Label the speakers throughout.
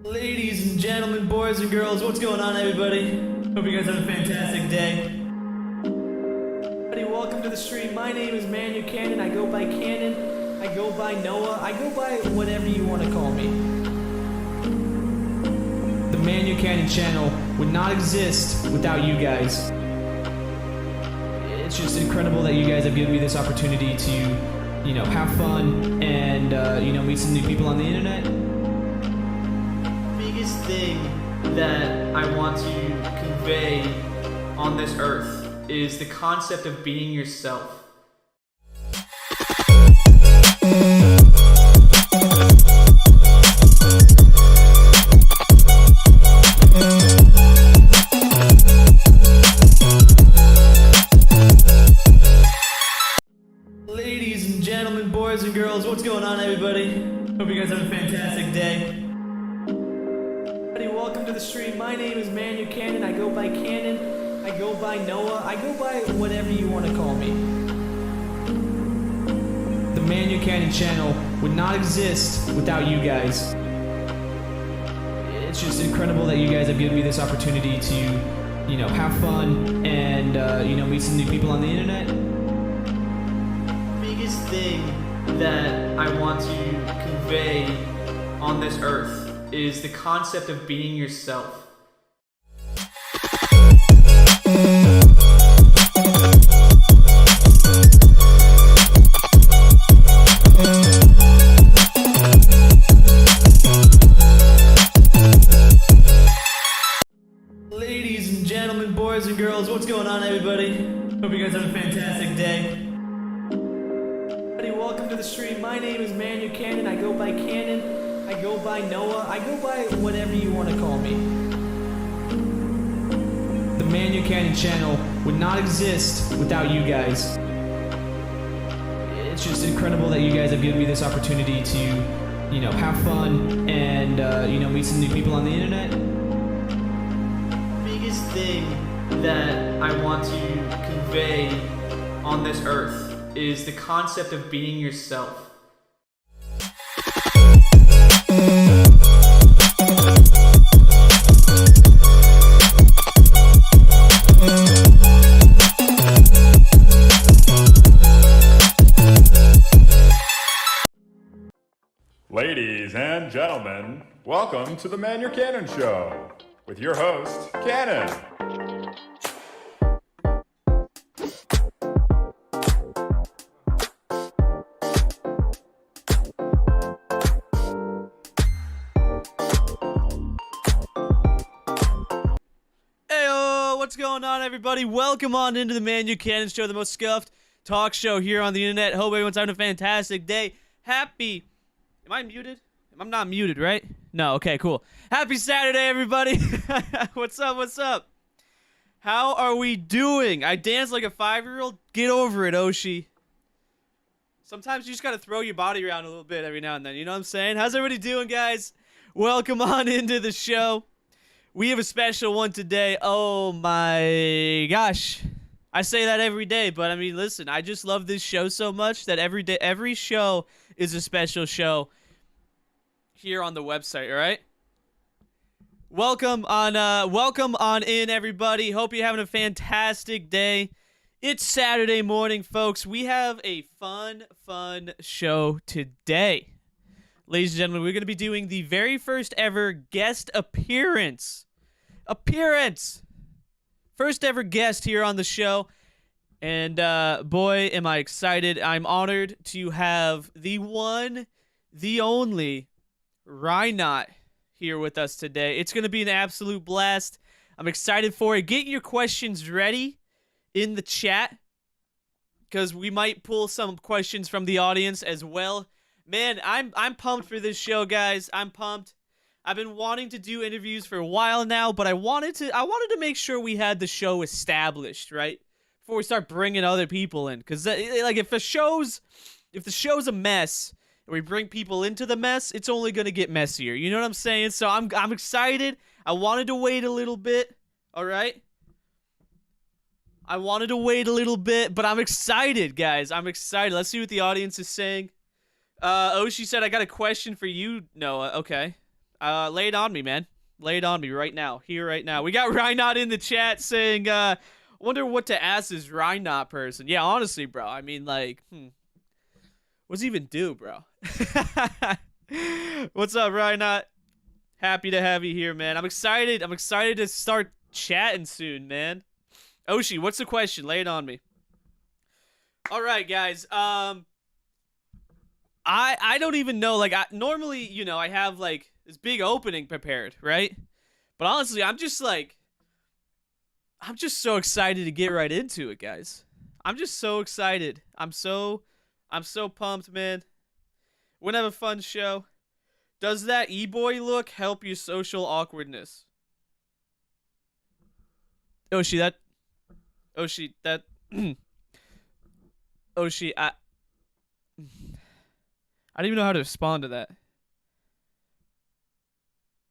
Speaker 1: Ladies and gentlemen, boys and girls, what's going on, everybody? Hope you guys have a fantastic day. Everybody, welcome to the stream. My name is ManYurKanin. I go by Kanin. I go by Noah. I go by whatever you want to call me. The ManYurKanin channel would not exist without you guys. It's just incredible that you guys have given me this opportunity to, have fun and, meet some new people on the internet. Biggest thing that I want to convey on this earth is the concept of being yourself. Ladies and gentlemen, boys and girls, what's going on, everybody? Hope you guys have a fantastic day. Welcome to the stream. My name is ManYurKanin. I go by Kanin. I go by Noah. I go by whatever you want to call me. The ManYurKanin channel would not exist without you guys. It's just incredible that you guys have given me this opportunity to, have fun and, meet some new people on the internet. Biggest thing that I want to convey on this earth is the concept of being yourself. Ladies and gentlemen, boys and girls, what's going on, everybody? Hope you guys have a fantastic day. Welcome to the stream. My name is ManYurKanin. I go by Kanin. I go by Noah. I go by whatever you want to call me. The ManYurKanin channel would not exist without you guys. It's just incredible that you guys have given me this opportunity to, have fun and, meet some new people on the internet. Biggest thing that I want to convey on this earth is the concept of being yourself.
Speaker 2: Ladies and gentlemen, welcome to the ManYurKanin Show with your host, Kanin.
Speaker 1: Heyo, what's going on, everybody? Welcome on into the ManYurKanin Show, the most scuffed talk show here on the internet. Hope everyone's having a fantastic day. Happy... Am I muted? I'm not muted, right? No, okay, cool. Happy Saturday, everybody. What's up, what's up? How are we doing? I dance like a 5-year-old? Get over it, Oshi. Sometimes you just gotta throw your body around a little bit every now and then, you know what I'm saying? How's everybody doing, guys? Welcome on into the show. We have a special one today. Oh my gosh. I say that every day, but I mean, listen, I just love this show so much that every show is a special show here on the website, all right? Welcome on in, everybody. Hope you're having a fantastic day. It's Saturday morning, folks. We have a fun show today. Ladies and gentlemen, we're going to be doing the very first ever guest appearance. First ever guest here on the show. And boy, am I excited. I'm honored to have the one, the only Rynot here with us today. It's going to be an absolute blast. I'm excited for it. Get your questions ready in the chat, because we might pull some questions from the audience as well. Man, I'm pumped for this show, guys. I'm pumped. I've been wanting to do interviews for a while now, but I wanted to make sure we had the show established, right? Before we start bringing other people in, because like if the show's a mess and we bring people into the mess, it's only gonna get messier. You know what I'm saying? So I'm excited. I wanted to wait a little bit. All right. I wanted to wait a little bit, but I'm excited, guys. I'm excited. Let's see what the audience is saying. Oshi said, I got a question for you, Noah. Okay. Lay it on me, man. Lay it on me right now. Here, right now. We got Rynot in the chat saying, wonder what to ask this Rynot person. Yeah, honestly, bro. I mean, like, what's he even do, bro? What's up, Rynot? Happy to have you here, man. I'm excited. I'm excited to start chatting soon, man. Oshi, what's the question? Lay it on me. All right, guys. I don't even know. Like, normally, you know, I have like this big opening prepared, right? But honestly, I'm just so excited to get right into it, guys. I'm just so excited. I'm so pumped, man. We're gonna have a fun show. Does that e-boy look help your social awkwardness? Oshi, I don't even know how to respond to that.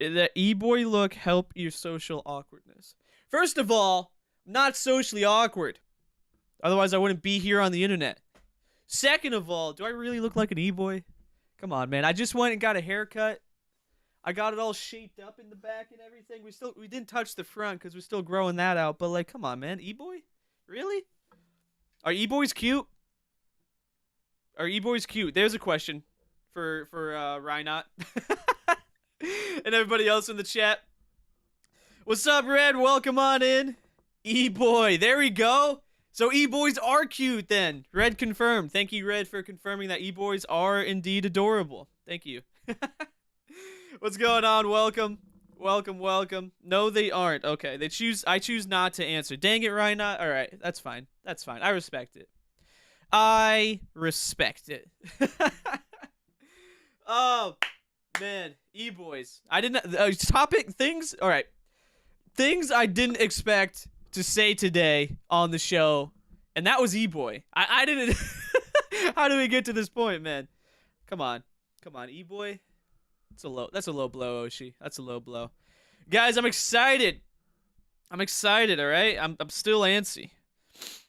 Speaker 1: Did that e-boy look help your social awkwardness? First of all, not socially awkward. Otherwise, I wouldn't be here on the internet. Second of all, do I really look like an e-boy? Come on, man. I just went and got a haircut. I got it all shaped up in the back and everything. We didn't touch the front because we're still growing that out. But like, come on, man. E-boy? Really? Are e-boys cute? Are e-boys cute? There's a question for Rynot. And everybody else in the chat. What's up, Red? Welcome on in. E-boy. There we go. So e-boys are cute then. Red confirmed. Thank you, Red, for confirming that e-boys are indeed adorable. Thank you. What's going on? Welcome. Welcome. No, they aren't. Okay. I choose not to answer. Dang it, Rynot. All right. That's fine. I respect it. Oh, man. E-boys. I didn't... things... All right. Things I didn't expect to say today on the show, and that was e-boy. I didn't... How do we get to this point, man? Come on, e-boy. That's a low blow, Oshi. That's a low blow. Guys, I'm excited, all right? I'm still antsy.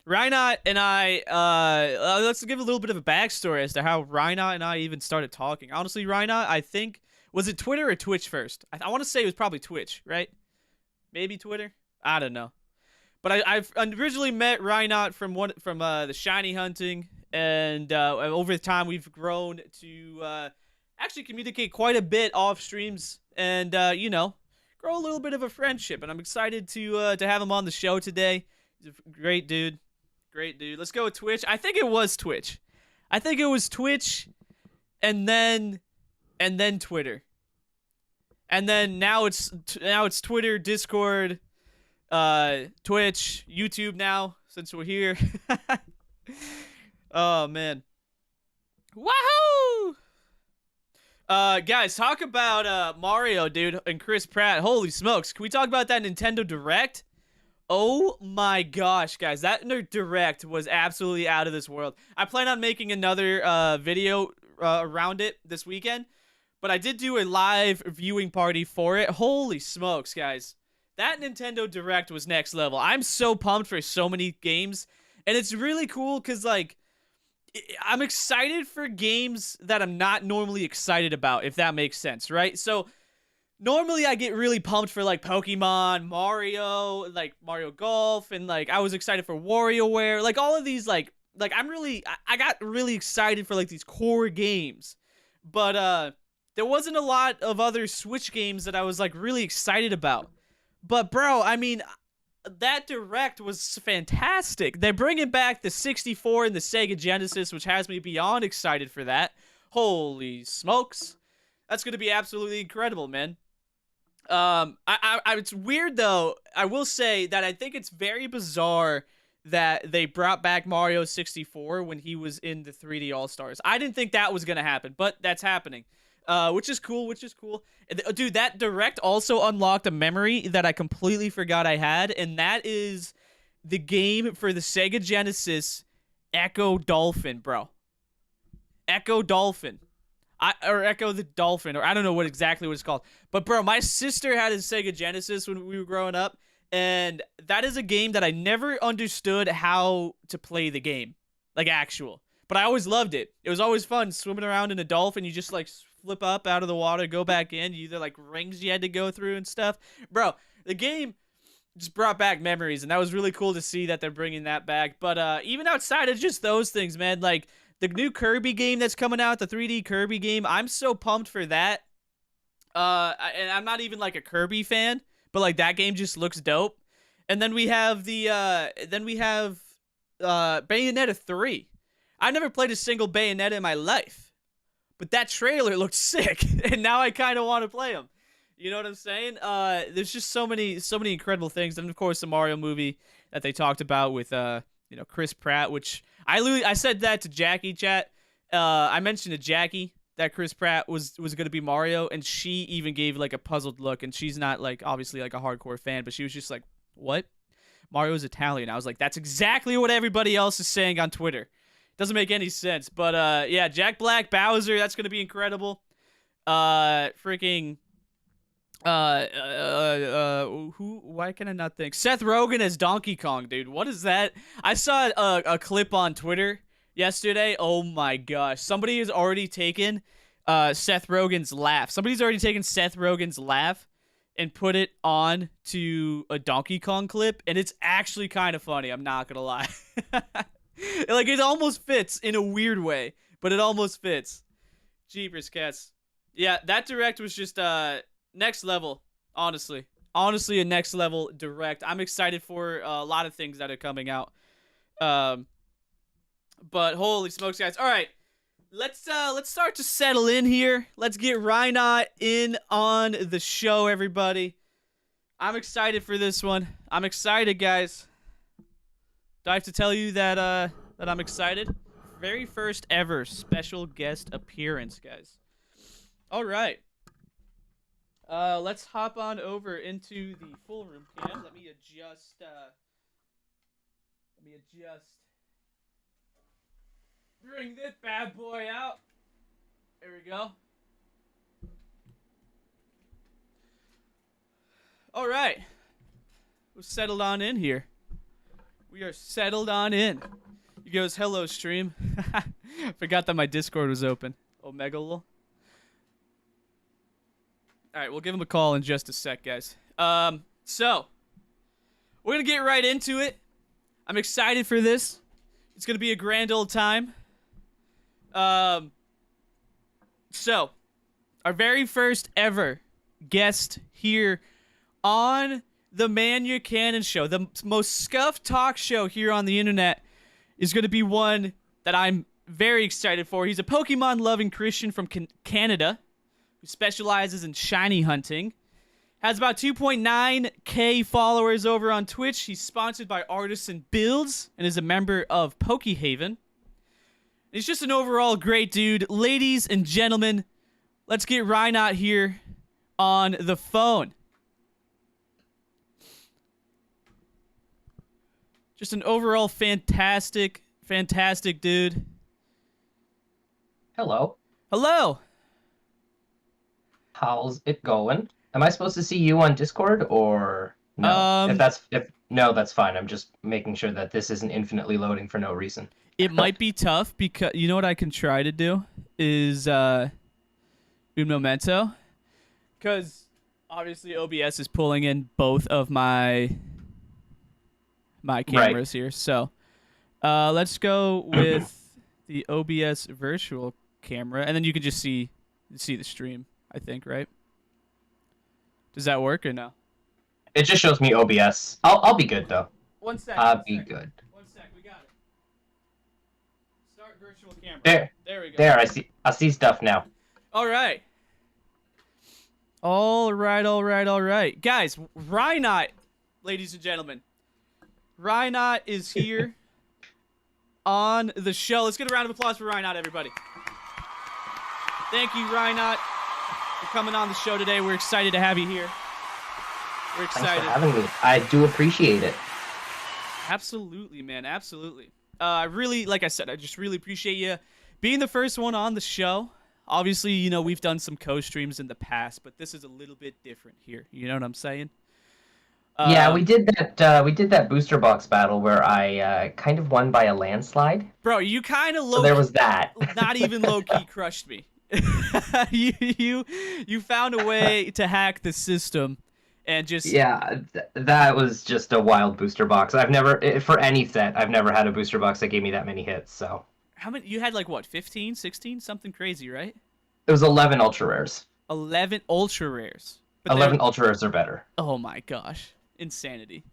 Speaker 1: Rynot and I, let's give a little bit of a backstory as to how Rynot and I even started talking. Honestly, Rynot, I think, was it Twitter or Twitch first? I want to say it was probably Twitch, right? Maybe Twitter? I don't know. But I've originally met Rynot from the shiny hunting, and over the time we've grown to actually communicate quite a bit off streams, and you know, grow a little bit of a friendship. And I'm excited to have him on the show today. He's a great dude, Let's go with Twitch. I think it was Twitch, and then Twitter, and then now it's Twitter, Discord. Twitch, YouTube now, since we're here. Oh, man. Wahoo! Guys, talk about Mario, dude, and Chris Pratt. Holy smokes. Can we talk about that Nintendo Direct? Oh my gosh, guys. That Direct was absolutely out of this world. I plan on making another video around it this weekend, but I did do a live viewing party for it. Holy smokes, guys. That Nintendo Direct was next level. I'm so pumped for so many games. And it's really cool because, like, I'm excited for games that I'm not normally excited about, if that makes sense, right? So, normally I get really pumped for, like, Pokemon, Mario, like, Mario Golf, and, like, I was excited for WarioWare. Like, all of these, I got really excited for, like, these core games. But, there wasn't a lot of other Switch games that I was, like, really excited about. But, bro, I mean, that Direct was fantastic. They're bringing back the 64 and the Sega Genesis, which has me beyond excited for that. Holy smokes. That's going to be absolutely incredible, man. It's weird, though. I will say that I think it's very bizarre that they brought back Mario 64 when he was in the 3D All-Stars. I didn't think that was going to happen, but that's happening. Which is cool. Dude, that Direct also unlocked a memory that I completely forgot I had, and that is the game for the Sega Genesis, Echo Dolphin, bro. Echo Dolphin. Or Echo the Dolphin, or I don't know what it's called. But, bro, my sister had a Sega Genesis when we were growing up, and that is a game that I never understood how to play the game. Like, actual. But I always loved it. It was always fun swimming around in a dolphin. You just, like, flip up out of the water, go back in. You either like rings you had to go through and stuff. Bro, the game just brought back memories, and that was really cool to see that they're bringing that back. But even outside of just those things, man, like the new Kirby game that's coming out, the 3D Kirby game, I'm so pumped for that. And I'm not even like a Kirby fan, but like that game just looks dope. And then we have Bayonetta 3. I never played a single Bayonetta in my life, but that trailer looked sick, and now I kind of want to play them. You know what I'm saying? There's just so many incredible things, and of course the Mario movie that they talked about with Chris Pratt, which I said that to Jackie chat. I mentioned to Jackie that Chris Pratt was going to be Mario, and she even gave like a puzzled look, and she's not like obviously like a hardcore fan, but she was just like, "What? Mario's Italian." I was like, "That's exactly what everybody else is saying on Twitter." Doesn't make any sense, but yeah, Jack Black, Bowser, that's going to be incredible. Freaking why can I not think? Seth Rogen as Donkey Kong, dude. What is that? I saw a clip on Twitter yesterday. Oh my gosh. Somebody has already taken Seth Rogen's laugh. Somebody's already taken Seth Rogen's laugh and put it on to a Donkey Kong clip, and it's actually kind of funny, I'm not gonna lie. Like, it almost fits in a weird way, but it almost fits. Jeepers cats. Yeah, that direct was just next level, honestly. Honestly, a next level direct. I'm excited for a lot of things that are coming out. But holy smokes, guys. All right. Let's start to settle in here. Let's get Rynot in on the show, everybody. I'm excited for this one. I'm excited, guys. Do I have to tell you that I'm excited? Very first ever special guest appearance, guys. All right. Let's hop on over into the full room cam. Let me adjust. Bring this bad boy out. There we go. All right. We're settled on in here. We are settled on in. He goes, "Hello, stream." Forgot that my Discord was open. Omegalol. All right, we'll give him a call in just a sec, guys. So we're gonna get right into it. I'm excited for this. It's gonna be a grand old time. So our very first ever guest here on the ManYurKanin Show, the most scuffed talk show here on the internet, is going to be one that I'm very excited for. He's a Pokemon-loving Christian from Canada who specializes in shiny hunting. Has about 2.9K followers over on Twitch. He's sponsored by Artisan Builds and is a member of Pokehaven. He's just an overall great dude. Ladies and gentlemen, let's get Rynot here on the phone. Just an overall fantastic dude.
Speaker 3: Hello.
Speaker 1: Hello.
Speaker 3: How's it going? Am I supposed to see you on Discord or no? No, that's fine. I'm just making sure that this isn't infinitely loading for no reason.
Speaker 1: It might be tough because you know what I can try to do is un momento, because obviously OBS is pulling in both of my cameras here. So let's go with the OBS virtual camera, and then you can just see the stream, I think, right? Does that work or no?
Speaker 3: It just shows me OBS. I'll be good though.
Speaker 1: One sec.
Speaker 3: I'll be good.
Speaker 1: One sec, we got it. Start virtual camera. There we go.
Speaker 3: There, I see stuff now.
Speaker 1: All right. All right. Guys, Rynot, ladies and gentlemen. Rynot is here on the show. Let's get a round of applause for Rynot, everybody. Thank you, Rynot, for coming on the show today. We're excited to have you here. We're excited.
Speaker 3: Thanks for having me. I do appreciate it.
Speaker 1: Absolutely, man. Absolutely. Really, like I said, I just really appreciate you being the first one on the show. Obviously, you know, we've done some co-streams in the past, but this is a little bit different here. You know what I'm saying?
Speaker 3: Yeah, we did that booster box battle where I kind of won by a landslide.
Speaker 1: Bro, you kind of
Speaker 3: So there was that.
Speaker 1: not even low-key crushed me. You found a way to hack the system, and just
Speaker 3: that was just a wild booster box. I've never for any set I've never had a booster box that gave me that many hits. So
Speaker 1: how many you had? Like what, 15, 16, something crazy, right?
Speaker 3: it was 11 ultra rares.
Speaker 1: 11 ultra rares. But
Speaker 3: 11 ultra rares are better.
Speaker 1: Oh my gosh, insanity.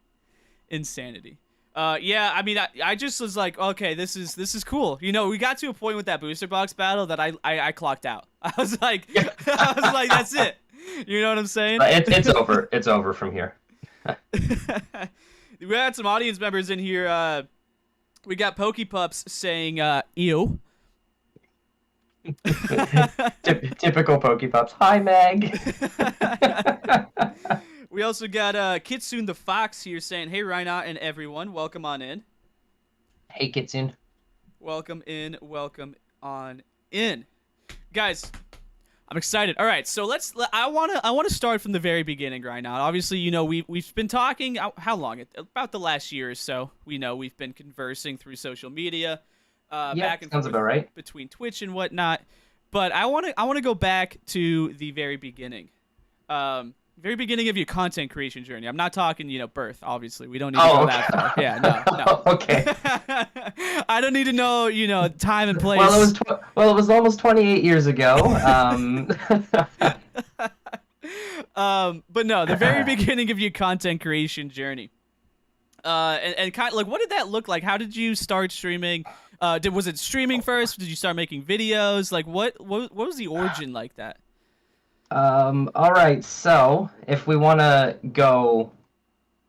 Speaker 1: Yeah, I mean, I just was like, okay, this is cool. You know, we got to a point with that booster box battle that I clocked out. I was like, that's it. You know what I'm saying?
Speaker 3: It's over. It's over from here.
Speaker 1: We had some audience members in here. We got Pokepups saying, ew.
Speaker 3: Typical Pokepups. Hi, Meg.
Speaker 1: We also got Kitsune the Fox here saying, hey, Rynot and everyone, welcome on in.
Speaker 3: Hey, Kitsune.
Speaker 1: Welcome on in. Guys, I'm excited. All right, so I want to start from the very beginning right now. Obviously, you know, we've been talking how long? About the last year or so. We know we've been conversing through social media, back and
Speaker 3: sounds
Speaker 1: forth
Speaker 3: about right.
Speaker 1: between Twitch and whatnot. But I want to go back to the very beginning. Very beginning of your content creation journey. I'm not talking, you know, birth, obviously. We don't need to go that far. Yeah, no.
Speaker 3: Okay.
Speaker 1: I don't need to know, you know, time and place.
Speaker 3: Well, it was almost 28 years ago.
Speaker 1: But no, the very beginning of your content creation journey. And kind of, like, what did that look like? How did you start streaming? Was it streaming first? Did you start making videos? Like, what was the origin like that?
Speaker 3: All right, so if we want to go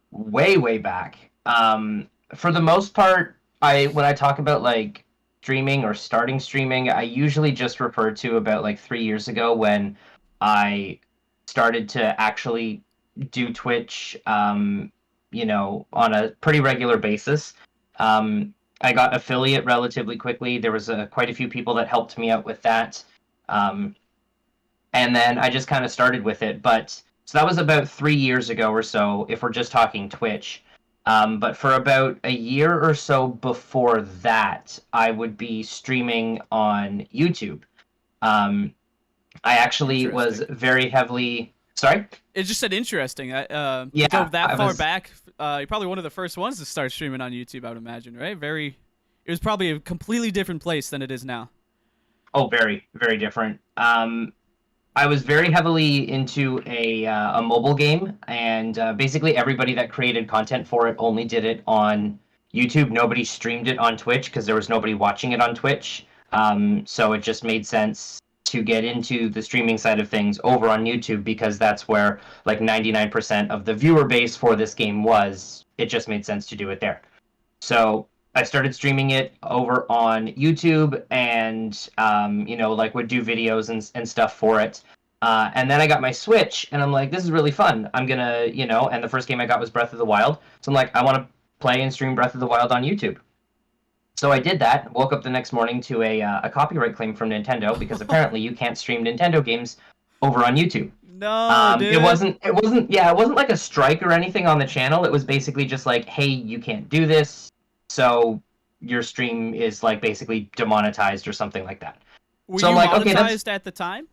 Speaker 3: way back, for the most part, when I talk about like streaming or starting streaming, I usually just refer to about like 3 years ago when I started to actually do Twitch, you know, on a pretty regular basis. I got affiliate relatively quickly. There was quite a few people that helped me out with that. And then I just kind of started with it. So that was about 3 years ago or so, if we're just talking Twitch. But for about a year or so before that, I would be streaming on YouTube. I actually was very heavily... Sorry?
Speaker 1: It just said interesting. Go that far back. You're probably one of the first ones to start streaming on YouTube, I would imagine, right? It was probably a completely different place than it is now.
Speaker 3: Oh, very, very different. I was very heavily into a mobile game, and basically everybody that created content for it only did it on YouTube. Nobody streamed it on Twitch because there was nobody watching it on Twitch. So it just made sense to get into the streaming side of things over on YouTube because that's where like 99% of the viewer base for this game was. It just made sense to do it there. So I started streaming it over on YouTube and, you know, like would do videos and stuff for it. And then I got my Switch and I'm like, this is really fun. I'm going to, you know, and the first game I got was Breath of the Wild. So I'm like, I want to play and stream Breath of the Wild on YouTube. So I did that, woke up the next morning to a copyright claim from Nintendo because apparently you can't stream Nintendo games over on YouTube.
Speaker 1: No, dude.
Speaker 3: It wasn't like a strike or anything on the channel. It was basically just like, hey, you can't do this. So your stream is like basically demonetized or something like that.
Speaker 1: Were
Speaker 3: so
Speaker 1: you
Speaker 3: I'm like,
Speaker 1: monetized at the time?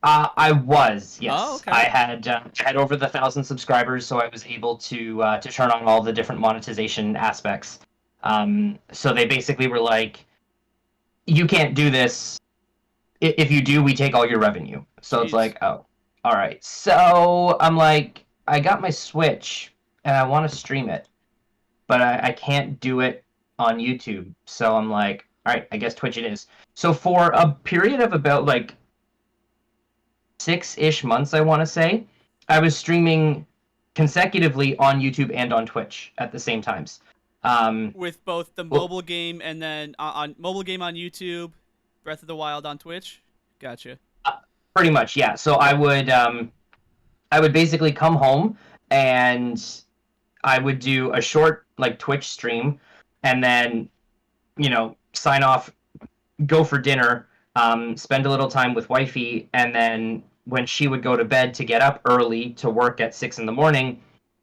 Speaker 3: I was, yes.
Speaker 1: Oh, okay.
Speaker 3: I had over 1,000 subscribers, so I was able to turn on all the different monetization aspects. So they basically were like, you can't do this. If you do, we take all your revenue. So Jeez. It's like, oh, all right. So I'm like, I got my Switch and I want to stream it, but I can't do it on YouTube. So I'm like, all right, I guess Twitch it is. So for a period of about like 6-ish months, I want to say, I was streaming consecutively on YouTube and on Twitch at the same times.
Speaker 1: With both the mobile game and then on mobile game on YouTube, Breath of the Wild on Twitch. Gotcha.
Speaker 3: Pretty much, yeah. So I would basically come home and I would do a short like Twitch stream, and then, you know, sign off, go for dinner, spend a little time with wifey, and then when she would go to bed to get up early to work at 6 a.m,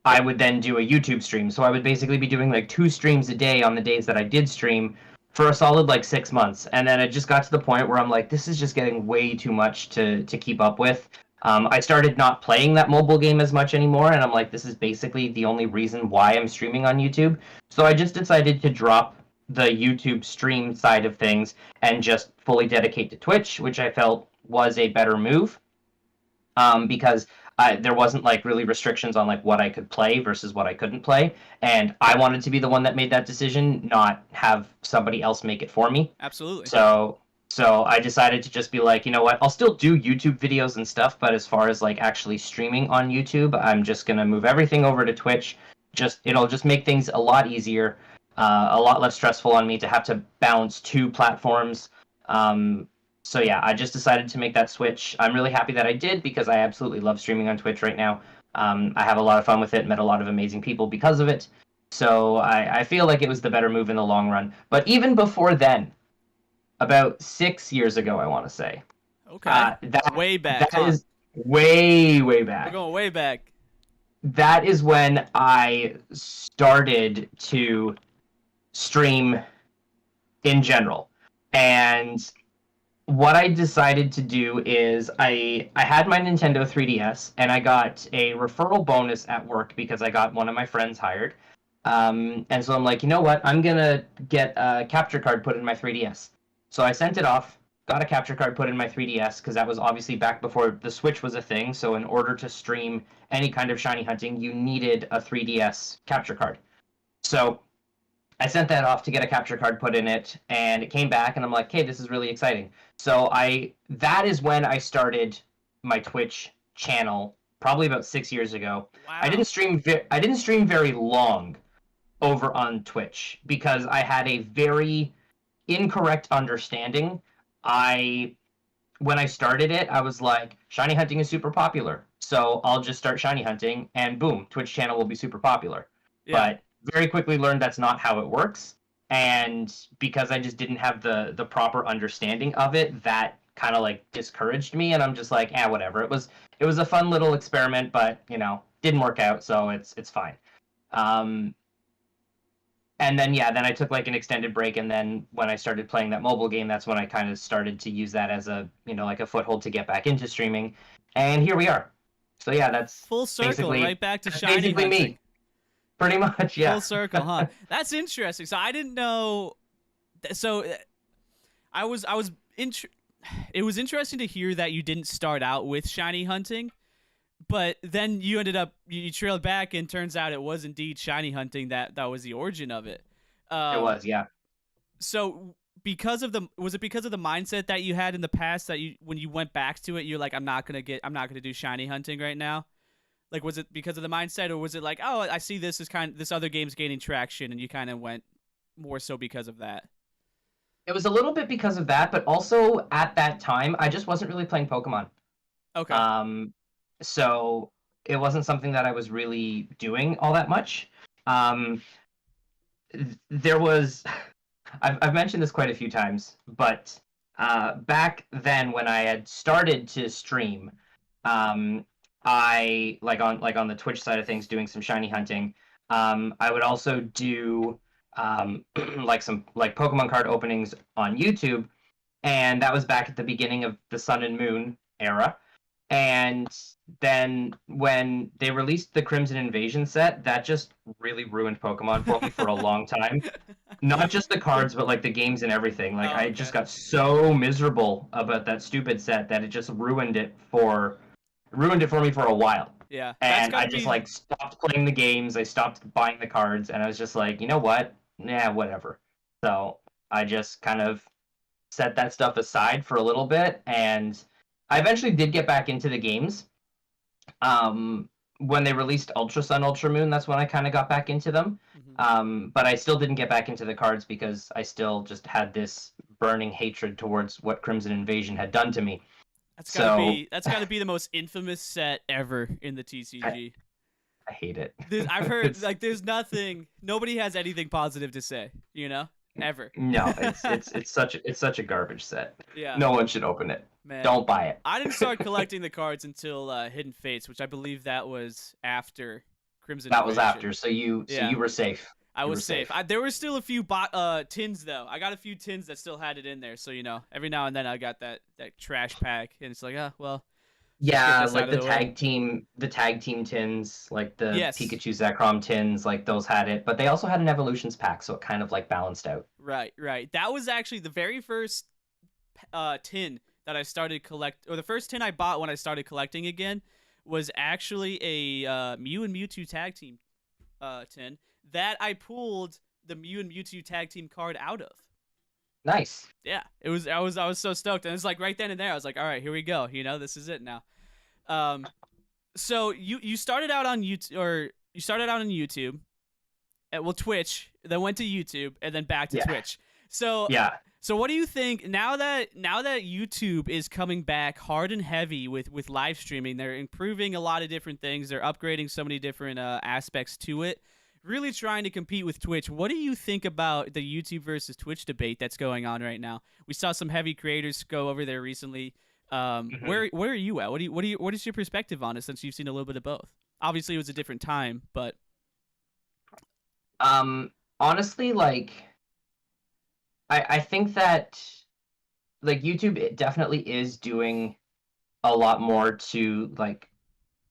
Speaker 3: I would then do a YouTube stream. So I would basically be doing like 2 streams a day on the days that I did stream, for a solid like 6 months, and then it just got to the point where I'm like, this is just getting way too much to keep up with. I started not playing that mobile game as much anymore, and I'm like, this is basically the only reason why I'm streaming on YouTube. So I just decided to drop the YouTube stream side of things and just fully dedicate to Twitch, which I felt was a better move, because there wasn't like really restrictions on like what I could play versus what I couldn't play, and I wanted to be the one that made that decision, not have somebody else make it for me.
Speaker 1: Absolutely.
Speaker 3: So I decided to just be like, you know what, I'll still do YouTube videos and stuff, but as far as like actually streaming on YouTube, I'm just gonna move everything over to Twitch. It'll just make things a lot easier, a lot less stressful on me to have to balance two platforms. So yeah, I just decided to make that switch. I'm really happy that I did, because I absolutely love streaming on Twitch right now. I have a lot of fun with it, met a lot of amazing people because of it. So I feel like it was the better move in the long run. But even before then, about 6 years ago, I want to say.
Speaker 1: Okay. Way back.
Speaker 3: That is way back.
Speaker 1: We're going way back.
Speaker 3: That is when I started to stream in general. And what I decided to do is I had my Nintendo 3DS, and I got a referral bonus at work because I got one of my friends hired. And so I'm like, you know what? I'm going to get a capture card put in my 3DS. So I sent it off, got a capture card put in my 3DS, because that was obviously back before the Switch was a thing. So in order to stream any kind of shiny hunting, you needed a 3DS capture card. So I sent that off to get a capture card put in it, and it came back, and I'm like, hey, this is really exciting. So that is when I started my Twitch channel, probably about 6 years ago.
Speaker 1: Wow.
Speaker 3: I didn't stream very long over on Twitch, because I had a very incorrect understanding. When I started it, I was like, shiny hunting is super popular, so I'll just start shiny hunting, and boom, Twitch channel will be super popular. Yeah. But very quickly learned that's not how it works, and because I just didn't have the proper understanding of it, that kind of like discouraged me, and I'm just like, whatever. It was a fun little experiment, but didn't work out, so it's fine. And then then I took like an extended break, and then when I started playing that mobile game, that's when I kind of started to use that as a like a foothold to get back into streaming, and here we are. So yeah, that's
Speaker 1: full circle, right back to shiny
Speaker 3: basically
Speaker 1: hunting.
Speaker 3: Me. Pretty much, yeah.
Speaker 1: Full circle, huh? That's interesting. So I didn't know. So it was interesting to hear that you didn't start out with shiny hunting, but then you ended up you trailed back, and turns out it was indeed shiny hunting that was the origin of it.
Speaker 3: It was, yeah.
Speaker 1: So because of the mindset that you had in the past, that when you went back to it, you're like, I'm not gonna do shiny hunting right now. Like, was it because of the mindset, or was it like, oh, I see this other game's gaining traction, and you kind of went more so because of that?
Speaker 3: It was a little bit because of that, but also at that time, I just wasn't really playing Pokemon.
Speaker 1: Okay.
Speaker 3: So it wasn't something that I was really doing all that much. There was, I've mentioned this quite a few times, but back then when I had started to stream, I on the Twitch side of things, doing some shiny hunting. I would also do like some Pokemon card openings on YouTube, and that was back at the beginning of the Sun and Moon era. And then when they released the Crimson Invasion set, that just really ruined Pokemon for me for a long time. Not just the cards, but like the games and everything. Like, I just got so miserable about that stupid set that it just ruined it for me for a while.
Speaker 1: Yeah.
Speaker 3: And I just like stopped playing the games. I stopped buying the cards, and I was just like, you know what? Yeah, whatever. So I just kind of set that stuff aside for a little bit, and I eventually did get back into the games. When they released Ultra Sun, Ultra Moon, that's when I kind of got back into them. Mm-hmm. But I still didn't get back into the cards because I still just had this burning hatred towards what Crimson Invasion had done to me.
Speaker 1: That's gotta be the most infamous set ever in the TCG.
Speaker 3: I hate it.
Speaker 1: I've heard there's nobody has anything positive to say, ever.
Speaker 3: No, it's such a garbage set.
Speaker 1: Yeah.
Speaker 3: No one should open it.
Speaker 1: Man.
Speaker 3: Don't buy it.
Speaker 1: I didn't start collecting the cards until Hidden Fates, which I believe that was after Crimson Invasion.
Speaker 3: That was after, so you were safe.
Speaker 1: I
Speaker 3: You
Speaker 1: was
Speaker 3: were
Speaker 1: safe.
Speaker 3: safe.
Speaker 1: There were still a few tins though. I got a few tins that still had it in there. So every now and then I got that trash pack, and it's like, well, just get
Speaker 3: Yeah,
Speaker 1: this out
Speaker 3: like
Speaker 1: of the way.
Speaker 3: the tag team tins, like the
Speaker 1: Yes,
Speaker 3: Pikachu Zekrom tins, like those had it, but they also had an evolutions pack, so it kind of like balanced out.
Speaker 1: right. That was actually the very first tin that I started or the first tin I bought when I started collecting again was actually a Mew and Mewtwo tag team tin that I pulled the Mew and Mewtwo tag team card out of.
Speaker 3: Nice.
Speaker 1: Yeah, it was. I was so stoked, and it's like right then and there. I was like, all right, here we go. This is it now. Um, so you started out on YouTube, or you started out on YouTube, well, Twitch, then went to YouTube, and then back to
Speaker 3: Yeah.
Speaker 1: Twitch. So
Speaker 3: Yeah.
Speaker 1: So what do you think now that YouTube is coming back hard and heavy with live streaming? They're improving a lot of different things. They're upgrading so many different aspects to it. Really trying to compete with Twitch. What do you think about the YouTube versus Twitch debate that's going on right now? We saw some heavy creators go over there recently. Where are you at? What is your perspective on it, since you've seen a little bit of both? Obviously, it was a different time, but
Speaker 3: Honestly, like I think that like YouTube it definitely is doing a lot more to like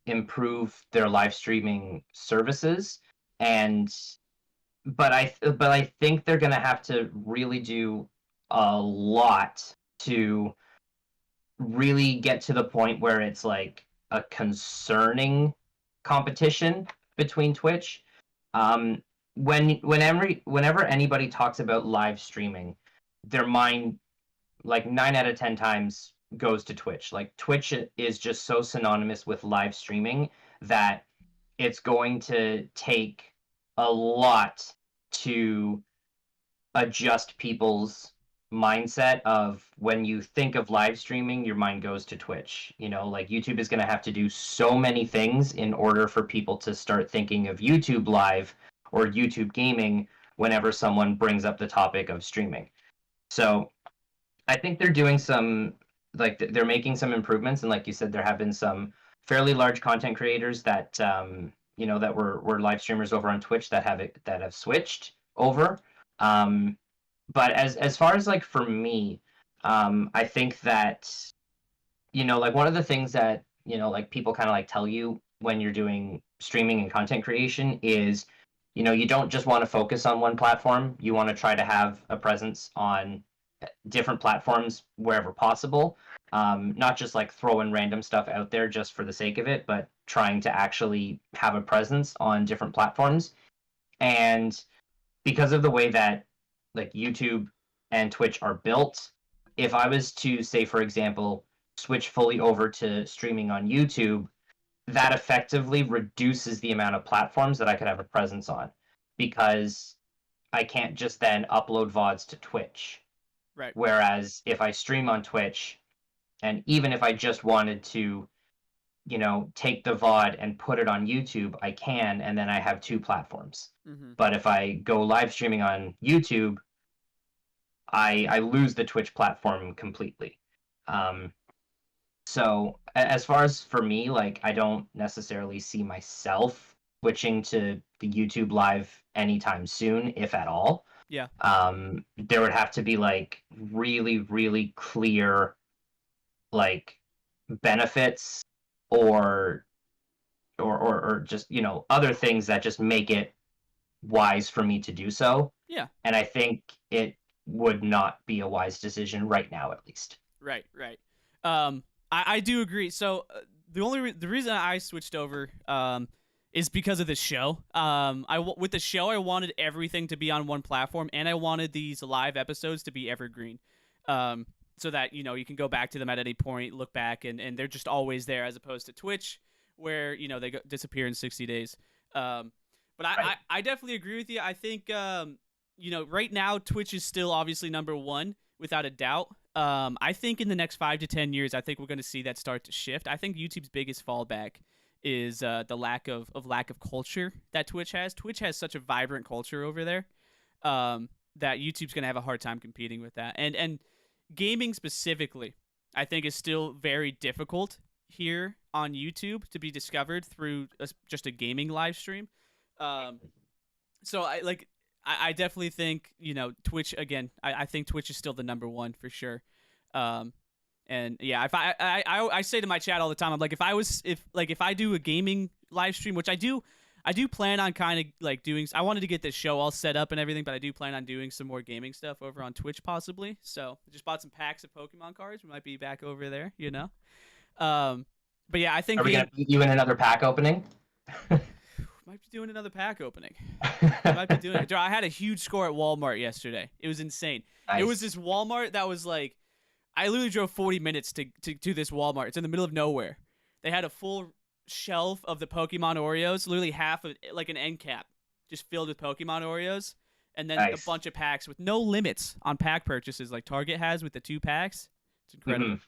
Speaker 3: improve their live streaming services, and but I think they're gonna have to really do a lot to really get to the point where it's like a concerning competition between Twitch. Whenever anybody talks about live streaming, their mind, like 9 out of 10 times, goes to Twitch. Like Twitch is just so synonymous with live streaming that it's going to take a lot to adjust people's mindset of when you think of live streaming, your mind goes to Twitch. Like YouTube is going to have to do so many things in order for people to start thinking of YouTube live or YouTube gaming whenever someone brings up the topic of streaming. So I think they're doing they're making some improvements, and like you said, there have been some fairly large content creators that that were live streamers over on Twitch that have switched over. But as far as like for me, I think that like one of the things that like people kind of like tell you when you're doing streaming and content creation is you don't just want to focus on one platform. You want to try to have a presence on different platforms wherever possible. Not just like throwing random stuff out there just for the sake of it, but trying to actually have a presence on different platforms. And because of the way that like YouTube and Twitch are built, if I was to say, for example, switch fully over to streaming on YouTube, that effectively reduces the amount of platforms that I could have a presence on, because I can't just then upload VODs to Twitch.
Speaker 1: right.
Speaker 3: Whereas if I stream on Twitch, and even if I just wanted to, take the VOD and put it on YouTube, I can, and then I have two platforms.
Speaker 1: Mm-hmm.
Speaker 3: But if I go live streaming on YouTube, I lose the Twitch platform completely. So as far as for me, like I don't necessarily see myself switching to the YouTube live anytime soon, if at all.
Speaker 1: Yeah.
Speaker 3: There would have to be like really, really clear like benefits or just other things that just make it wise for me to do so.
Speaker 1: Yeah.
Speaker 3: And I think it would not be a wise decision right now, at least.
Speaker 1: Right. I do agree. So the reason I switched over is because of this show. With the show, I wanted everything to be on one platform, and I wanted these live episodes to be evergreen, so that you can go back to them at any point, look back, and they're just always there, as opposed to Twitch, where they disappear in 60 days. But
Speaker 3: Right.
Speaker 1: I definitely agree with you. I think right now Twitch is still obviously number one without a doubt. I think in the next 5 to 10 years, I think we're going to see that start to shift. I think YouTube's biggest fallback is the lack of culture that Twitch has. Twitch has such a vibrant culture over there that YouTube's going to have a hard time competing with that. And gaming specifically, I think, is still very difficult here on YouTube to be discovered through just a gaming live stream. So I definitely think, Twitch again. I think Twitch is still the number one for sure. And yeah, if I say to my chat all the time, I'm like, if I do a gaming live stream, which I do plan on kind of like doing. I wanted to get this show all set up and everything, but I do plan on doing some more gaming stuff over on Twitch possibly. So I just bought some packs of Pokemon cards. We might be back over there, But yeah, I think
Speaker 3: Are we gonna beat you in another pack opening?
Speaker 1: Might be doing another pack opening. I might be doing it. I had a huge score at Walmart yesterday. It was insane.
Speaker 3: Nice.
Speaker 1: It was this Walmart that was like, I literally drove 40 minutes to this Walmart. It's in the middle of nowhere. They had a full shelf of the Pokemon Oreos, literally half of like an end cap, just filled with Pokemon Oreos, and then
Speaker 3: Nice.
Speaker 1: a bunch of packs with no limits on pack purchases, like Target has with the 2 packs. It's incredible.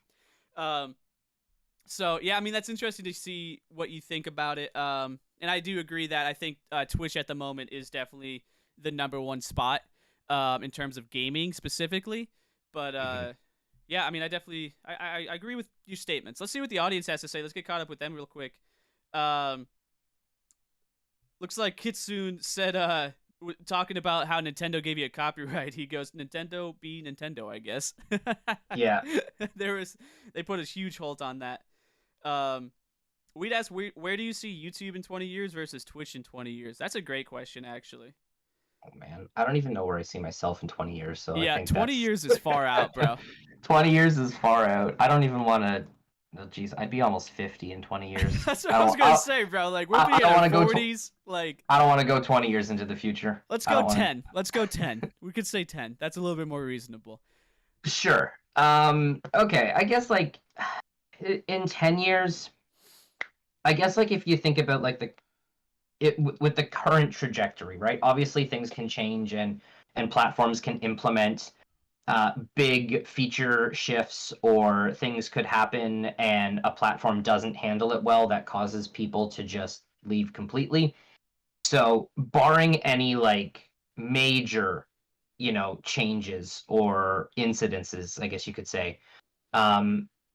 Speaker 1: So yeah, I mean that's interesting to see what you think about it. And I do agree that I think Twitch at the moment is definitely the number one spot in terms of gaming specifically. But yeah, I mean, I agree with your statements. Let's see what the audience has to say. Let's get caught up with them real quick. Looks like Kitsune said, talking about how Nintendo gave you a copyright. He goes, "Nintendo be Nintendo, I guess."
Speaker 3: Yeah.
Speaker 1: They put a huge hold on that. We'd ask, where do you see YouTube in 20 years versus Twitch in 20 years? That's a great question, actually.
Speaker 3: Oh man, I don't even know where I see myself in 20 years. So
Speaker 1: yeah,
Speaker 3: I think
Speaker 1: 20 years is far out, bro.
Speaker 3: 20 years is far out. I don't even want to. Oh, geez, I'd be almost 50 in 20 years.
Speaker 1: That's what I was gonna say, bro. Like we'll be in our 40s. Like
Speaker 3: I don't want to go 20 years into the future.
Speaker 1: Let's go 10. Let's go 10. We could say 10. That's a little bit more reasonable.
Speaker 3: Sure. Okay. I guess like in 10 years, I guess like if you think about like with the current trajectory, right? Obviously things can change and platforms can implement big feature shifts, or things could happen and a platform doesn't handle it well that causes people to just leave completely. So barring any like major, changes or incidences, I guess you could say,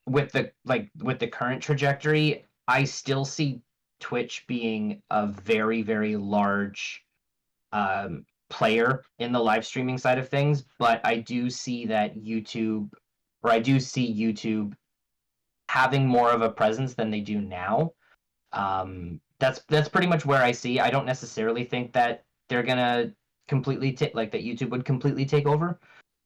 Speaker 3: with the current trajectory, I still see Twitch being a very, very large player in the live streaming side of things, but I do see YouTube having more of a presence than they do now. That's pretty much where I see. I don't necessarily think that they're gonna completely that YouTube would completely take over.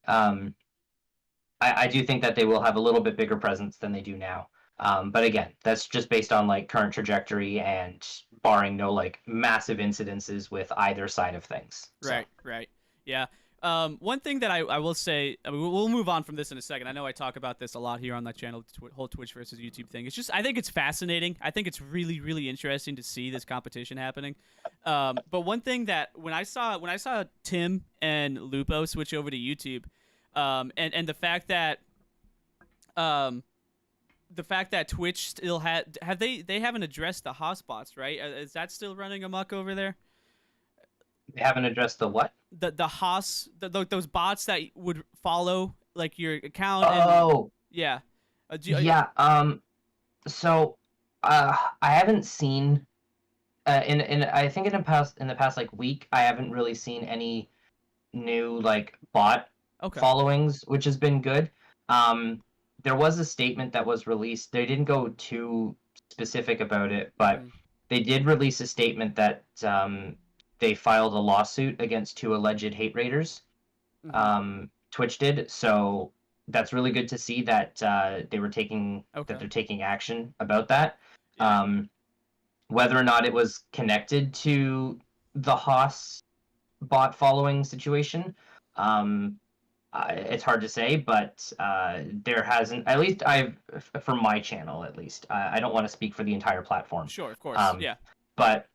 Speaker 3: I do think that they will have a little bit bigger presence than they do now. But again, that's just based on like current trajectory and barring no like massive incidences with either side of things.
Speaker 1: So. Right. Yeah. One thing that I will say, I mean, we'll move on from this in a second. I know I talk about this a lot here on that channel, whole Twitch versus YouTube thing. It's just, I think it's fascinating. I think it's really, really interesting to see this competition happening. But one thing that when I saw Tim and Lupo switch over to YouTube, and the fact that Twitch still they haven't addressed the hotspots, right? Is that still running amok over there?
Speaker 3: They haven't addressed the what?
Speaker 1: The Haas, those bots that would follow like your account.
Speaker 3: Oh,
Speaker 1: yeah.
Speaker 3: So, I haven't seen, I think in the past like week, I haven't really seen any new like bot followings, which has been good. There was a statement that was released. They didn't go too specific about it, but they did release a statement that they filed a lawsuit against 2 alleged hate raiders. Twitch did, so that's really good to see that they're taking action about that. Whether or not it was connected to the Haas bot following situation, it's hard to say, but there hasn't, at least for my channel at least. I don't want to speak for the entire platform.
Speaker 1: Sure, of course, yeah.
Speaker 3: But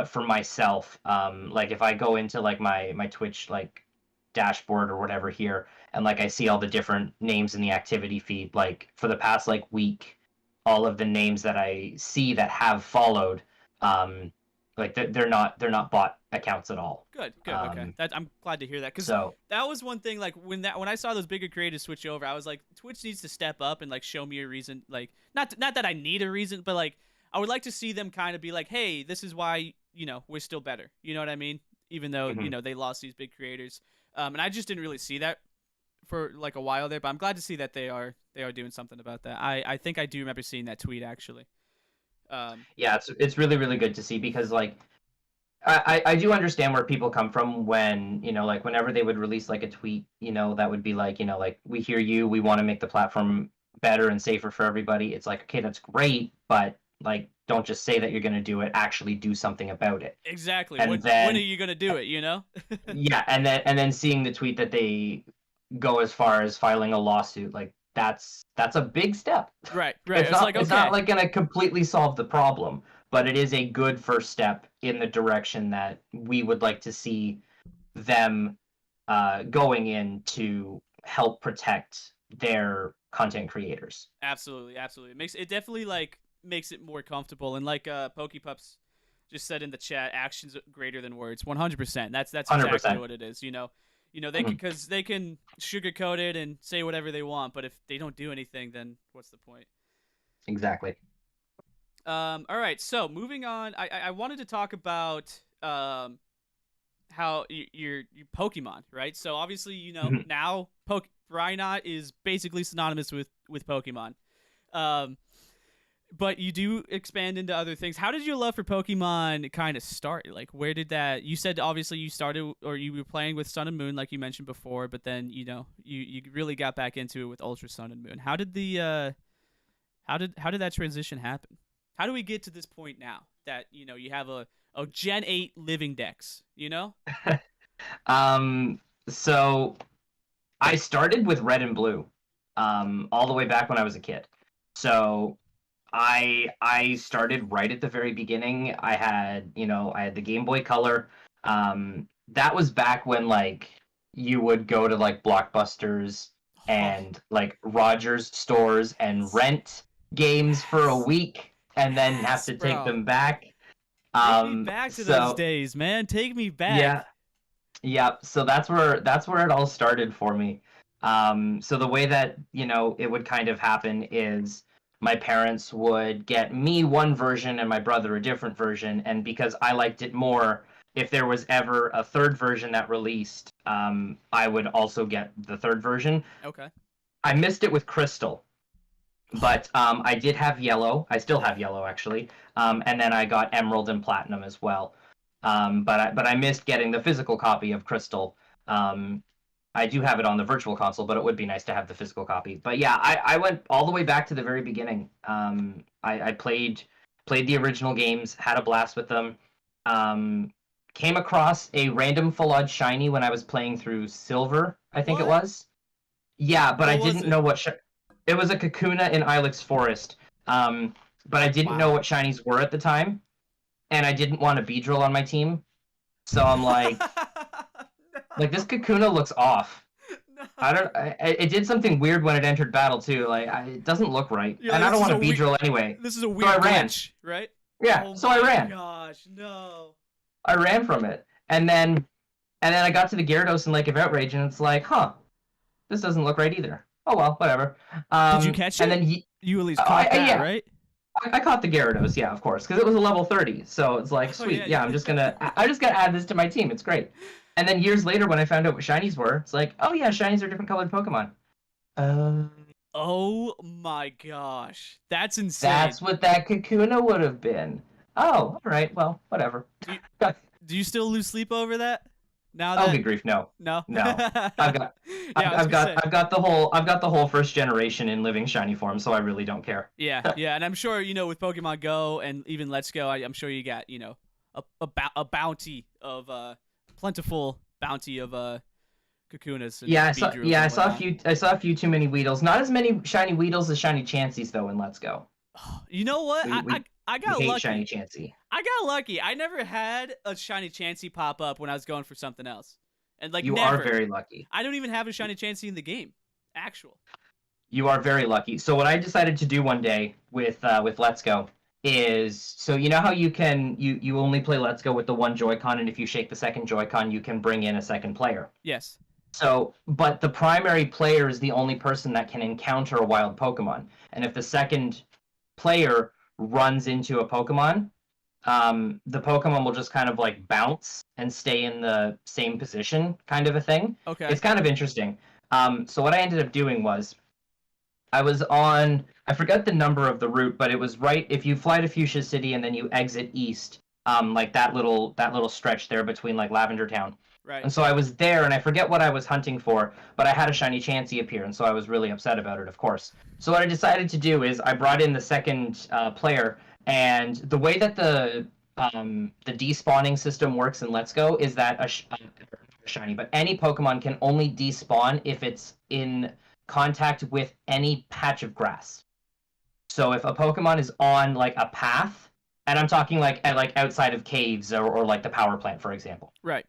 Speaker 3: for myself, like if I go into like my Twitch like dashboard or whatever here, and like I see all the different names in the activity feed, like for the past like week, all of the names that I see that have followed, like they're not bot accounts at all.
Speaker 1: Good. Okay. I'm glad to hear that, because that was one thing. Like when I saw those bigger creators switch over, I was like, Twitch needs to step up and like show me a reason. Like not that I need a reason, but like I would like to see them kind of be like, hey, this is why we're still better. You know what I mean? even though
Speaker 3: Mhm.
Speaker 1: they lost these big creators. And I just didn't really see that for like a while there, but I'm glad to see that they are doing something about that. I think I do remember seeing that tweet actually.
Speaker 3: Yeah, it's really really good to see because like I do understand where people come from when, like whenever they would release like a tweet, that would be like, like we hear you, we want to make the platform better and safer for everybody. It's like, okay, that's great, but like don't just say that you're going to do it, actually do something about it.
Speaker 1: Exactly.
Speaker 3: And
Speaker 1: When are
Speaker 3: then
Speaker 1: you gonna do it?
Speaker 3: yeah, and then seeing the tweet that they go as far as filing a lawsuit, like that's a big step.
Speaker 1: Right.
Speaker 3: It's
Speaker 1: It's
Speaker 3: not
Speaker 1: like,
Speaker 3: it's
Speaker 1: okay.
Speaker 3: not like going to completely solve the problem, but it is a good first step in the direction that we would like to see them going in to help protect their content creators.
Speaker 1: Absolutely, absolutely. It definitely like makes it more comfortable. And like Pokepups just said in the chat, actions greater than words. 100%. That's exactly
Speaker 3: 100%.
Speaker 1: what it is. Because they can sugarcoat it and say whatever they want, but if they don't do anything, then what's the point?
Speaker 3: Exactly.
Speaker 1: All right. So moving on, I wanted to talk about how your Pokemon, right? So obviously,
Speaker 3: Mhm.
Speaker 1: now Rynot is basically synonymous with Pokemon. But you do expand into other things. How did your love for Pokemon kind of start? Like, where did that? You said obviously you started or you were playing with Sun and Moon, like you mentioned before, but then you really got back into it with Ultra Sun and Moon. How did how did that transition happen? How do we get to this point now that you have a Gen 8 living dex?
Speaker 3: So I started with Red and Blue, all the way back when I was a kid. So I started right at the very beginning. I had the Game Boy Color. That was back when like you would go to like Blockbusters and like Rogers stores and rent games for a week and then have
Speaker 1: Yes,
Speaker 3: to take
Speaker 1: bro.
Speaker 3: them back.
Speaker 1: Take me back to those
Speaker 3: So
Speaker 1: days, man. Take me back.
Speaker 3: yeah, yeah. So that's where it all started for me. So the way that it would kind of happen is my parents would get me one version and my brother a different version, and because I liked it more, if there was ever a third version that released, I would also get the third version.
Speaker 1: Okay.
Speaker 3: I missed it with Crystal, but I did have Yellow. I still have Yellow actually, and then I got Emerald and Platinum as well. But I missed getting the physical copy of Crystal. I do have it on the virtual console, but it would be nice to have the physical copy. But yeah, I went all the way back to the very beginning. I played the original games, had a blast with them. Came across a random full odd shiny when I was playing through Silver, I think it
Speaker 1: What?
Speaker 3: was. Yeah, but I
Speaker 1: What was
Speaker 3: didn't
Speaker 1: it?
Speaker 3: know what it was. A Kakuna in Ilex Forest. But I didn't know
Speaker 1: Wow.
Speaker 3: what shinies were at the time, and I didn't want a Beedrill on my team. So I'm like this Kakuna looks off.
Speaker 1: No.
Speaker 3: I don't. It did something weird when it entered battle too. Like it doesn't look right,
Speaker 1: You're
Speaker 3: and
Speaker 1: like,
Speaker 3: I don't
Speaker 1: this
Speaker 3: want
Speaker 1: is
Speaker 3: to
Speaker 1: a
Speaker 3: Beedrill anyway.
Speaker 1: This is a
Speaker 3: I
Speaker 1: weird
Speaker 3: ran.
Speaker 1: glitch, right?
Speaker 3: Yeah,
Speaker 1: Oh
Speaker 3: so I
Speaker 1: my
Speaker 3: ran.
Speaker 1: gosh, no.
Speaker 3: I ran from it, and then I got to the Gyarados in Lake of Outrage, and it's like, huh, this doesn't look right either. Oh well, whatever.
Speaker 1: Did you catch
Speaker 3: And
Speaker 1: it?
Speaker 3: then
Speaker 1: You at least caught that,
Speaker 3: yeah,
Speaker 1: right?
Speaker 3: I caught the Gyarados, yeah, of course, because it was a level 30. So it's like,
Speaker 1: Oh,
Speaker 3: sweet,
Speaker 1: yeah,
Speaker 3: yeah,
Speaker 1: yeah.
Speaker 3: I'm just gonna add this to my team. It's great. And then years later, when I found out what shinies were, it's like, oh yeah, shinies are different colored Pokemon.
Speaker 1: Oh my gosh, that's insane.
Speaker 3: That's what that Kakuna would have been. Oh, all right, well, whatever.
Speaker 1: Do you still lose sleep over that? Now
Speaker 3: Oh,
Speaker 1: that
Speaker 3: good grief, no.
Speaker 1: no.
Speaker 3: I've got
Speaker 1: Yeah, I was gonna say.
Speaker 3: I've got the whole first generation in living shiny form, so I really don't care.
Speaker 1: Yeah, and I'm sure with Pokemon Go and even Let's Go, I'm sure you got a bounty of plentiful bounty of Kakunas. And
Speaker 3: Yeah,
Speaker 1: Beedrills and
Speaker 3: I saw a
Speaker 1: whatnot.
Speaker 3: few too many Weedles. Not as many shiny Weedles as shiny Chanseys though in Let's Go.
Speaker 1: You know what? I
Speaker 3: We
Speaker 1: got
Speaker 3: hate
Speaker 1: lucky.
Speaker 3: shiny Chansey.
Speaker 1: I got lucky. I never had a shiny Chansey pop up when I was going for something else, and like
Speaker 3: You
Speaker 1: never.
Speaker 3: are very lucky.
Speaker 1: I don't even have a shiny Chansey in the game. Actual.
Speaker 3: You are very lucky. So what I decided to do one day with Let's Go is, so you know how you only play Let's Go with the one Joy-Con, and if you shake the second Joy-Con, you can bring in a second player.
Speaker 1: Yes.
Speaker 3: So, but the primary player is the only person that can encounter a wild Pokemon. And if the second player runs into a Pokemon, the Pokemon will just kind of like bounce and stay in the same position, kind of a thing.
Speaker 1: Okay.
Speaker 3: It's kind of interesting. So what I ended up doing was I was on, I forgot the number of the route, but it was right if you fly to Fuchsia City and then you exit east, like that little stretch there between like Lavender Town.
Speaker 1: Right.
Speaker 3: And so I was there, and I forget what I was hunting for, but I had a shiny Chansey appear, and so I was really upset about it, of course. So what I decided to do is I brought in the second player, and the way that the despawning system works in Let's Go is that shiny, but any Pokemon can only despawn if it's in contact with any patch of grass. So if a Pokemon is on like a path, and I'm talking like outside of caves or like the power plant, for example.
Speaker 1: Right.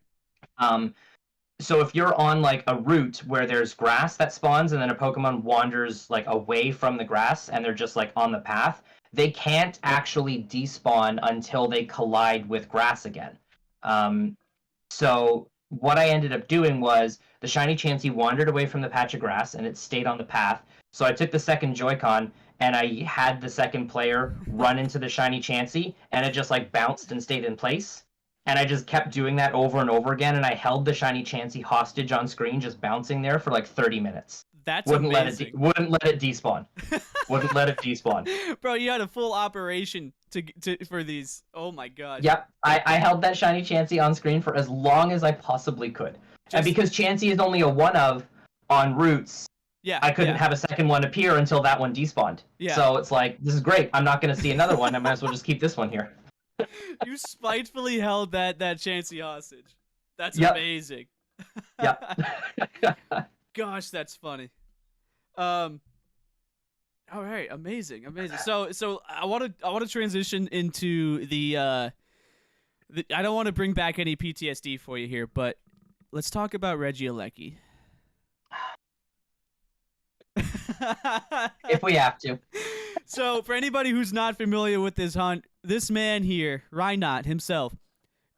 Speaker 3: So if you're on like a route where there's grass that spawns and then a Pokemon wanders like away from the grass and they're just like on the path, they can't actually despawn until they collide with grass again. So what I ended up doing was the shiny Chansey wandered away from the patch of grass and it stayed on the path. So I took the second Joy-Con and I had the second player run into the shiny Chansey and it just like bounced and stayed in place. And I just kept doing that over and over again, and I held the shiny Chansey hostage on screen, just bouncing there for like 30 minutes.
Speaker 1: That's
Speaker 3: wouldn't
Speaker 1: amazing.
Speaker 3: Wouldn't let it despawn. Wouldn't let it despawn.
Speaker 1: Bro, you had a full operation for these. Oh my god.
Speaker 3: Yep, I held that shiny Chansey on screen for as long as I possibly could. And because Chansey is only a one-of on routes,
Speaker 1: yeah,
Speaker 3: I couldn't have a second one appear until that one despawned.
Speaker 1: Yeah.
Speaker 3: So it's like, this is great. I'm not going to see another one. I might as well just keep this one here.
Speaker 1: You spitefully held that Chansey hostage. That's amazing.
Speaker 3: Yep.
Speaker 1: Gosh, that's funny. All right, amazing. So I want to transition into the I don't want to bring back any PTSD for you here, but let's talk about Regieleki.
Speaker 3: If we have to.
Speaker 1: So, for anybody who's not familiar with this hunt, this man here, Rynot himself,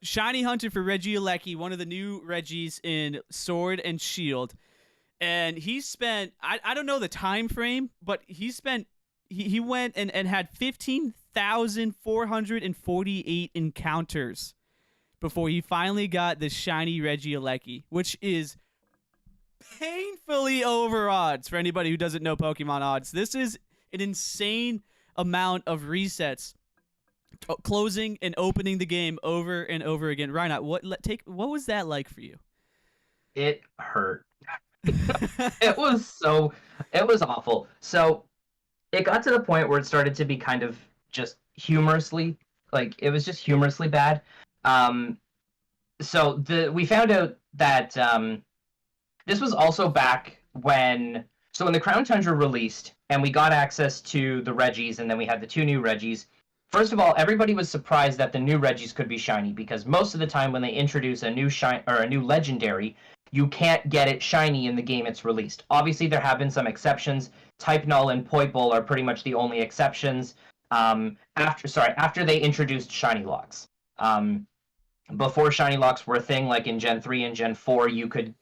Speaker 1: shiny hunted for Regieleki, one of the new Regis in Sword and Shield, and he spent, I don't know the time frame, but he went and had 15,448 encounters before he finally got the shiny Regieleki, which is painfully over odds for anybody who doesn't know Pokemon odds. This is an insane amount of resets, closing and opening the game over and over again. Rynot, what was that like for you?
Speaker 3: It hurt. It was awful. So it got to the point where it started to be kind of just humorously, like it was just humorously bad. So we found out that this was also back when the Crown Tundra released and we got access to the Regis, and then we had the two new Regis. First of all, everybody was surprised that the new Regis could be shiny, because most of the time when they introduce a new legendary, you can't get it shiny in the game it's released. Obviously, there have been some exceptions. Type Null and Poipole are pretty much the only exceptions. After they introduced shiny locks. Before shiny locks were a thing, like in Gen 3 and Gen 4, you could,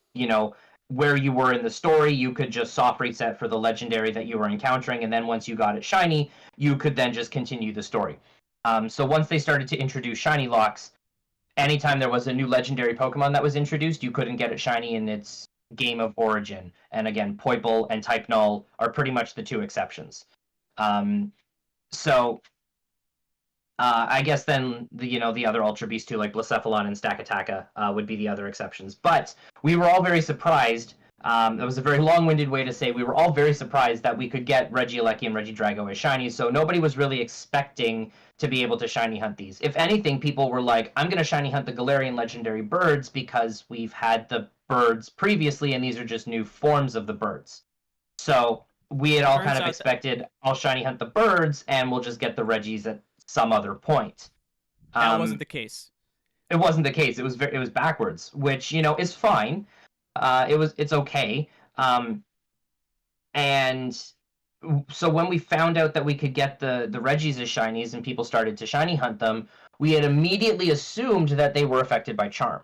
Speaker 3: where you were in the story, you could just soft reset for the legendary that you were encountering, and then once you got it shiny, you could then just continue the story. So once they started to introduce shiny locks, anytime there was a new legendary Pokemon that was introduced, you couldn't get it shiny in its game of origin. And again, Poipole and Type Null are pretty much the two exceptions. I guess then the other Ultra Beasts too, like Blacephalon and Stakataka, would be the other exceptions. But we were all very surprised. That was a very long-winded way to say we were all very surprised that we could get Regieleki and Regidrago as shinies. So nobody was really expecting to be able to shiny hunt these. If anything, people were like, I'm going to shiny hunt the Galarian legendary birds because we've had the birds previously and these are just new forms of the birds. So we had all kind of expected, I'll shiny hunt the birds and we'll just get the Regis at some other point.
Speaker 1: That wasn't the case.
Speaker 3: It wasn't the case. It was backwards, which is fine. It's okay. And so when we found out that we could get the Regis as shinies and people started to shiny hunt them, we had immediately assumed that they were affected by charm,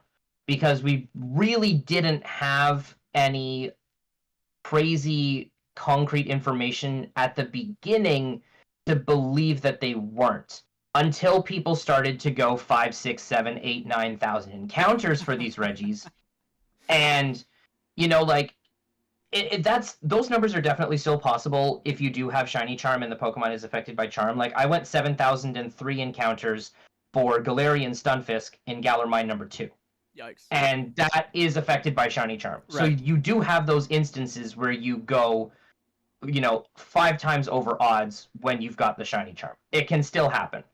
Speaker 3: because we really didn't have any crazy concrete information at the beginning to believe that they weren't. until people started to go 5, 6, 7, 8, 9,000 encounters for these Reggies. And, like, that's those numbers are definitely still possible if you do have Shiny Charm and the Pokemon is affected by Charm. Like, I went 7,003 encounters for Galarian Stunfisk in Galar Mine number 2.
Speaker 1: Yikes.
Speaker 3: And that is affected by Shiny Charm.
Speaker 1: Right.
Speaker 3: So you do have those instances where you go, 5 times over odds when you've got the Shiny Charm. It can still happen.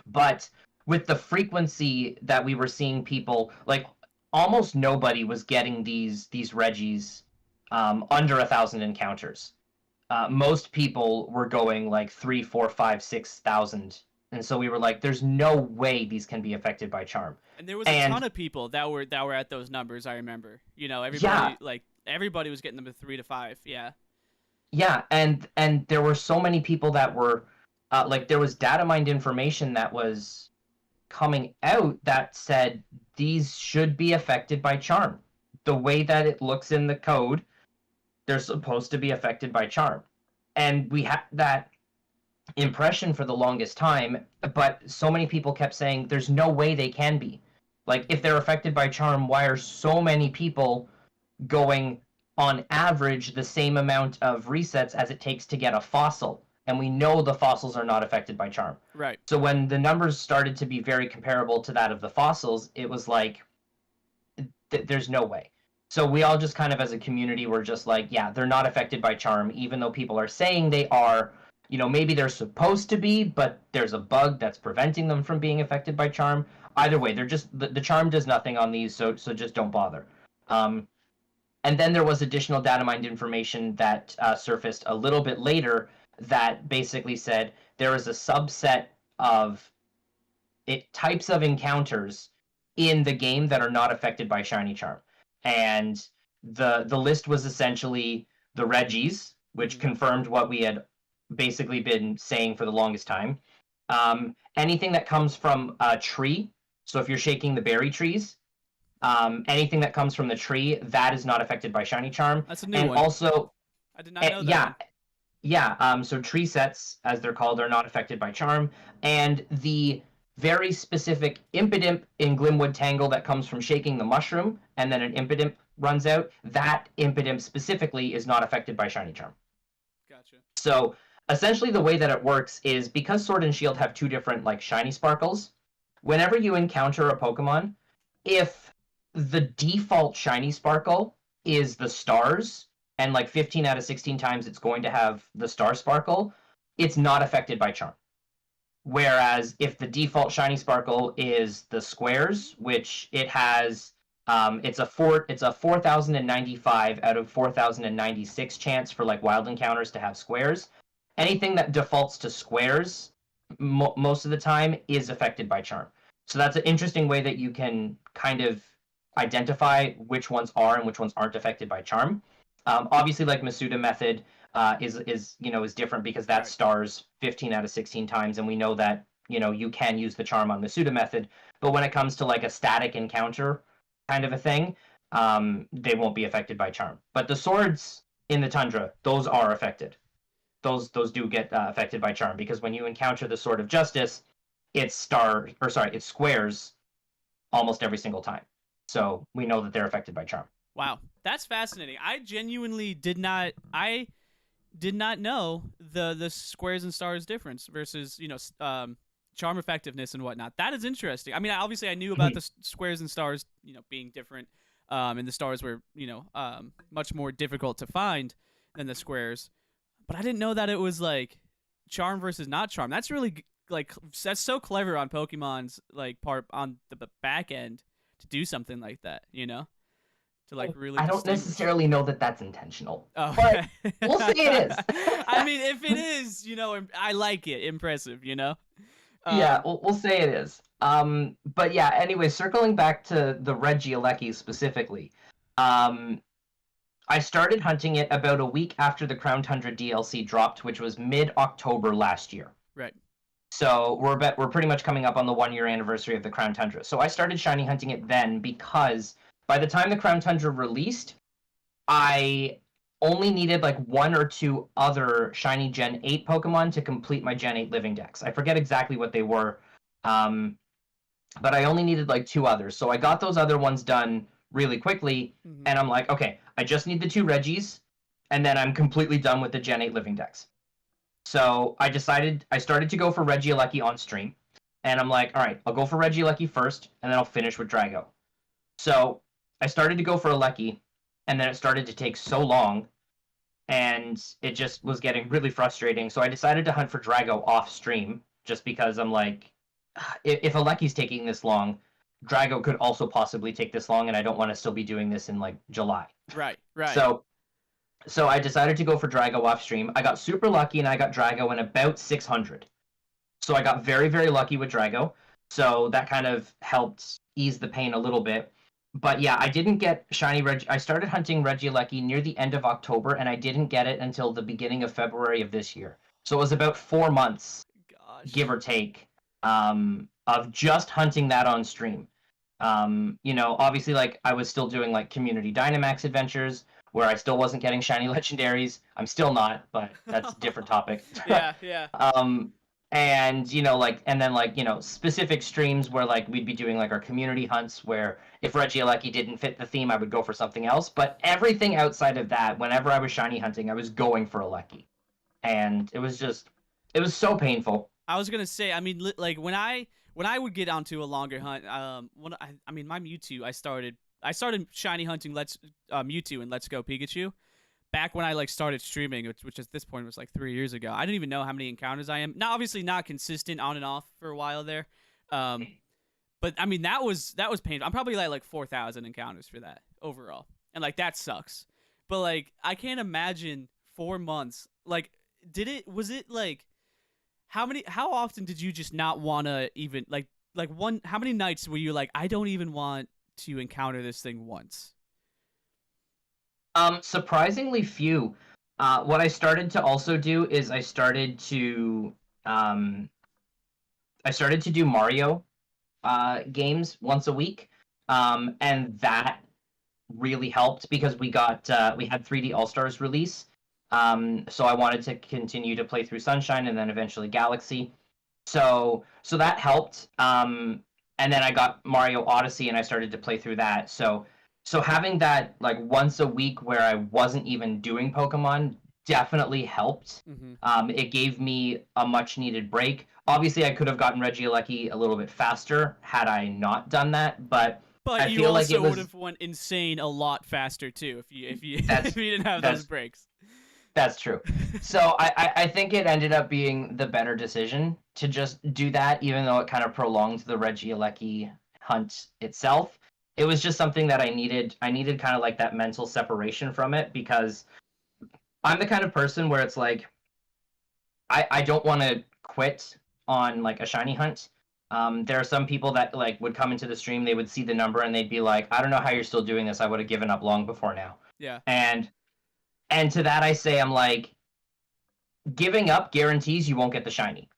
Speaker 3: But with the frequency that we were seeing people, like, almost nobody was getting these Reggies under 1,000 encounters. Most people were going like 3, 4, 5, 6,000. And so we were like, there's no way these can be affected by Charm.
Speaker 1: And there was a ton of people that were at those numbers, I remember. Everybody was getting them to 3 to 5. Yeah.
Speaker 3: Yeah, and there were so many people that were there was data mined information that was coming out that said these should be affected by Charm. The way that it looks in the code, they're supposed to be affected by Charm. And we had that impression for the longest time, but so many people kept saying there's no way they can be. Like, if they're affected by Charm, why are so many people going on average the same amount of resets as it takes to get a fossil? And we know the fossils are not affected by Charm.
Speaker 1: Right.
Speaker 3: So when the numbers started to be very comparable to that of the fossils, it was like, there's no way. So we all just kind of, as a community, were just like, yeah, they're not affected by Charm, even though people are saying they are. Maybe they're supposed to be, but there's a bug that's preventing them from being affected by Charm. Either way, they're just the Charm does nothing on these, so just don't bother. And then there was additional data mined information that surfaced a little bit later that basically said there is a subset of types of encounters in the game that are not affected by Shiny Charm. And the list was essentially the Reggies, which confirmed what we had basically been saying for the longest time. Anything that comes from a tree, so if you're shaking the berry trees, anything that comes from the tree, that is not affected by Shiny Charm.
Speaker 1: That's a new one.
Speaker 3: And also,
Speaker 1: I did not know that.
Speaker 3: Yeah. So tree sets, as they're called, are not affected by Charm. And the very specific Impidimp in Glimwood Tangle that comes from shaking the mushroom, and then an Impidimp runs out, that Impidimp specifically is not affected by Shiny Charm.
Speaker 1: Gotcha.
Speaker 3: So essentially the way that it works is, because Sword and Shield have 2 different shiny sparkles, whenever you encounter a Pokemon, if the default shiny sparkle is the stars, and 15 out of 16 times it's going to have the star sparkle, it's not affected by Charm. Whereas if the default shiny sparkle is the squares, which it has, it's a 4,095 out of 4,096 chance for wild encounters to have squares. Anything that defaults to squares most of the time is affected by Charm. So that's an interesting way that you can kind of identify which ones are and which ones aren't affected by Charm. Obviously, Masuda method is different because that stars 15 out of 16 times, and we know that you can use the Charm on Masuda method. But when it comes to a static encounter kind of a thing, they won't be affected by Charm. But the swords in the tundra, those are affected. Those do get affected by Charm, because when you encounter the Sword of Justice, it's squares almost every single time. So we know that they're affected by Charm.
Speaker 1: Wow, that's fascinating. I genuinely did not know the squares and stars difference versus Charm effectiveness and whatnot. That is interesting. I mean, obviously I knew about the squares and stars being different, and the stars were much more difficult to find than the squares, but I didn't know that it was Charm versus not Charm. That's really that's so clever on Pokemon's part on the back end to do something like that, to really.
Speaker 3: I don't necessarily know that that's intentional,
Speaker 1: but
Speaker 3: we'll say it is.
Speaker 1: I mean, if it is, I like it. Impressive,
Speaker 3: Yeah, we'll say it is. But yeah, anyway, circling back to the Regieleki specifically, I started hunting it about a week after the Crown Tundra DLC dropped, which was mid-October last year.
Speaker 1: Right.
Speaker 3: So we're pretty much coming up on the 1-year anniversary of the Crown Tundra. So I started shiny hunting it then, because by the time the Crown Tundra released, I only needed like 1 or 2 other shiny Gen 8 Pokemon to complete my Gen 8 living dex. I forget exactly what they were, but I only needed like 2 others. So I got those other ones done really quickly, and I'm like, okay, I just need the 2 Reggies, and then I'm completely done with the Gen 8 living dex. So I started to go for Regieleki on stream, and I'm like, all right, I'll go for Regieleki first, and then I'll finish with Drago. So I started to go for Alecki, and then it started to take so long, and it just was getting really frustrating. So I decided to hunt for Drago off stream, just because I'm like, if Alecki's taking this long, Drago could also possibly take this long, and I don't want to still be doing this in like July.
Speaker 1: Right.
Speaker 3: So I decided to go for Drago off stream. I got super lucky, and I got Drago in about 600. So I got very, very lucky with Drago. So that kind of helped ease the pain a little bit. But yeah, I didn't get shiny I started hunting Regieleki near the end of October, and I didn't get it until the beginning of February of this year. So it was about 4 months, give or take, of just hunting that on stream. Obviously, like, I was still doing like community Dynamax adventures where I still wasn't getting shiny legendaries. I'm still not, but that's a different topic.
Speaker 1: Yeah.
Speaker 3: And then specific streams where like we'd be doing like our community hunts where if Regieleki didn't fit the theme, I would go for something else. But everything outside of that, whenever I was shiny hunting, I was going for Alecki, and it was so painful.
Speaker 1: I was gonna say, I mean, like when I would get onto a longer hunt, my Mewtwo, I started shiny hunting Mewtwo and Let's Go Pikachu back when I like started streaming, which at this point was like 3 years ago. I didn't even know how many encounters I am. Now, obviously not consistent on and off for a while there. But I mean, that was painful. I'm probably like 4,000 encounters for that overall. And like, that sucks. But like, I can't imagine 4 months. Like, was it like, how often did you just not want to even how many nights were you like, I don't even want to encounter this thing once?
Speaker 3: Surprisingly few. What I started to also do is I started to do Mario games once a week, and that really helped because we had 3D All Stars release. So I wanted to continue to play through Sunshine and then eventually Galaxy. So that helped. And then I got Mario Odyssey and I started to play through that. So having that like once a week where I wasn't even doing Pokemon definitely helped. It gave me a much needed break. Obviously, I could have gotten Regieleki a little bit faster had I not done that, but I
Speaker 1: you
Speaker 3: feel
Speaker 1: also
Speaker 3: like it was,
Speaker 1: would have went insane a lot faster too if you didn't have those breaks.
Speaker 3: That's true. So I think it ended up being the better decision to just do that, even though it kind of prolonged the Regieleki hunt itself. It was just something that I needed. I needed kind of like that mental separation from it because I'm the kind of person where it's like, I don't want to quit on like a shiny hunt. There are some people that like would come into the stream, they would see the number and they'd be like, I don't know how you're still doing this. I would have given up long before now.
Speaker 1: Yeah.
Speaker 3: And to that I say, I'm like, giving up guarantees you won't get the shiny.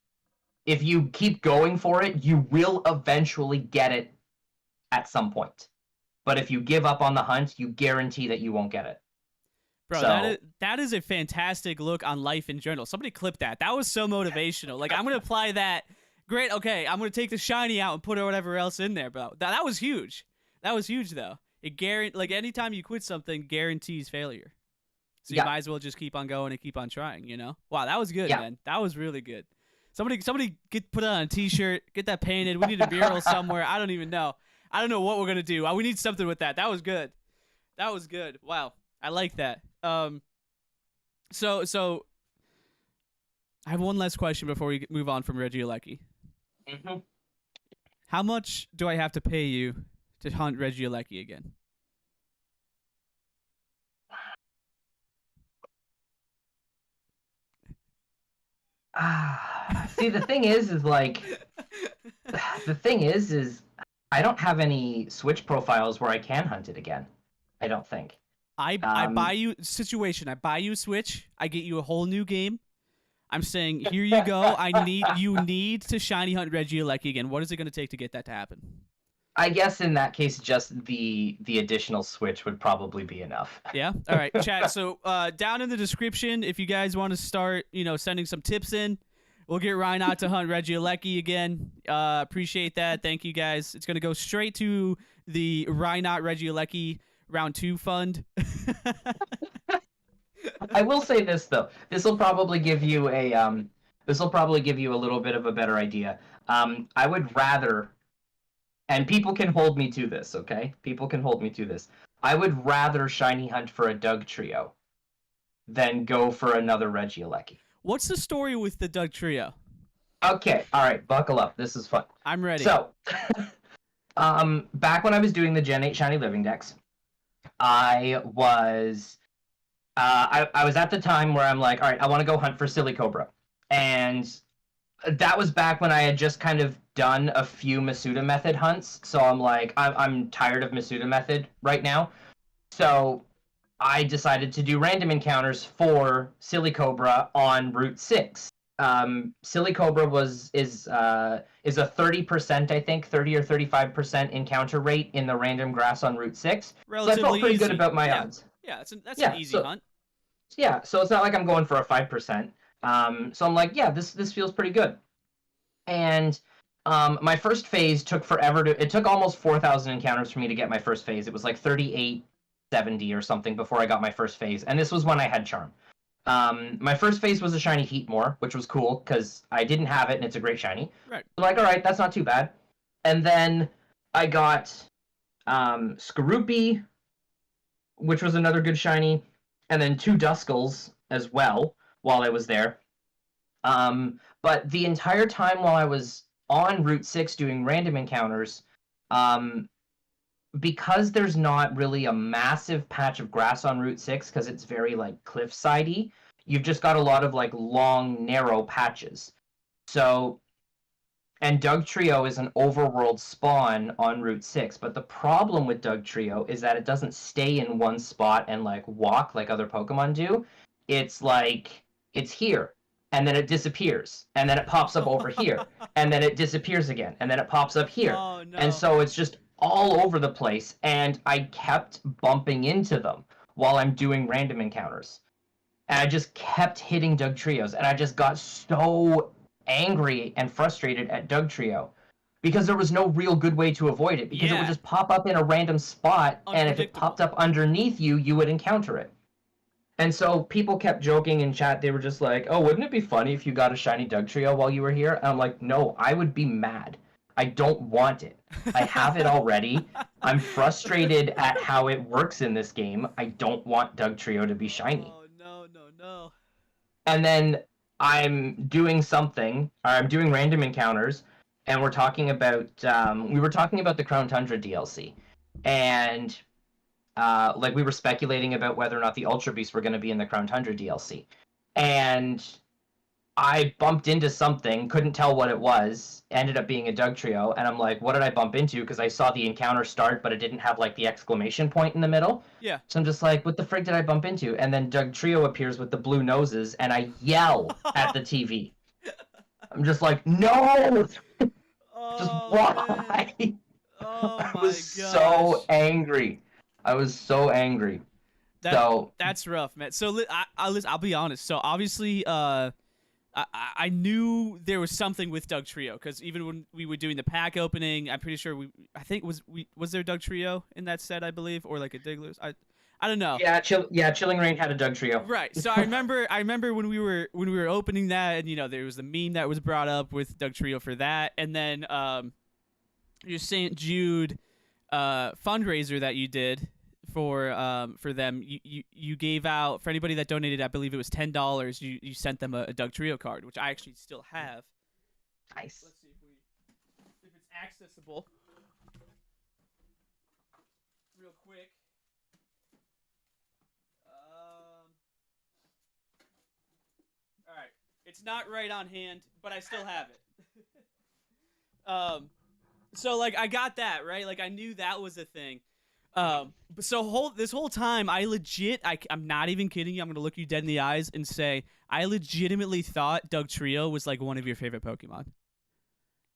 Speaker 3: If you keep going for it, you will eventually get it at some point. But if you give up on the hunt, you guarantee that you won't get it.
Speaker 1: Bro, that is a fantastic look on life in general. Somebody clip that. That was so motivational. Like, I'm going to apply that. Great, okay, I'm going to take the shiny out and put whatever else in there, bro. That was huge. That was huge, though. Like, anytime you quit something, guarantees failure. So you might as well just keep on going and keep on trying, you know? Wow, that was good, man. That was really good. Somebody put it on a T-shirt, get that painted. We need a mural somewhere. I don't even know. I don't know what we're going to do. We need something with that. That was good. That was good. Wow. I like that. So I have one last question before we move on from Regieleki. How much do I have to pay you to hunt Regieleki again?
Speaker 3: See, the thing is I don't have any Switch profiles where I can hunt it again. I don't think.
Speaker 1: I buy you I buy you a Switch. I get you a whole new game. I'm saying, here you go. You need to shiny hunt Regieleki again. What is it going to take to get that to happen?
Speaker 3: I guess in that case, just the additional switch would probably be enough.
Speaker 1: Yeah. All right, chat. So down in the description, if you guys want to start, sending some tips in, we'll get Rynot to hunt Regieleki again. Appreciate that. Thank you guys. It's gonna go straight to the Rynot Regieleki round 2 fund.
Speaker 3: I will say this though. This will probably give you a little bit of a better idea. I would rather, and people can hold me to this, okay? People can hold me to this. I would rather shiny hunt for a Doug trio than go for another Regieleki.
Speaker 1: What's the story with the Doug trio?
Speaker 3: Okay, all right, buckle up. This is fun.
Speaker 1: I'm ready.
Speaker 3: So, back when I was doing the Gen 8 shiny living decks, I was at the time where I'm like, all right, I want to go hunt for Silly Cobra. And that was back when I had just kind of done a few Masuda method hunts. So I'm like, I'm tired of Masuda method right now. So I decided to do random encounters for Silly Cobra on Route 6. Silly Cobra is a 30%, I think, 30 or 35% encounter rate in the random grass on Route 6.
Speaker 1: Relatively
Speaker 3: so I felt pretty
Speaker 1: easy.
Speaker 3: good about my odds.
Speaker 1: Yeah, that's an easy hunt.
Speaker 3: Yeah, so it's not like I'm going for a 5%. So I'm like, yeah, this feels pretty good. And my first phase took forever it took almost 4,000 encounters for me to get my first phase. It was like 3870 or something before I got my first phase, and this was when I had Charm. My first phase was a shiny Heatmore, which was cool because I didn't have it and it's a great shiny.
Speaker 1: Right.
Speaker 3: So like, all right, that's not too bad. And then I got Skorupi, which was another good shiny, and then 2 Duskulls as well while I was there. But the entire time while I was on Route 6 doing random encounters, because there's not really a massive patch of grass on Route 6 because it's very like cliffsidey, you've just got a lot of like long, narrow patches. So, and Doug Trio is an overworld spawn on Route 6, but the problem with Doug Trio is that it doesn't stay in one spot and like walk like other Pokemon do. It's like, it's here, and then it disappears, and then it pops up over here, and then it disappears again, and then it pops up here.
Speaker 1: Oh, no.
Speaker 3: And so it's just all over the place, and I kept bumping into them while I'm doing random encounters. And I just kept hitting Doug Trios, and I just got so angry and frustrated at Doug Trio because there was no real good way to avoid it, because it would just pop up in a random spot, and if it popped up underneath you, you would encounter it. And so people kept joking in chat. They were just like, oh, wouldn't it be funny if you got a shiny Doug Trio while you were here? And I'm like, no, I would be mad. I don't want it. I have it already. I'm frustrated at how it works in this game. I don't want Doug Trio to be shiny.
Speaker 1: Oh, no.
Speaker 3: And then I'm doing something, or I'm doing random encounters, and we're talking about, we were talking about the Crown Tundra DLC. And like we were speculating about whether or not the Ultra Beasts were going to be in the Crown Tundra DLC. And I bumped into something, couldn't tell what it was, ended up being a Doug Trio, and I'm like, what did I bump into? Because I saw the encounter start, but it didn't have like the exclamation point in the middle.
Speaker 1: Yeah.
Speaker 3: So I'm just like, what the frick did I bump into? And then Doug Trio appears with the blue noses, and I yell at the TV. I'm just like, no! Just why?
Speaker 1: Man. Oh my
Speaker 3: I was so angry. I was so angry.
Speaker 1: That's rough, man. So I'll be honest. So obviously, I knew there was something with Doug Trio, because even when we were doing the pack opening, I'm pretty sure was there Doug Trio in that set, I believe, or like a Digglers. I don't know.
Speaker 3: Yeah, Chilling Reign had a Doug Trio.
Speaker 1: Right. So I remember when we were opening that, and there was the meme that was brought up with Doug Trio for that, and then your St. Jude fundraiser that you did for them, you gave out, for anybody that donated, I believe it was $10, you sent them a Doug Trio card, which I actually still have.
Speaker 3: Nice.
Speaker 1: Let's see if it's accessible real quick. All right, it's not right on hand, but I still have it. So like I got that, right? Like I knew that was a thing. So this whole time, I'm not even kidding you. I'm gonna look you dead in the eyes and say I legitimately thought Doug Trio was like one of your favorite Pokemon.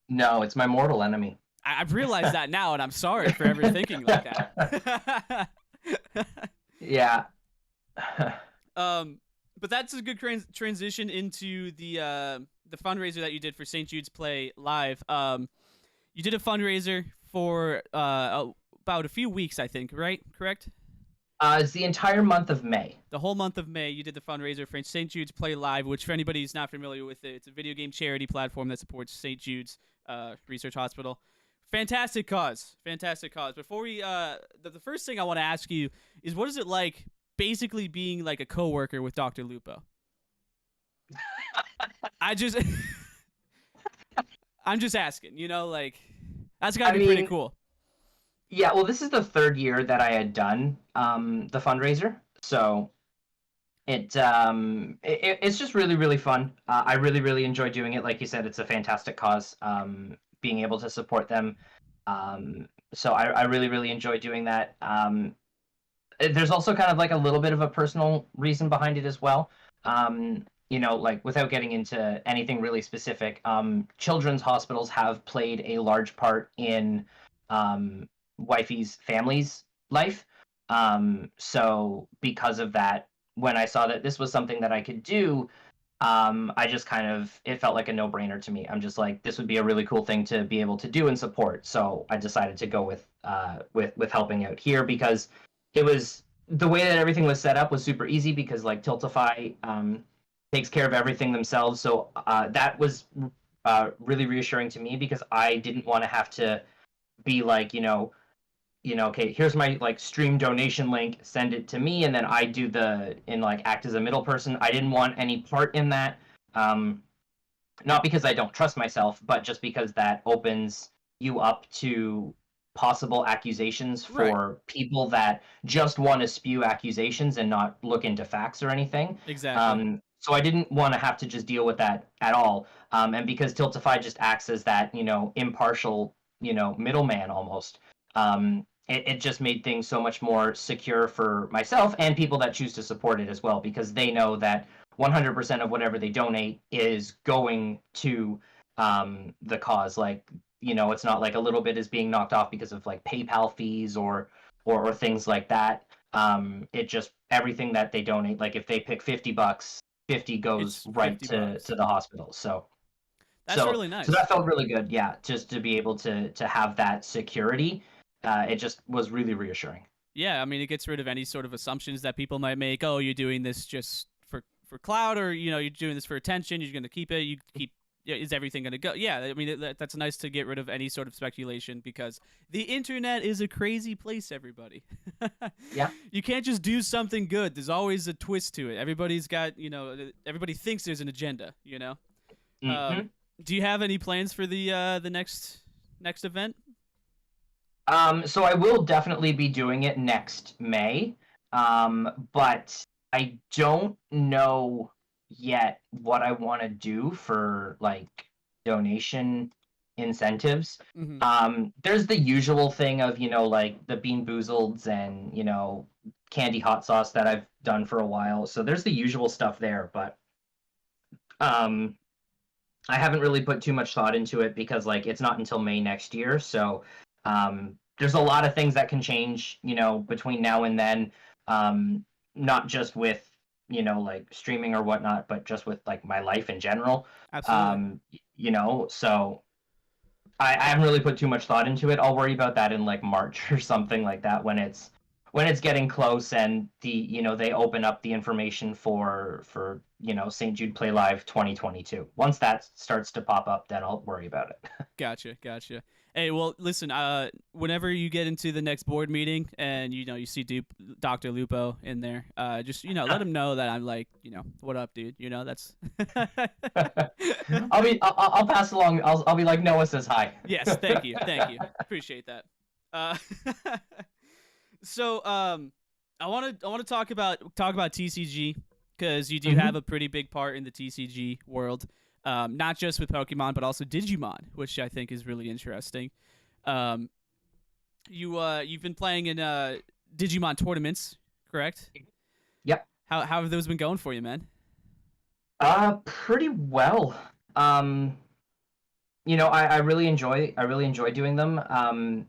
Speaker 3: No, it's my mortal enemy.
Speaker 1: I've realized that now, and I'm sorry for ever thinking like that.
Speaker 3: Yeah.
Speaker 1: But that's a good transition into the fundraiser that you did for St. Jude's Play Live. You did a fundraiser for about a few weeks, I think, right? Correct?
Speaker 3: It's the entire month of May.
Speaker 1: The whole month of May, you did the fundraiser for St. Jude's Play Live, which, for anybody who's not familiar with it, it's a video game charity platform that supports St. Jude's Research Hospital. Fantastic cause. Fantastic cause. Before we, the first thing I want to ask you is, what is it like basically being like a coworker with Dr. Lupo? I'm just asking, like, that's gotta be pretty cool.
Speaker 3: Yeah, well, this is the third year that I had done the fundraiser, so it's just really, really fun. I really, really enjoy doing it. Like you said, it's a fantastic cause. Being able to support them, so I really, really enjoy doing that. There's also kind of like a little bit of a personal reason behind it as well. Like without getting into anything really specific, children's hospitals have played a large part in wifey's family's life. So because of that, when I saw that this was something that I could do, I just it felt like a no-brainer to me. I'm just like, this would be a really cool thing to be able to do and support. So I decided to go with helping out here, because it was the way that everything was set up was super easy, because like Tiltify takes care of everything themselves. So that was really reassuring to me, because I didn't want to have to be like, okay, here's my like stream donation link, send it to me, and then I do act as a middle person. I didn't want any part in that. Not because I don't trust myself, but just because that opens you up to possible accusations for people that just want to spew accusations and not look into facts or anything.
Speaker 1: Exactly.
Speaker 3: So I didn't want to have to just deal with that at all. And because Tiltify just acts as that, impartial, middleman almost, it just made things so much more secure for myself and people that choose to support it as well, because they know that 100% of whatever they donate is going to the cause. Like, it's not like a little bit is being knocked off because of like PayPal fees or things like that. It just, everything that they donate, like if they pick $50, 50 goes right to the hospital. So
Speaker 1: that's really nice.
Speaker 3: So that felt really good. Yeah. Just to be able to have that security. It just was really reassuring.
Speaker 1: Yeah, I mean, it gets rid of any sort of assumptions that people might make. Oh, you're doing this just for clout, or you're doing this for attention. You're going to keep it. Is everything going to go? Yeah, I mean, that's nice to get rid of any sort of speculation, because the internet is a crazy place, everybody.
Speaker 3: Yeah.
Speaker 1: You can't just do something good. There's always a twist to it. Everybody's got, everybody thinks there's an agenda,
Speaker 3: Mm-hmm.
Speaker 1: Do you have any plans for the next event?
Speaker 3: So I will definitely be doing it next May, but I don't know yet what I want to do for like donation incentives.
Speaker 1: Mm-hmm.
Speaker 3: There's the usual thing of like the Bean Boozleds and candy hot sauce that I've done for a while. So there's the usual stuff there, but I haven't really put too much thought into it, because like it's not until May next year. So there's a lot of things that can change, between now and then, not just with, like streaming or whatnot, but just with like my life in general.
Speaker 1: Absolutely.
Speaker 3: So I haven't really put too much thought into it. I'll worry about that in like March or something like that, when it's getting close and they open up the information for St. Jude Play Live 2022. Once that starts to pop up, then I'll worry about it.
Speaker 1: Gotcha. Hey, well, listen, whenever you get into the next board meeting and, you see Dr. Lupo in there, just, let him know that I'm like, what up, dude? That's...
Speaker 3: I'll pass along. I'll be like, Noah says hi.
Speaker 1: Yes, thank you. Appreciate that. So, I want to talk about TCG, because you do have a pretty big part in the TCG world. Not just with Pokemon, but also Digimon, which I think is really interesting. You've been playing in Digimon tournaments, correct?
Speaker 3: Yep.
Speaker 1: How have those been going for you, man?
Speaker 3: Pretty well. I really enjoy doing them.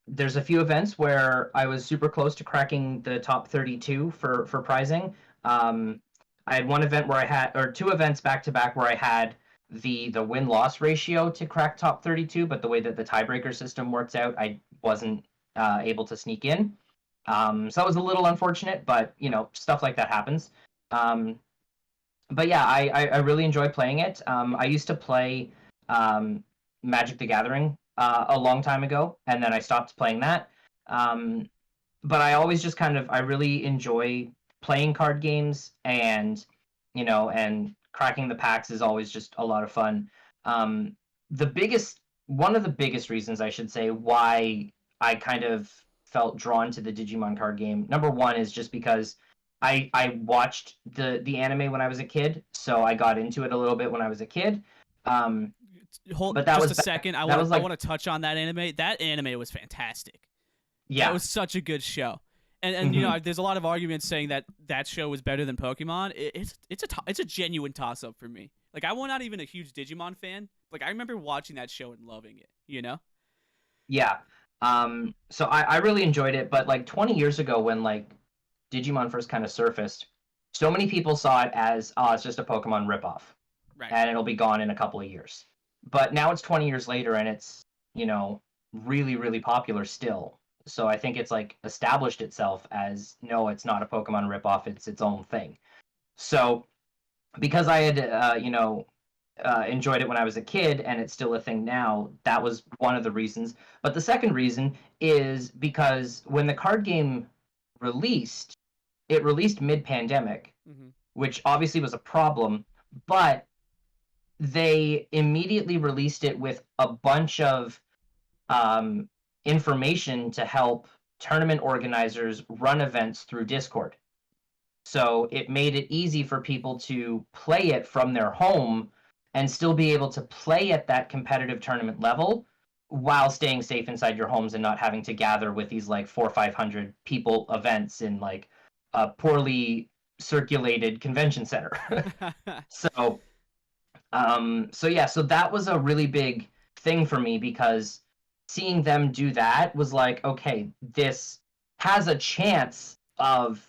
Speaker 3: There's a few events where I was super close to cracking the top 32 for prizing. I had one event where I had, or two events back to back where I had the win-loss ratio to crack top 32, but the way that the tiebreaker system works out, I wasn't able to sneak in. So that was a little unfortunate, but stuff like that happens. But yeah, I really enjoy playing it. I used to play Magic the Gathering a long time ago, and then I stopped playing that. But I always just I really enjoy playing card games, and and cracking the packs is always just a lot of fun. One of the biggest reasons, I should say, why I kind of felt drawn to the Digimon card game, number one, is just because I watched the anime when I was a kid, so I got into it a little bit when I was a kid.
Speaker 1: Hold
Speaker 3: but that
Speaker 1: just
Speaker 3: was
Speaker 1: a second. I want to touch on that anime. That anime was fantastic.
Speaker 3: Yeah,
Speaker 1: that was such a good show. And there's a lot of arguments saying that show was better than Pokemon. It's a genuine toss up for me. Like, I was not even a huge Digimon fan. Like, I remember watching that show and loving it.
Speaker 3: Yeah. So I really enjoyed it, but like 20 years ago when like Digimon first kind of surfaced, so many people saw it as, oh, it's just a Pokemon ripoff.
Speaker 1: Right.
Speaker 3: And it'll be gone in a couple of years. But now it's 20 years later and it's, really, really popular still. So I think it's like established itself as, no, it's not a Pokemon ripoff, it's its own thing. So because I had, enjoyed it when I was a kid and it's still a thing now, that was one of the reasons. But the second reason is because when the card game released, it released mid-pandemic, which obviously was a problem, but they immediately released it with a bunch of information to help tournament organizers run events through Discord. So it made it easy for people to play it from their home and still be able to play at that competitive tournament level while staying safe inside your homes and not having to gather with these like 400 or 500 people events in like a poorly circulated convention center. So that was a really big thing for me, because seeing them do that was like, okay, this has a chance of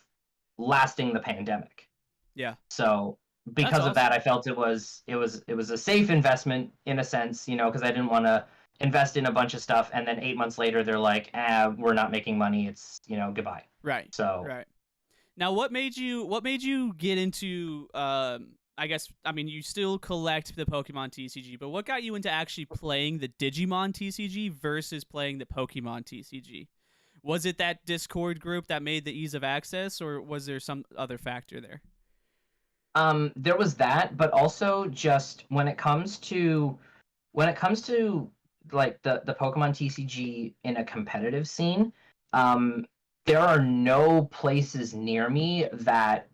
Speaker 3: lasting the pandemic.
Speaker 1: Yeah.
Speaker 3: So because of that, I felt it was a safe investment in a sense, because I didn't want to invest in a bunch of stuff and then 8 months later they're like, we're not making money, it's goodbye.
Speaker 1: Right.
Speaker 3: So
Speaker 1: right. Now, what made you get into you still collect the Pokemon TCG, but what got you into actually playing the Digimon TCG versus playing the Pokemon TCG? Was it that Discord group that made the ease of access, or was there some other factor there?
Speaker 3: There was that, but also just when it comes to like the Pokemon TCG in a competitive scene, there are no places near me that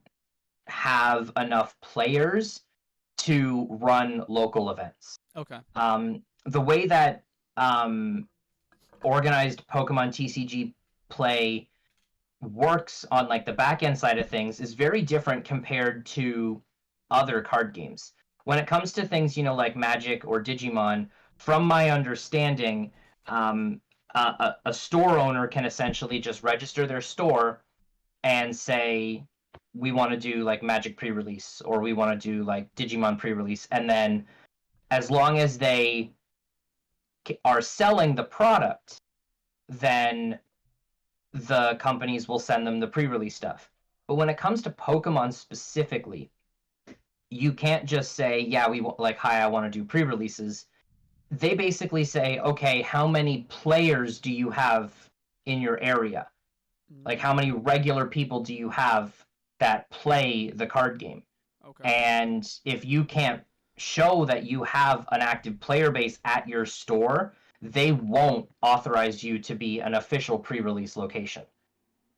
Speaker 3: have enough players to run local events.
Speaker 1: Okay.
Speaker 3: The way that organized Pokemon TCG play works on like the back end side of things is very different compared to other card games. When it comes to things, like Magic or Digimon, from my understanding, a store owner can essentially just register their store and say, we want to do like Magic pre-release, or we want to do like Digimon pre-release, and then as long as they are selling the product, then the companies will send them the pre-release stuff. But when it comes to Pokemon specifically, you can't just say, yeah, we want, like, hi, I want to do pre-releases. They basically say, okay, how many players do you have in your area? Like, how many regular people do you have that play the card game?
Speaker 1: Okay.
Speaker 3: And if you can't show that you have an active player base at your store, they won't authorize you to be an official pre-release location.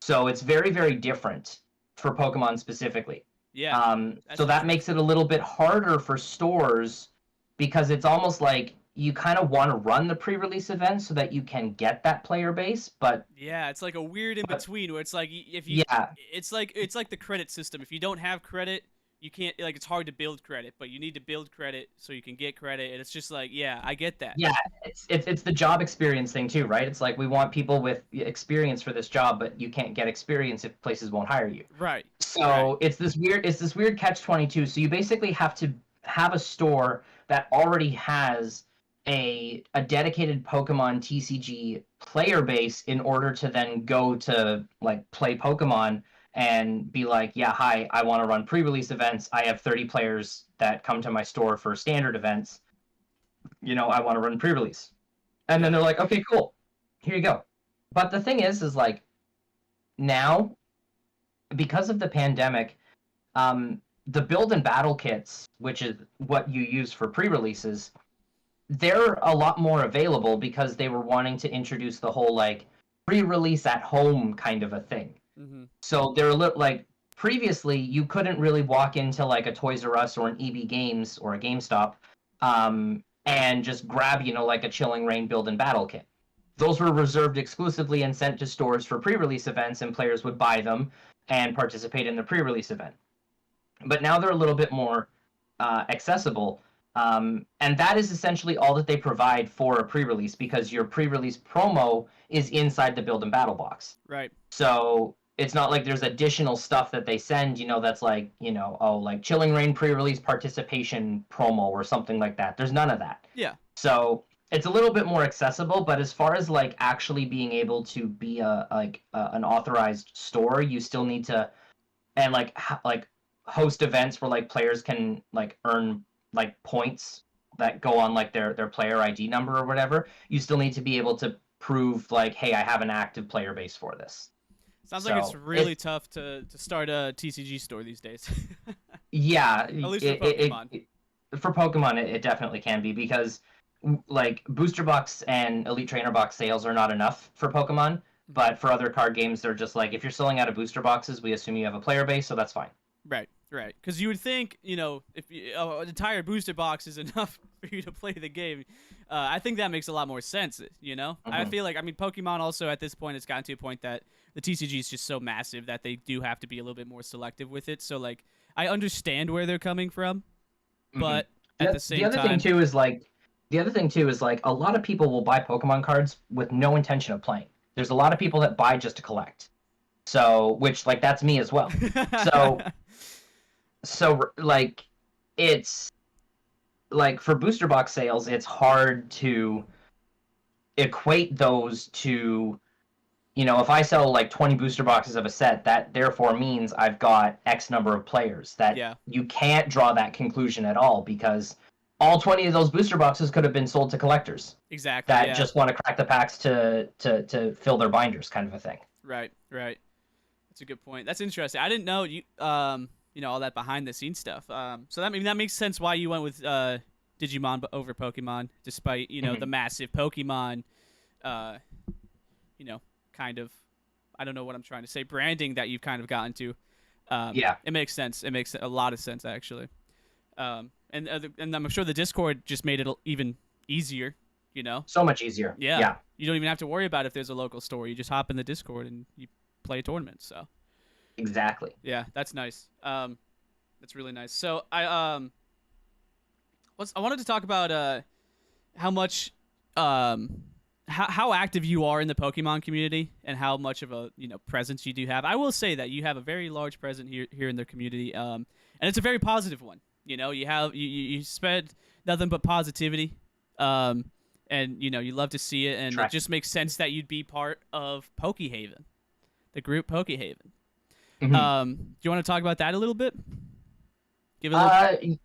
Speaker 3: So it's very, very different for Pokemon specifically.
Speaker 1: Yeah.
Speaker 3: So that makes it a little bit harder for stores, because it's almost like you kind of want to run the pre-release event so that you can get that player base, but
Speaker 1: yeah, it's like a weird in between where it's like, if you,
Speaker 3: yeah,
Speaker 1: it's like the credit system. If you don't have credit, you can't, like, it's hard to build credit, but you need to build credit so you can get credit, and it's just like, yeah, I get that.
Speaker 3: Yeah, it's the job experience thing too, right? It's like we want people with experience for this job, but you can't get experience if places won't hire you.
Speaker 1: Right.
Speaker 3: So
Speaker 1: right.
Speaker 3: it's this weird catch-22. So you basically have to have a store that already has a dedicated Pokemon TCG player base in order to then go to like play Pokemon and be like, yeah, hi, I want to run pre-release events. I have 30 players that come to my store for standard events. You know, I want to run pre-release. And then they're like, okay, cool. Here you go. But the thing is like now, because of the pandemic, the build and battle kits, which is what you use for pre-releases, they're a lot more available because they were wanting to introduce the whole like pre-release at home kind of a thing.
Speaker 1: Mm-hmm.
Speaker 3: So they're like previously you couldn't really walk into like a Toys R Us or an EB Games or a GameStop and just grab, you know, like a Chilling Reign build and battle kit. Those were reserved exclusively and sent to stores for pre-release events, and players would buy them and participate in the pre-release event. But now they're a little bit more accessible. And that is essentially all that they provide for a pre-release, because your pre-release promo is inside the build and battle box.
Speaker 1: Right.
Speaker 3: So it's not like there's additional stuff that they send, you know, that's like, you know, oh, like Chilling Reign pre-release participation promo or something like that. There's none of that.
Speaker 1: Yeah.
Speaker 3: So it's a little bit more accessible, but as far as like actually being able to be an authorized store, you still need to, and like host events where like players can like earn like points that go on like their player ID number or whatever. You still need to be able to prove like, hey, I have an active player base for this.
Speaker 1: Sounds like it's really tough to start a TCG store these days.
Speaker 3: Yeah,
Speaker 1: at least for Pokemon.
Speaker 3: For Pokemon, it definitely can be, because like booster box and elite trainer box sales are not enough for Pokemon, but for other card games, they're just like, if you're selling out of booster boxes, we assume you have a player base, so that's fine.
Speaker 1: Right. Because you would think, you know, if an entire booster box is enough for you to play the game, I think that makes a lot more sense, you know?
Speaker 3: Mm-hmm.
Speaker 1: I feel like, I mean, Pokemon also at this point has gotten to a point that the TCG is just so massive that they do have to be a little bit more selective with it. So, like, I understand where they're coming from, but at the same time... The other thing, too, is, like, a lot of people will buy Pokemon cards with no intention of playing. There's a lot of people that buy just to collect. So, which, like, that's me as well. So, like, it's, like, for booster box sales, it's hard to equate those to, you know, if I sell, like, 20 booster boxes of a set, that therefore means I've got X number of players. That you can't draw that conclusion at all, because all 20 of those booster boxes could have been sold to collectors. Exactly.
Speaker 3: That just want to crack the packs to fill their binders, kind of a thing.
Speaker 1: Right. That's a good point. That's interesting. I didn't know you know, all that behind the scenes stuff. So that makes sense why you went with Digimon over Pokemon, despite, you know, the massive Pokemon, you know, kind of, I don't know what I'm trying to say, branding that you've kind of gotten to. It makes sense. It makes a lot of sense, actually. And I'm sure the Discord just made it even easier, you know?
Speaker 3: So much easier. Yeah.
Speaker 1: You don't even have to worry about if there's a local store. You just hop in the Discord and you play a tournament, so.
Speaker 3: Exactly.
Speaker 1: Yeah, that's nice. That's really nice. So I wanted to talk about how much how active you are in the Pokemon community and how much of a, you know, presence you do have. I will say that you have a very large presence here in the community, and it's a very positive one. You know, you spread nothing but positivity, and you know, you love to see it, and it just makes sense that you'd be part of Pokehaven, the group Pokehaven. Do you want to talk about that a little bit? Give it a little...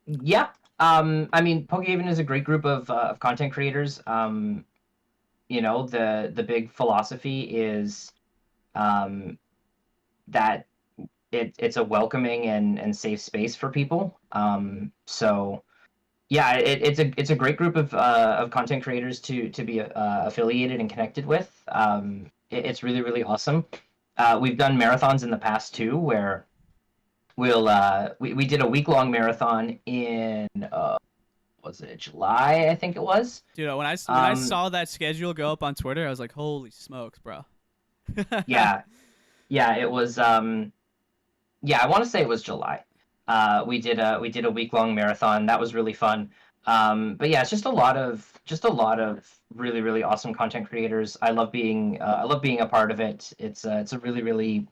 Speaker 3: Yeah. I mean, Pokehaven is a great group of content creators. You know, the big philosophy is that it's a welcoming and safe space for people. So yeah, it's a great group of content creators to be affiliated and connected with. It's really, really awesome. We've done marathons in the past too, where we did a week-long marathon in was it July? I think it was.
Speaker 1: Dude, when I saw that schedule go up on Twitter, I was like, "Holy smokes, bro!"
Speaker 3: yeah, it was. Yeah, I want to say it was July. We did a week-long marathon. That was really fun. But yeah, it's just a lot of really, really awesome content creators. I love being a part of it. It's a really, really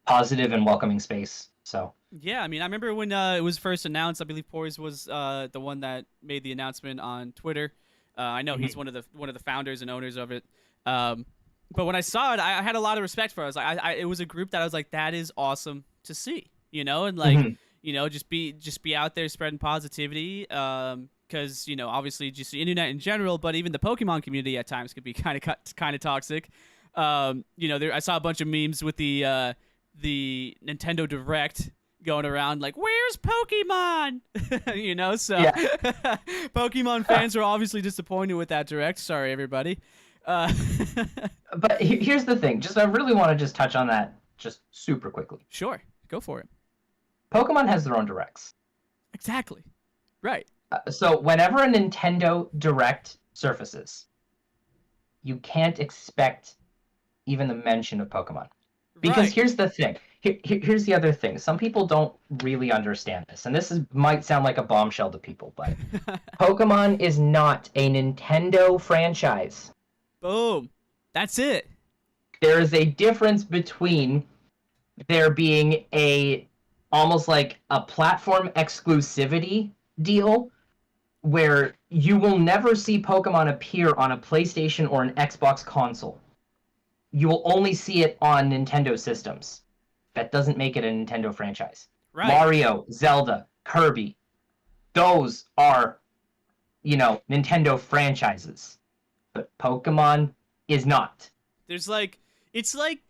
Speaker 3: positive and welcoming space. So
Speaker 1: Yeah, I mean, I remember when it was first announced. I believe Poise was the one that made the announcement on Twitter. I know he's one of the founders and owners of it. But when I saw it, I had a lot of respect for it. I was like, it was a group that I was like, that is awesome to see, and like, just be out there spreading positivity. Because obviously just the internet in general, but even the Pokemon community at times could be kind of toxic. I saw a bunch of memes with the Nintendo Direct going around like, where's Pokemon? So
Speaker 3: yeah.
Speaker 1: Pokemon fans were obviously disappointed with that Direct. Sorry, everybody.
Speaker 3: But here's the thing. I really want to just touch on that just super quickly.
Speaker 1: Sure, go for it.
Speaker 3: Pokemon has their own Directs.
Speaker 1: Exactly. Right.
Speaker 3: So whenever a Nintendo Direct surfaces, you can't expect even the mention of Pokemon. Because here's the thing. Here's the other thing. Some people don't really understand this, and might sound like a bombshell to people, but Pokemon is not a Nintendo franchise.
Speaker 1: Boom. That's it.
Speaker 3: There is a difference between there being almost like a platform exclusivity deal where you will never see Pokemon appear on a PlayStation or an Xbox console. You will only see it on Nintendo systems. That doesn't make it a Nintendo franchise.
Speaker 1: Right.
Speaker 3: Mario, Zelda, Kirby, those are, Nintendo franchises. But Pokemon is not.
Speaker 1: It's like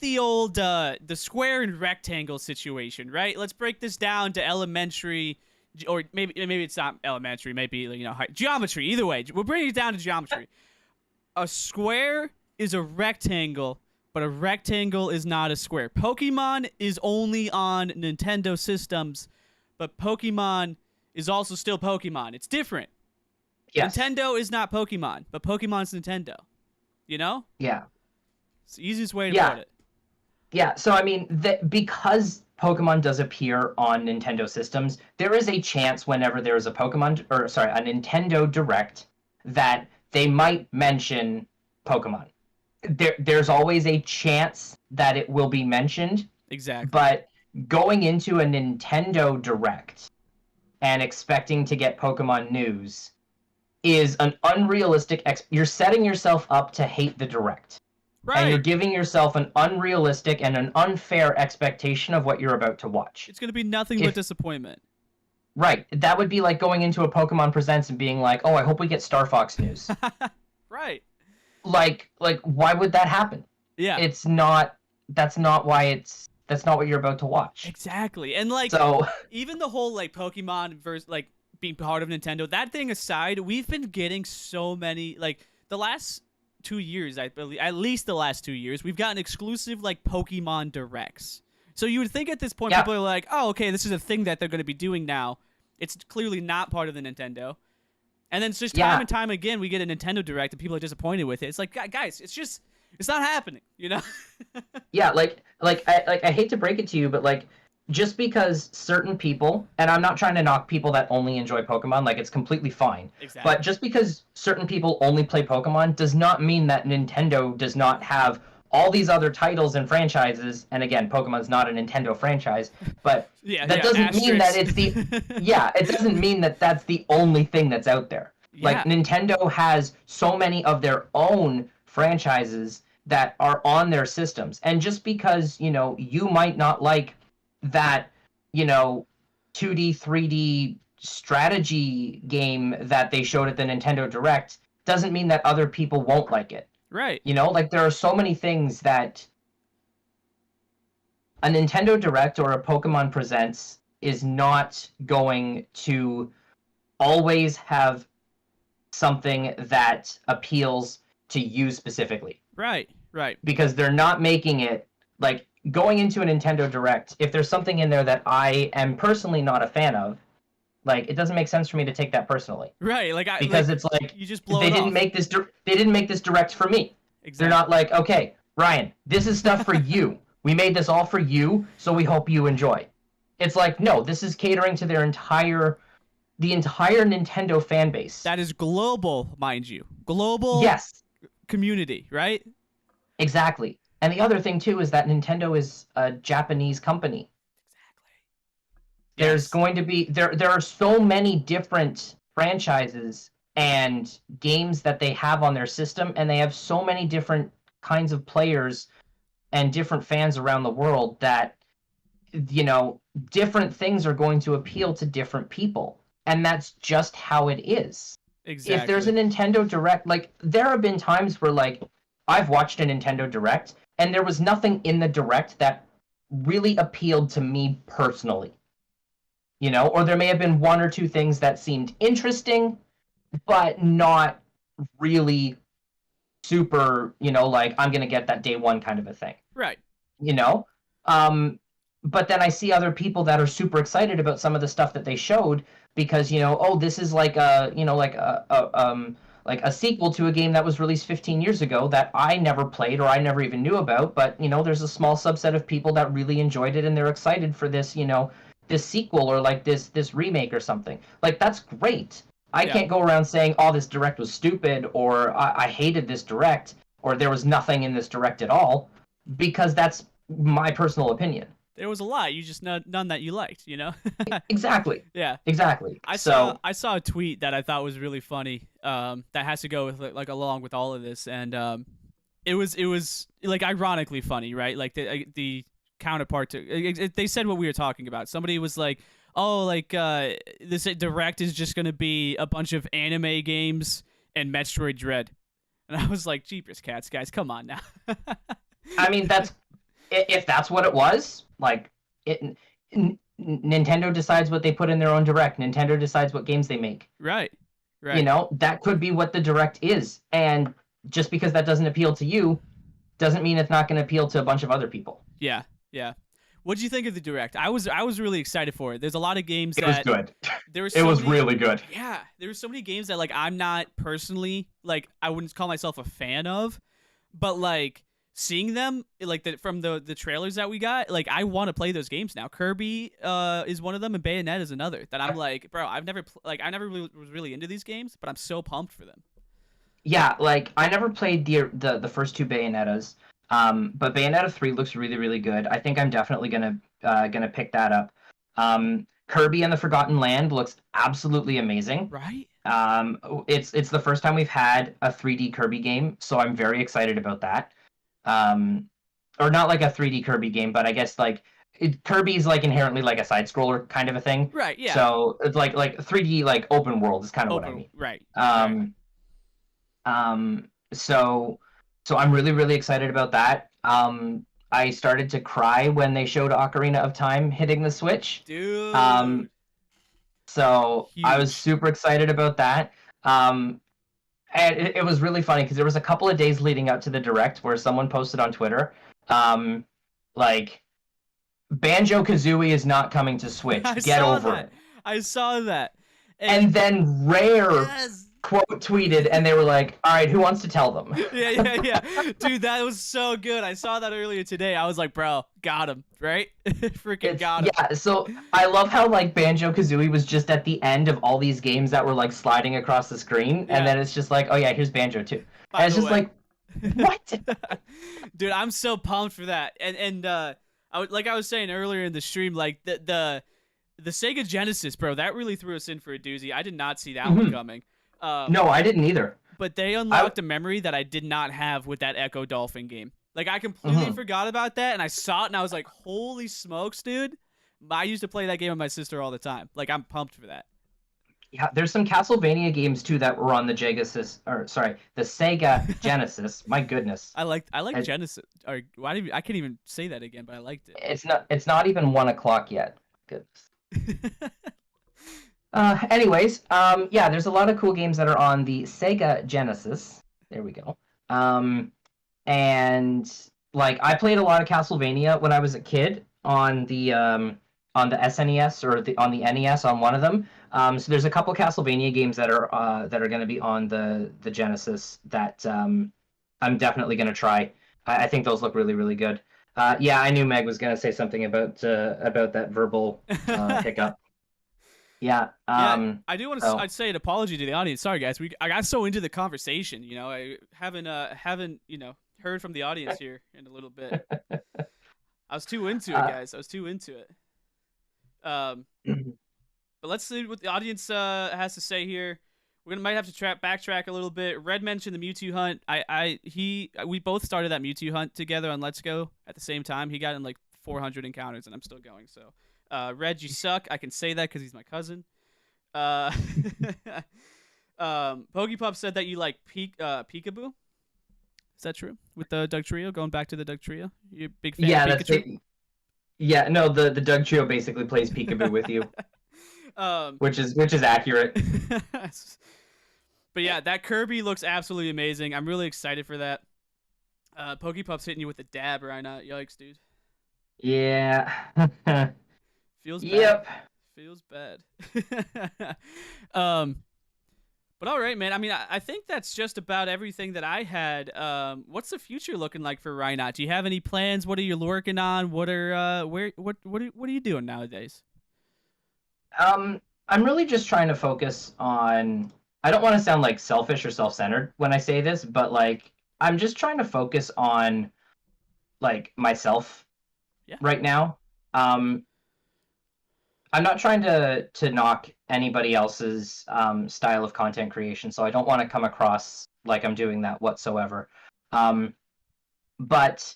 Speaker 1: the old the square and rectangle situation, right? Let's break this down to elementary, or maybe it's not elementary, maybe geometry. Either way, we'll bring it down to geometry. A square is a rectangle, but a rectangle is not a square. Pokemon is only on Nintendo systems, but Pokemon is also still Pokemon. It's different.
Speaker 3: Yes.
Speaker 1: Nintendo is not Pokemon, but Pokemon's Nintendo.
Speaker 3: Yeah.
Speaker 1: It's the easiest way to put it.
Speaker 3: Yeah, so I mean, because Pokemon does appear on Nintendo systems, there is a chance whenever there is a Nintendo Direct that they might mention Pokemon. There's always a chance that it will be mentioned.
Speaker 1: Exactly.
Speaker 3: But going into a Nintendo Direct and expecting to get Pokemon news is an unrealistic you're setting yourself up to hate the Direct.
Speaker 1: Right.
Speaker 3: And you're giving yourself an unrealistic and an unfair expectation of what you're about to watch.
Speaker 1: It's going to be nothing but disappointment.
Speaker 3: Right. That would be like going into a Pokemon Presents and being like, oh, I hope we get Star Fox news.
Speaker 1: Right.
Speaker 3: Like, why would that happen?
Speaker 1: Yeah.
Speaker 3: That's not what you're about to watch.
Speaker 1: Exactly. And even the whole Pokemon versus being part of Nintendo, that thing aside, we've been getting so many the last 2 years, I believe, at least the last 2 years, we've gotten exclusive Pokemon Directs. So you would think at this point people are like, oh, okay, this is a thing that they're going to be doing now. It's clearly not part of the Nintendo. And then it's just time and time again, we get a Nintendo Direct and people are disappointed with it. It's like, guys, it's not happening,
Speaker 3: Yeah, I hate to break it to you, but just because certain people, and I'm not trying to knock people that only enjoy Pokemon, it's completely fine.
Speaker 1: Exactly.
Speaker 3: But just because certain people only play Pokemon does not mean that Nintendo does not have all these other titles and franchises. And again, Pokemon's not a Nintendo franchise, but that doesn't mean that it's it doesn't mean that that's the only thing that's out there. Yeah. Nintendo has so many of their own franchises that are on their systems. And just because, you might not like that 2D 3D strategy game that they showed at the Nintendo Direct doesn't mean that other people won't like it.
Speaker 1: Right.
Speaker 3: There are so many things that a Nintendo Direct or a Pokemon Presents is not going to always have something that appeals to you specifically.
Speaker 1: Right.
Speaker 3: Because they're not making it going into a Nintendo Direct, if there's something in there that I am personally not a fan of, it doesn't make sense for me to take that personally.
Speaker 1: Right,
Speaker 3: because it's
Speaker 1: you just blow
Speaker 3: they
Speaker 1: it
Speaker 3: didn't
Speaker 1: off.
Speaker 3: make this they didn't make this Direct for me.
Speaker 1: Exactly.
Speaker 3: They're not like, okay, Ryan, this is stuff for you. We made this all for you, so we hope you enjoy. It's like, no, this is catering to the entire Nintendo fan base.
Speaker 1: That is global, mind you. Global
Speaker 3: Yes,
Speaker 1: community, right?
Speaker 3: exactly. And the other thing too is that Nintendo is a Japanese company. There's
Speaker 1: Yes.
Speaker 3: going to be there are so many different franchises and games that they have on their system, and they have so many different kinds of players and different fans around the world that, you know, different things are going to appeal to different people. And that's just how it is.
Speaker 1: Exactly.
Speaker 3: If there's a Nintendo Direct, like, there have been times where, like, I've watched a Nintendo Direct and there was nothing in the Direct that really appealed to me personally. You know, or there may have been one or two things that seemed interesting, but not really super, you know, like, I'm going to get that day one kind of a thing.
Speaker 1: Right.
Speaker 3: You know? But then I see other people that are super excited about some of the stuff that they showed because, you know, oh, this is like a, you know, like a sequel to a game that was released 15 years ago that I never played or I never even knew about. But, you know, there's a small subset of people that really enjoyed it and they're excited for this, you know, this sequel or like this remake or something. Like, that's great. I can't go around saying, oh, this Direct was stupid, or I hated this Direct, or there was nothing in this Direct at all, because that's my personal opinion.
Speaker 1: There was a lot. You just none that you liked, you know?
Speaker 3: Exactly.
Speaker 1: Yeah.
Speaker 3: Exactly.
Speaker 1: I saw a tweet that I thought was really funny. That has to go with like along with all of this, and it was like ironically funny, right? Like the counterpart to they said what we were talking about. Somebody was like, oh, like this Direct is just gonna be a bunch of anime games and Metroid Dread, and I was like, jeepers cats, guys, come on now.
Speaker 3: I mean, that's if that's what it was. Like, Nintendo decides what they put in their own Direct. Nintendo decides what games they make.
Speaker 1: Right.
Speaker 3: You know, that could be what the Direct is, and just because that doesn't appeal to you, doesn't mean it's not going to appeal to a bunch of other people.
Speaker 1: Yeah. What did you think of the Direct? I was really excited for it. There's a lot of games that...
Speaker 3: It was good.
Speaker 1: There were
Speaker 3: it was really good.
Speaker 1: Yeah. There were so many games that, like, I'm not personally, like, I wouldn't call myself a fan of, but, like, seeing them, like, from the trailers that we got, like, I want to play those games now. Kirby is one of them, and Bayonetta is another, that I'm like, bro, I never really was really into these games, but I'm so pumped for them.
Speaker 3: Yeah, like, I never played the first two Bayonettas. But Bayonetta 3 looks really, really good. I think I'm definitely gonna pick that up. Kirby and the Forgotten Land looks absolutely amazing.
Speaker 1: Right?
Speaker 3: It's the first time we've had a 3D Kirby game, so I'm very excited about that. Or not like a 3D Kirby game, but I guess like Kirby's like inherently like a side scroller kind of a thing.
Speaker 1: Right, yeah.
Speaker 3: So it's like 3D like open world is kind of what I mean.
Speaker 1: Right.
Speaker 3: So I'm really, really excited about that. I started to cry when they showed Ocarina of Time hitting the Switch.
Speaker 1: Dude.
Speaker 3: So
Speaker 1: Huge.
Speaker 3: I was super excited about that. And it was really funny because there was a couple of days leading up to the Direct where someone posted on Twitter, like, Banjo-Kazooie is not coming to Switch. Get over it.
Speaker 1: I saw that.
Speaker 3: And then Rare...
Speaker 1: Yes.
Speaker 3: quote tweeted, and they were like, all right, who wants to tell them?
Speaker 1: Yeah. Dude, that was so good. I saw that earlier today. I was like, bro, got him, right? Got him.
Speaker 3: Yeah, so I love how, like, Banjo-Kazooie was just at the end of all these games that were, like, sliding across the screen, and then it's just like, oh yeah, here's Banjo too. And it's just like, what?
Speaker 1: Dude, I'm so pumped for that. And like I was saying earlier in the stream, like, the Sega Genesis, bro, that really threw us in for a doozy. I did not see that one coming.
Speaker 3: No, I didn't either.
Speaker 1: But they unlocked a memory that I did not have with that Echo Dolphin game. Like, I completely forgot about that, and I saw it, and I was like, holy smokes, dude. I used to play that game with my sister all the time. Like, I'm pumped for that.
Speaker 3: Yeah, there's some Castlevania games, too, that were on the Sega Genesis. My goodness.
Speaker 1: I like Genesis. Or I can't even say that again, but I liked it.
Speaker 3: It's not even 1 o'clock yet. Goodness. Anyways, yeah, there's a lot of cool games that are on the Sega Genesis. There we go. And like, I played a lot of Castlevania when I was a kid on the SNES or on the NES on one of them. So there's a couple Castlevania games that are going to be on the Genesis that I'm definitely going to try. I think those look really, really good. Yeah, I knew Meg was gonna say something about that verbal hiccup. Yeah.
Speaker 1: Yeah, I do want to.
Speaker 3: So
Speaker 1: I'd say an apology to the audience. Sorry, guys. I got so into the conversation. I haven't heard from the audience here in a little bit. I was too into it, guys. I was too into it. Um, but let's see what the audience has to say here. Might have to backtrack a little bit. Red mentioned the Mewtwo hunt. We both started that Mewtwo hunt together on Let's Go at the same time. He got in like 400 encounters, and I'm still going. So, Red, you suck. I can say that because he's my cousin. Pokepop said that you like Peekaboo. Is that true? With the Doug Trio, going back to the Doug Trio, you a big fan of Pikachu?
Speaker 3: Yeah, no, the Doug Trio basically plays Peekaboo with you, which is accurate.
Speaker 1: But yeah, that Kirby looks absolutely amazing. I'm really excited for that. Pokepop's hitting you with a dab right now. Yikes, dude.
Speaker 3: Yeah.
Speaker 1: Feels bad.
Speaker 3: Yep.
Speaker 1: Feels bad. But all right, man. I mean, I think that's just about everything that I had. What's the future looking like for Rynot? Do you have any plans? What are you working on? What are what are you doing nowadays?
Speaker 3: I'm really just trying to focus on. I don't want to sound like selfish or self-centered when I say this, but like I'm just trying to focus on like myself right now. I'm not trying to knock anybody else's style of content creation, so I don't want to come across like I'm doing that whatsoever. But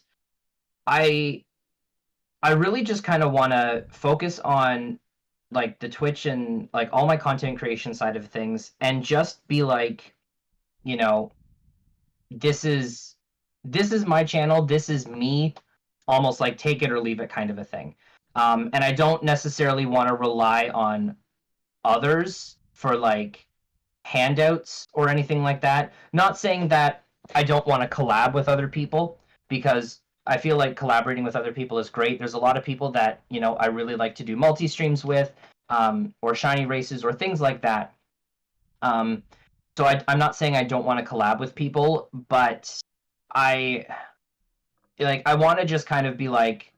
Speaker 3: I really just kind of want to focus on like the Twitch and like all my content creation side of things, and just be like, this is my channel, this is me, almost like take it or leave it kind of a thing. And I don't necessarily want to rely on others for like handouts or anything like that. Not saying that I don't want to collab with other people, because I feel like collaborating with other people is great. There's a lot of people that, I really like to do multi-streams with, or shiny races or things like that. So I'm not saying I don't want to collab with people, but I want to just kind of be like,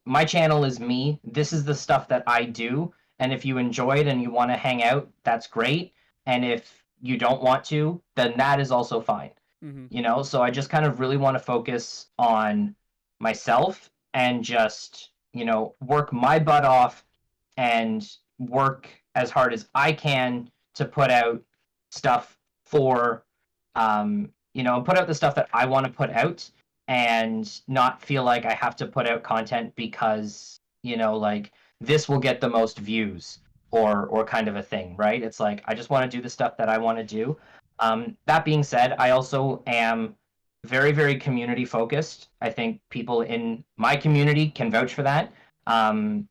Speaker 3: my channel is me. This is the stuff that I do. And if you enjoy it and you want to hang out, that's great. And if you don't want to, then that is also fine. Mm-hmm. So I just kind of really want to focus on myself and just, work my butt off and work as hard as I can to put out stuff for, put out the stuff that I want to put out, and not feel like I have to put out content because, like this will get the most views or kind of a thing, right? It's like, I just want to do the stuff that I want to do. That being said, I also am very, very community focused. I think people in my community can vouch for that. I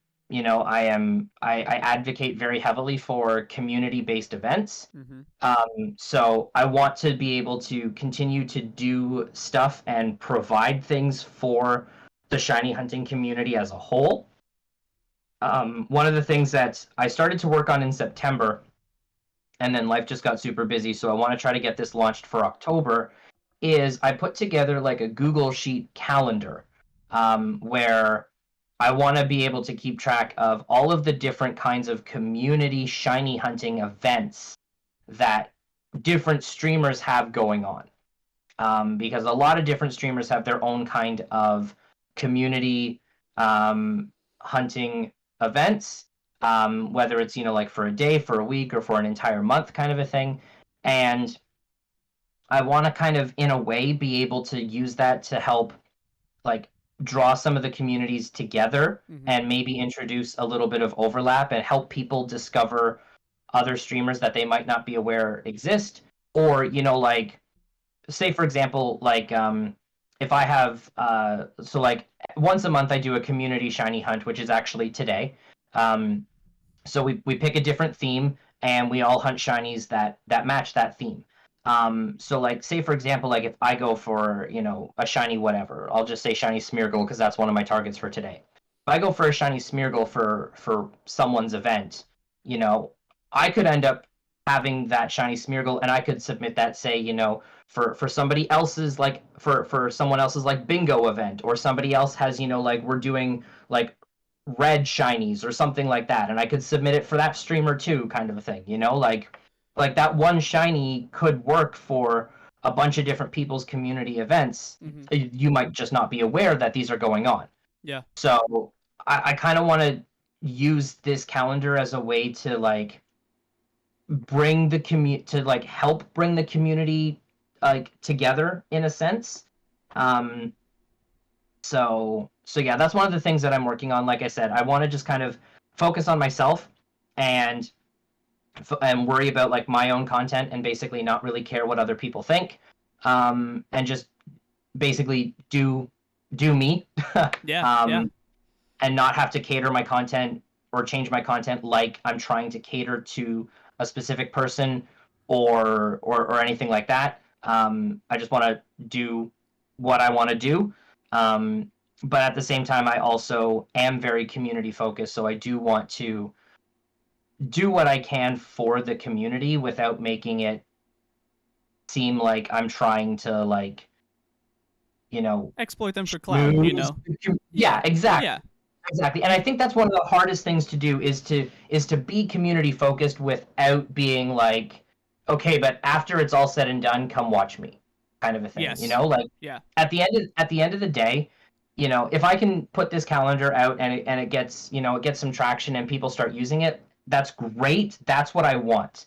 Speaker 3: advocate very heavily for community-based events. Mm-hmm. So I want to be able to continue to do stuff and provide things for the shiny hunting community as a whole. One of the things that I started to work on in September, and then life just got super busy, so I want to try to get this launched for October, is I put together like a Google Sheet calendar, where I want to be able to keep track of all of the different kinds of community shiny hunting events that different streamers have going on. Because a lot of different streamers have their own kind of community hunting events, whether it's, like for a day, for a week, or for an entire month kind of a thing. And I want to kind of, in a way, be able to use that to help, like, draw some of the communities together, mm-hmm. and maybe introduce a little bit of overlap and help people discover other streamers that they might not be aware exist. Or, like, say, for example, like, if I have, so like once a month I do a community shiny hunt, which is actually today. So we pick a different theme and we all hunt shinies that match that theme. So like, say for example, like if I go for, a shiny whatever, I'll just say shiny Smeargle because that's one of my targets for today. If I go for a shiny Smeargle for someone's event, I could end up having that shiny Smeargle and I could submit that, say, for somebody else's, like for someone else's like bingo event, or somebody else has, like we're doing like red shinies or something like that, and I could submit it for that streamer too, kind of a thing, like that one shiny could work for a bunch of different people's community events. You might just not be aware that these are going on.
Speaker 1: Yeah.
Speaker 3: So I kind of want to use this calendar as a way to like bring the help bring the community like together in a sense. So yeah, that's one of the things that I'm working on. Like I said, I want to just kind of focus on myself and worry about like my own content, and basically not really care what other people think, and just basically do me.
Speaker 1: Yeah.
Speaker 3: And not have to cater my content or change my content like I'm trying to cater to a specific person or anything like that. I just want to do what I want to do. But at the same time, I also am very community focused, so I do want to do what I can for the community without making it seem like I'm trying to like,
Speaker 1: exploit them for clout,
Speaker 3: Yeah, exactly.
Speaker 1: Yeah.
Speaker 3: Exactly. And I think that's one of the hardest things to do is to be community focused without being like, okay, but after it's all said and done, come watch me, kind of a thing.
Speaker 1: Yes.
Speaker 3: Like
Speaker 1: Yeah.
Speaker 3: at the end of the day, if I can put this calendar out and it gets, it gets some traction and people start using it, that's great. That's what I want.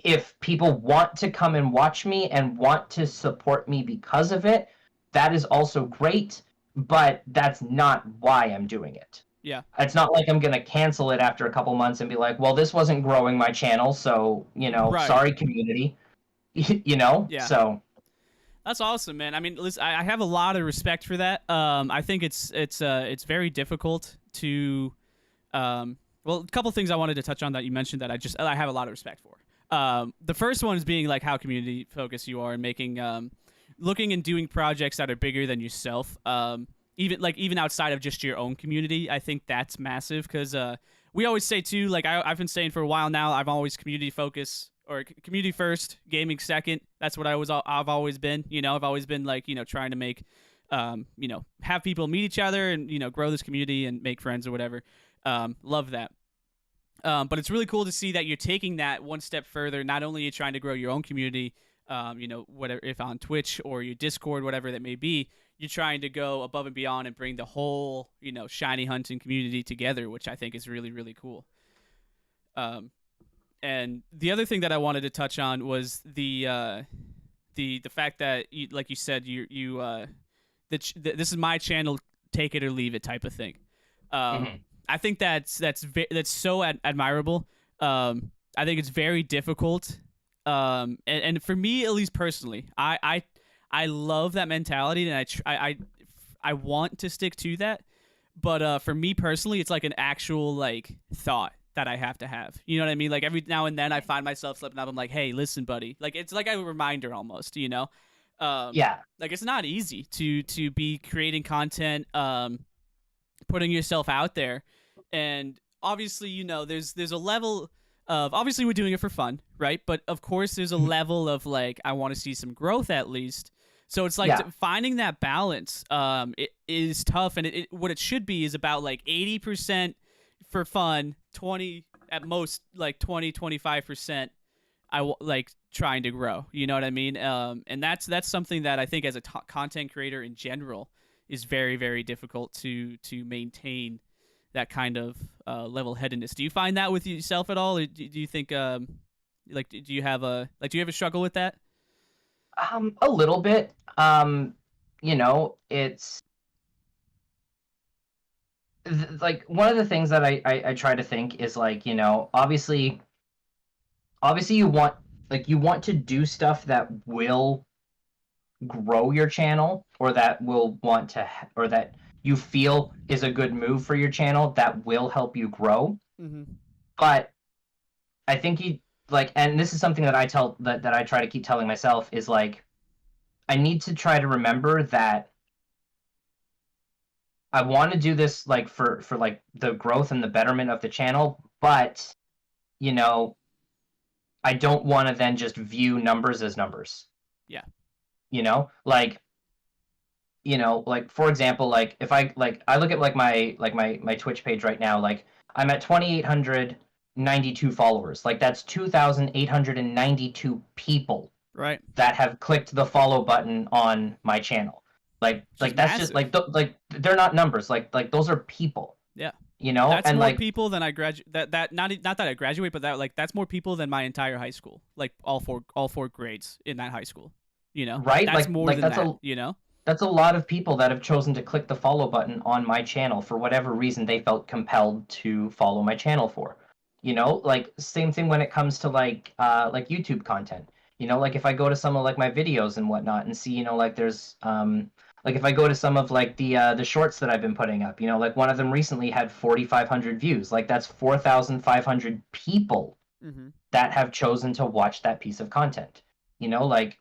Speaker 3: If people want to come and watch me and want to support me because of it, that is also great. But that's not why I'm doing it.
Speaker 1: Yeah.
Speaker 3: It's not like I'm going to cancel it after a couple months and be like, well, this wasn't growing my channel, so,
Speaker 1: Right.
Speaker 3: Sorry, community.
Speaker 1: Yeah.
Speaker 3: So
Speaker 1: that's awesome, man. I mean, listen, I have a lot of respect for that. I think it's very difficult to well, a couple things I wanted to touch on that you mentioned that I have a lot of respect for. The first one is being like how community focused you are and making looking and doing projects that are bigger than yourself, even outside of just your own community. I think that's massive because we always say too, like I've been saying for a while now, I'm always community focused or community first, gaming second. That's what I've always been. I've always been like trying to make have people meet each other and grow this community and make friends or whatever. Love that. But it's really cool to see that you're taking that one step further. Not only are you trying to grow your own community, whatever, if on Twitch or your Discord, whatever that may be, you're trying to go above and beyond and bring the whole, shiny hunting community together, which I think is really, really cool. And the other thing that I wanted to touch on was the fact that, like you said, this is my channel, take it or leave it type of thing. I think that's so admirable. I think it's very difficult. And for me, at least personally, I love that mentality, and I want to stick to that. But for me personally, it's like an actual like thought that I have to have. You know what I mean? Like every now and then I find myself slipping up. I'm like, hey, listen, buddy. Like it's like a reminder almost,
Speaker 3: yeah.
Speaker 1: Like it's not easy to be creating content, putting yourself out there. And obviously, there's a level of, obviously we're doing it for fun, right? But of course there's a level of like, I want to see some growth at least. So it's like finding that balance it is tough. And what it should be is about like 80% for fun, 20 at most, like 20-25% like trying to grow. You know what I mean? And that's something that I think as a content creator in general is very, very difficult to maintain that kind of level-headedness. Do you find that with yourself at all? Or do you think do you have a struggle with that?
Speaker 3: A little bit. It's like one of the things that I try to think is like, obviously you want to do stuff that will grow your channel, or that will want to, or that you feel is a good move for your channel that will help you grow.
Speaker 1: Mm-hmm.
Speaker 3: But I think and this is something that I try to keep telling myself is like, I need to try to remember that I want to do this like for like the growth and the betterment of the channel, but I don't want to then just view numbers as numbers.
Speaker 1: Yeah.
Speaker 3: You know, like for example, like if I look at like my Twitch page right now, like I'm at 2,892 followers. Like that's 2,892 people
Speaker 1: Right.
Speaker 3: that have clicked the follow button on my channel. Like that's
Speaker 1: massive.
Speaker 3: just like they're not numbers. Like those are people.
Speaker 1: Yeah.
Speaker 3: You know,
Speaker 1: That's
Speaker 3: and
Speaker 1: more
Speaker 3: like
Speaker 1: people than I graduate. That not that I graduate, but that's more people than my entire high school. Like all four grades in that high school. You know,
Speaker 3: right,
Speaker 1: that's
Speaker 3: like
Speaker 1: more
Speaker 3: like
Speaker 1: than
Speaker 3: that's
Speaker 1: that.
Speaker 3: a
Speaker 1: You know,
Speaker 3: that's a lot of people that have chosen to click the follow button on my channel for whatever reason they felt compelled to follow my channel for. You know, like same thing when it comes to like YouTube content. You know, like if I go to some of like my videos and whatnot and see, you know, like there's like if I go to some of like the shorts that I've been putting up, you know, like one of them recently had 4,500 views. Like that's 4,500 people
Speaker 1: mm-hmm.
Speaker 3: that have chosen to watch that piece of content. You know, like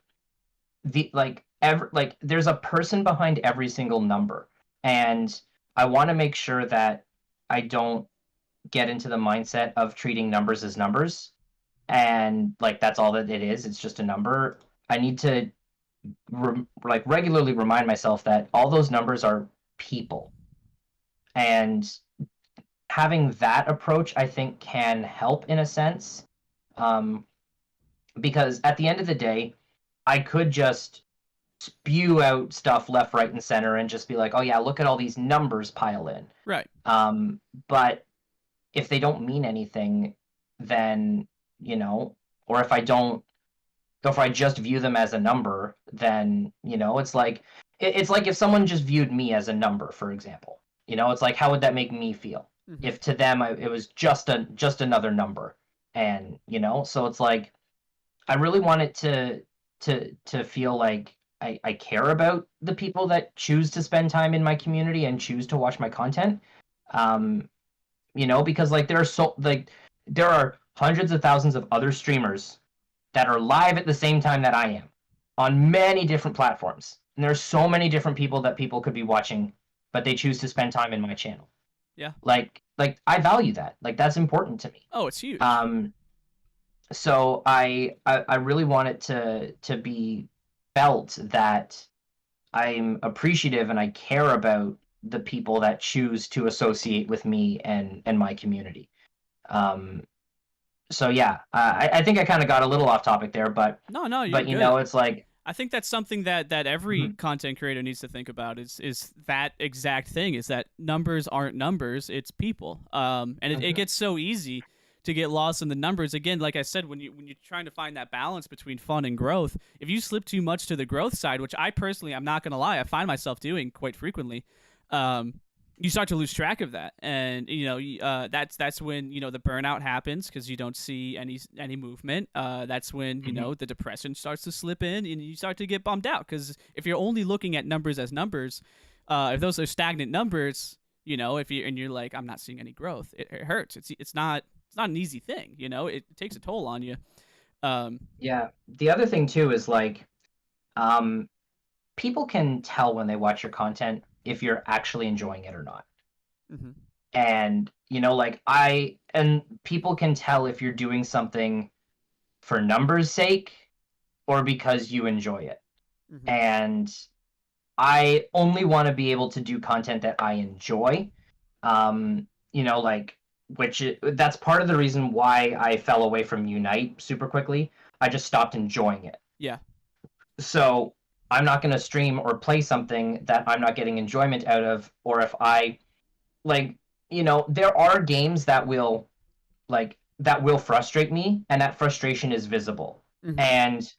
Speaker 3: there's a person behind every single number, and I want to make sure that I don't get into the mindset of treating numbers as numbers, and like that's all that it is. It's just a number. I need to regularly remind myself that all those numbers are people, and having that approach I think can help in a sense, because at the end of the day I could just spew out stuff left, right, and center and just be like, oh yeah, look at all these numbers pile in.
Speaker 1: Right.
Speaker 3: But if they don't mean anything, then, you know, or if I just view them as a number, then, you know, it's like if someone just viewed me as a number, for example, you know, it's like, how would that make me feel?
Speaker 1: Mm-hmm.
Speaker 3: If to them it was just another number. And, you know, so it's like, I really want it to feel like I care about the people that choose to spend time in my community and choose to watch my content. You know, because like there are hundreds of thousands of other streamers that are live at the same time that I am on many different platforms. And there's so many different people that people could be watching, but they choose to spend time in my channel.
Speaker 1: Yeah.
Speaker 3: Like I value that. Like that's important to me.
Speaker 1: Oh, it's huge.
Speaker 3: So I really want it to be felt that I'm appreciative and I care about the people that choose to associate with me and my community. So yeah, I think I kind of got a little off topic there, but
Speaker 1: no,
Speaker 3: but you
Speaker 1: good.
Speaker 3: know, it's like
Speaker 1: I think that's something that every
Speaker 3: mm-hmm.
Speaker 1: content creator needs to think about is that exact thing, is that numbers aren't numbers, it's people. And it gets so easy to get lost in the numbers. Again, like I said, when you're trying to find that balance between fun and growth, if you slip too much to the growth side, which I personally, I'm not going to lie, I find myself doing quite frequently, you start to lose track of that. And, you know, that's when, you know, the burnout happens because you don't see any movement. That's when, you know, the depression starts to slip in and you start to get bummed out. Because if you're only looking at numbers as numbers, if those are stagnant numbers, you know, you're like, I'm not seeing any growth, it hurts. It's not an easy thing, you know. It takes a toll on you.
Speaker 3: Yeah. The other thing too is like, people can tell when they watch your content if you're actually enjoying it or not.
Speaker 1: Mm-hmm.
Speaker 3: And you know, like people can tell if you're doing something for numbers' sake or because you enjoy it. Mm-hmm. And I only want to be able to do content that I enjoy. You know, like that's part of the reason why I fell away from Unite super quickly. I just stopped enjoying it.
Speaker 1: Yeah.
Speaker 3: So I'm not going to stream or play something that I'm not getting enjoyment out of, or if I like, you know, there are games that will frustrate me, and that frustration is visible. Mm-hmm. And,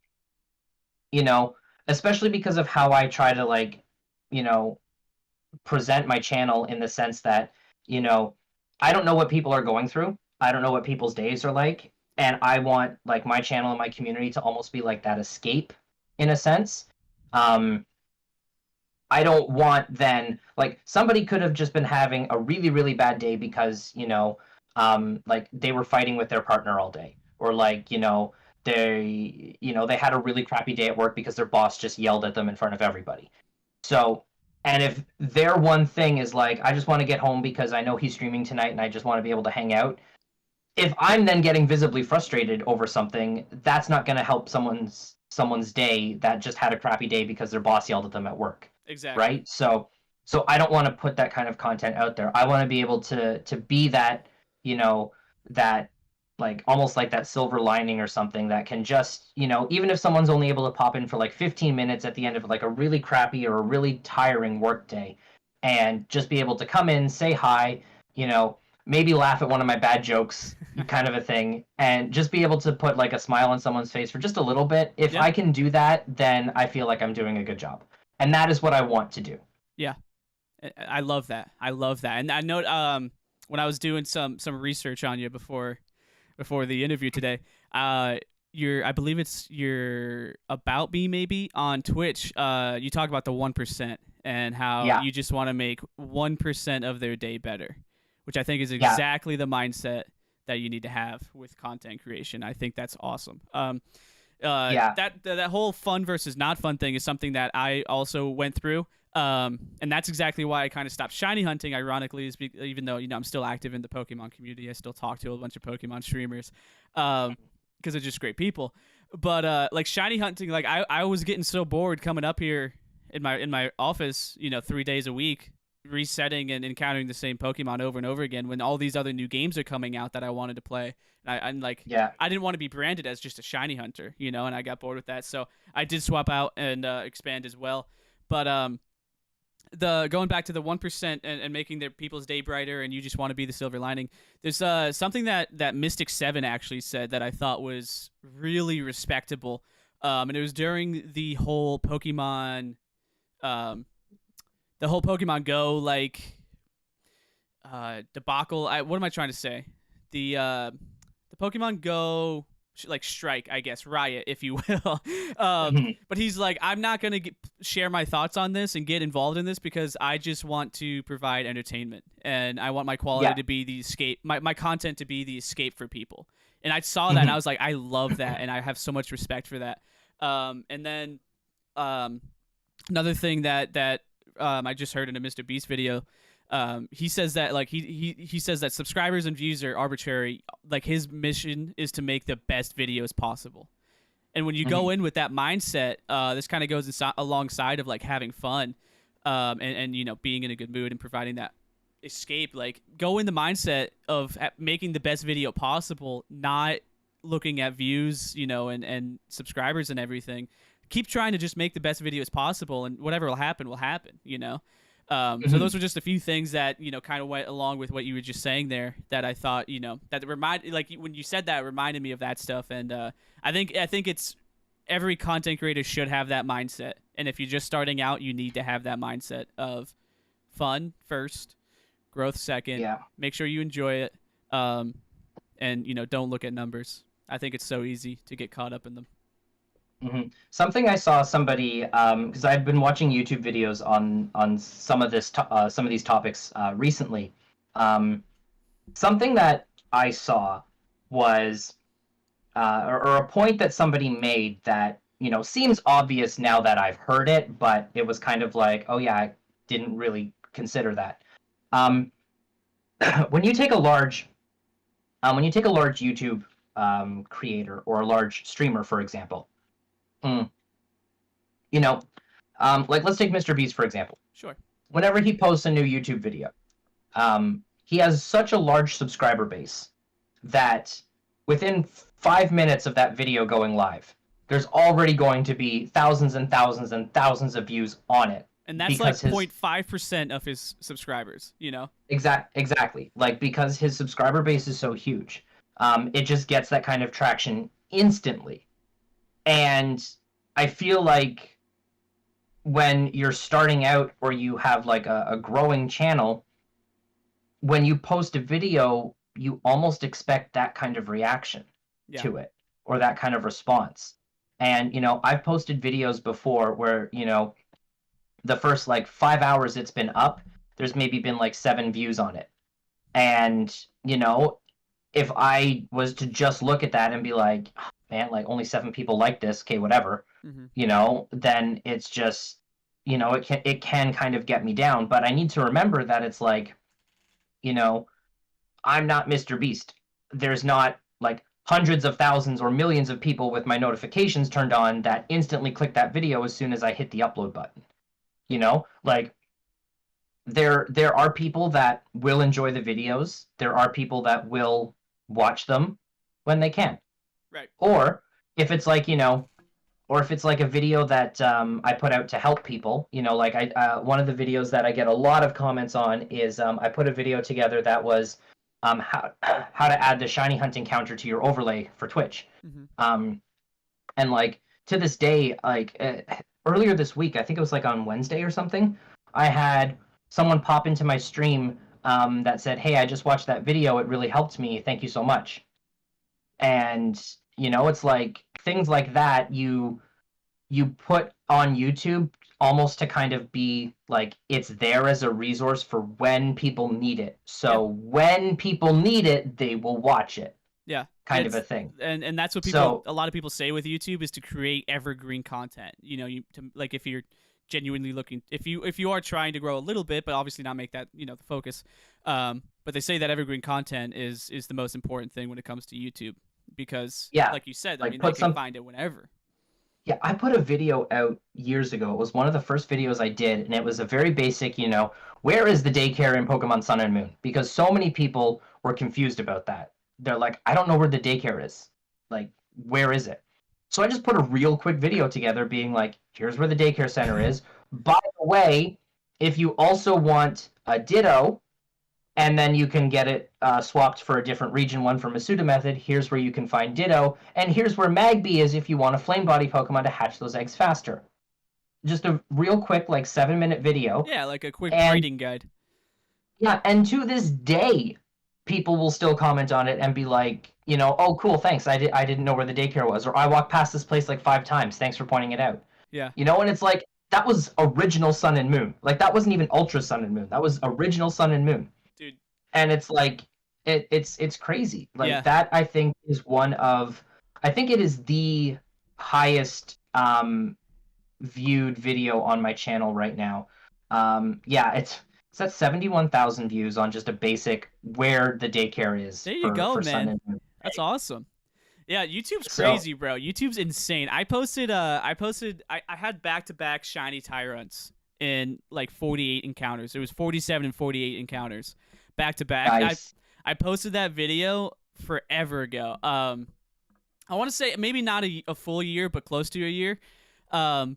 Speaker 3: you know, especially because of how I try to, like, you know, present my channel in the sense that, you know, I don't know what people are going through. I don't know what people's days are like. And I want, like, my channel and my community to almost be like that escape in a sense. I don't want then, like, somebody could have just been having a really, really bad day because, you know, like they were fighting with their partner all day, or like, you know, they had a really crappy day at work because their boss just yelled at them in front of everybody. So, and if their one thing is like, I just want to get home because I know he's streaming tonight and I just want to be able to hang out. If I'm then getting visibly frustrated over something, that's not going to help someone's someone's day that just had a crappy day because their boss yelled at them at work.
Speaker 1: Exactly.
Speaker 3: Right? So I don't want to put that kind of content out there. I want to be able to be that, that like almost like that silver lining or something that can just, even if someone's only able to pop in for like 15 minutes at the end of like a really crappy or a really tiring work day, and just be able to come in, say hi, maybe laugh at one of my bad jokes, kind of a thing, and just be able to put like a smile on someone's face for just a little bit. If I can do that, then I feel like I'm doing a good job. And that is what I want to do.
Speaker 1: Yeah. I love that. And I know when I was doing some research on you before the interview today, I believe it's your About Me maybe on Twitch. You talk about the 1% and how you just want to make 1% of their day better, which I think is exactly the mindset that you need to have with content creation. I think that's awesome. That whole fun versus not fun thing is something that I also went through. And that's exactly why I kind of stopped shiny hunting, ironically, even though, I'm still active in the Pokemon community. I still talk to a bunch of Pokemon streamers, because they're just great people. But, like shiny hunting, like I was getting so bored coming up here in my office, 3 days a week, resetting and encountering the same Pokemon over and over again when all these other new games are coming out that I wanted to play. And I didn't want to be branded as just a shiny hunter, and I got bored with that. So I did swap out and expand as well. But going back to the 1% and making their people's day brighter, and you just want to be the silver lining. There's something that Mystic 7 actually said that I thought was really respectable. And it was during the whole Pokemon Go debacle. What am I trying to say? The Pokemon Go strike, I guess, riot, if you will. But he's like, I'm not gonna share my thoughts on this and get involved in this because I just want to provide entertainment, and I want my quality to be the escape, my content to be the escape for people. And I saw that and I was like, I love that, and I have so much respect for that. And then another thing that I just heard in a Mr. Beast video. He says that he says that subscribers and views are arbitrary. Like his mission is to make the best videos possible. And when you go in with that mindset, this kind of goes alongside of like having fun, and being in a good mood and providing that escape. Like go in the mindset of making the best video possible, not looking at views, and subscribers and everything. Keep trying to just make the best videos possible, and whatever will happen, So those were just a few things that, kind of went along with what you were just saying there that I thought, that when you said that, it reminded me of that stuff. And I think it's every content creator should have that mindset. And if you're just starting out, you need to have that mindset of fun first, growth second, make sure you enjoy it. And, don't look at numbers. I think it's so easy to get caught up in them.
Speaker 3: Something I saw somebody, because I've been watching YouTube videos on some of these topics recently. Something that I saw was, or a point that somebody made that seems obvious now that I've heard it, but it was kind of like, oh yeah, I didn't really consider that. When you take a large YouTube creator or a large streamer, for example. Let's take Mr. Beast, for example.
Speaker 1: Sure.
Speaker 3: Whenever he posts a new YouTube video, he has such a large subscriber base that within 5 minutes of that video going live, there's already going to be thousands and thousands and thousands of views on it.
Speaker 1: And that's like 0.5% of his subscribers,
Speaker 3: Exactly. Like, because his subscriber base is so huge, it just gets that kind of traction instantly. And I feel like when you're starting out or you have like a growing channel, when you post a video, you almost expect that kind of reaction to it or that kind of response. And, I've posted videos before where, the first 5 hours it's been up, there's maybe been 7 views on it. And, if I was to just look at that and be like, oh, man, only 7 people like this, okay, whatever, then it's just, it can kind of get me down. But I need to remember that it's I'm not Mr. Beast. There's not hundreds of thousands or millions of people with my notifications turned on that instantly click that video as soon as I hit the upload button. You know, like there are people that will enjoy the videos. There are people that will watch them when they can.
Speaker 1: Right.
Speaker 3: Or if it's like, or if it's like a video that I put out to help people, like one of the videos that I get a lot of comments on is I put a video together that was how to add the shiny hunting counter to your overlay for Twitch.
Speaker 1: Mm-hmm.
Speaker 3: And like to this day, like earlier this week, I think it was like on Wednesday or something, I had someone pop into my stream that said, "Hey, I just watched that video. It really helped me. Thank you so much." And it's like things like that you put on YouTube almost to kind of be like it's there as a resource for when people need it. So when people need it, they will watch it.
Speaker 1: Yeah,
Speaker 3: kind of a thing.
Speaker 1: And that's what people a lot of people say with YouTube is to create evergreen content. Like if you're genuinely looking, if you are trying to grow a little bit, but obviously not make that the focus. But they say that evergreen content is the most important thing when it comes to YouTube because like you said,
Speaker 3: like
Speaker 1: they can find it whenever.
Speaker 3: Yeah, I put a video out years ago. It was one of the first videos I did, and it was a very basic, where is the daycare in Pokemon Sun and Moon? Because so many people were confused about that. They're like, I don't know where the daycare is. Like, where is it? So I just put a real quick video together being like, here's where the daycare center is. By the way, if you also want a Ditto, and then you can get it swapped for a different region one from Masuda method, here's where you can find Ditto, and here's where Magby is if you want a Flame Body Pokemon to hatch those eggs faster. Just a real quick, like 7-minute video.
Speaker 1: Yeah, like a quick breeding guide.
Speaker 3: Yeah, and to this day, people will still comment on it and be like, oh, cool, thanks. I didn't know where the daycare was, or I walked past this place like 5 times. Thanks for pointing it out.
Speaker 1: Yeah.
Speaker 3: And it's like that was original Sun and Moon. Like that wasn't even Ultra Sun and Moon. That was original Sun and Moon.
Speaker 1: Dude.
Speaker 3: And it's like it's crazy. Like that I think is it is the highest viewed video on my channel right now. It's at 71,000 views on just a basic where the daycare is.
Speaker 1: There you go, man. That's awesome. Yeah, YouTube's crazy, bro. YouTube's insane. I had back-to-back shiny Tyrants in like 48 encounters. It was 47 and 48 encounters back to back.
Speaker 3: Nice.
Speaker 1: I posted that video forever ago. I want to say maybe not a full year, but close to a year. And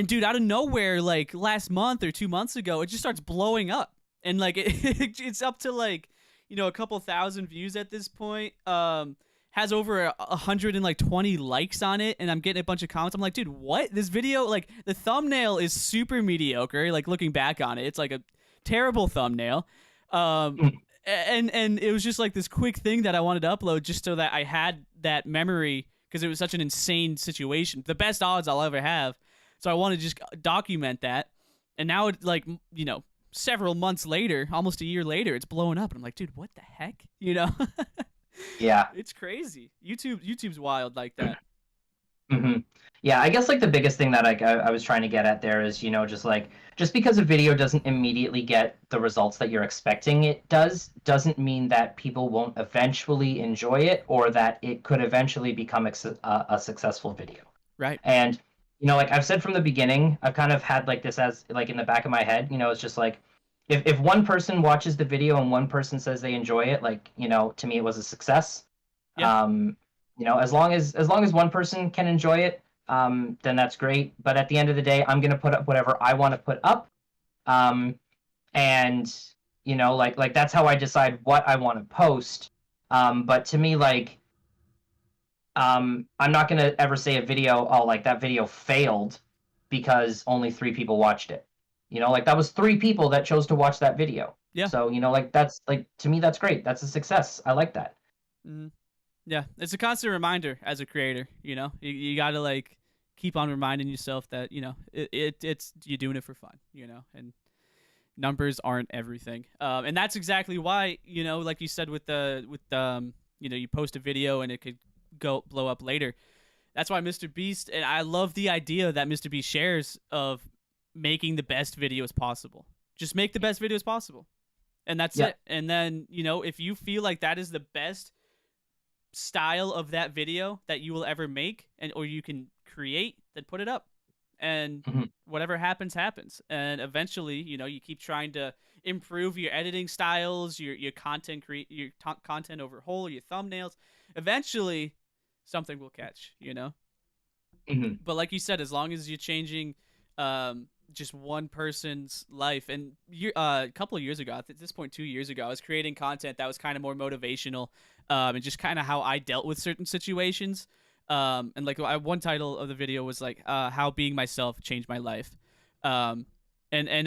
Speaker 1: dude, out of nowhere, like last month or 2 months ago, it just starts blowing up, and like it's up to like a couple thousand views at this point. Has over 120 likes on it, and I'm getting a bunch of comments. I'm like, dude, what? This video, like the thumbnail is super mediocre. Like looking back on it, it's like a terrible thumbnail. And it was just like this quick thing that I wanted to upload just so that I had that memory because it was such an insane situation. The best odds I'll ever have. So I want to just document that. And now it's like, several months later, almost a year later, it's blowing up. And I'm like, dude, what the heck?
Speaker 3: Yeah.
Speaker 1: It's crazy. YouTube's wild like that.
Speaker 3: Mm-hmm. Yeah, I guess like the biggest thing that I was trying to get at there is, just because a video doesn't immediately get the results that you're expecting it doesn't mean that people won't eventually enjoy it or that it could eventually become a successful video.
Speaker 1: Right.
Speaker 3: And, like I've said from the beginning, I've kind of had like this as like in the back of my head, it's just like, if one person watches the video and one person says they enjoy it, like, to me it was a success.
Speaker 1: Yeah.
Speaker 3: As long as one person can enjoy it, then that's great. But at the end of the day, I'm going to put up whatever I want to put up. And, like that's how I decide what I want to post. But to me, like, I'm not going to ever say a video, oh, like that video failed because only 3 people watched it. Like that was 3 people that chose to watch that video.
Speaker 1: Yeah.
Speaker 3: So, like that's like, to me, that's great. That's a success. I like that.
Speaker 1: Mm-hmm. Yeah. It's a constant reminder as a creator, you got to like keep on reminding yourself that, it's you're doing it for fun, and numbers aren't everything. And that's exactly why, like you said with you post a video and it could go blow up later. That's why Mr. Beast, and I love the idea that Mr. Beast shares of making the best videos possible. Just make the best videos possible. And that's it. And then, if you feel like that is the best style of that video that you will ever make, or you can create, then put it up. And whatever happens, happens. And eventually, you keep trying to improve your editing styles, your content content over whole, your thumbnails. Eventually, something will catch, But like you said, as long as you're changing just one person's life, and a couple of years ago, at this point 2 years ago, I was creating content that was kind of more motivational, and just kind of how I dealt with certain situations. And like one title of the video was like how being myself changed my life. And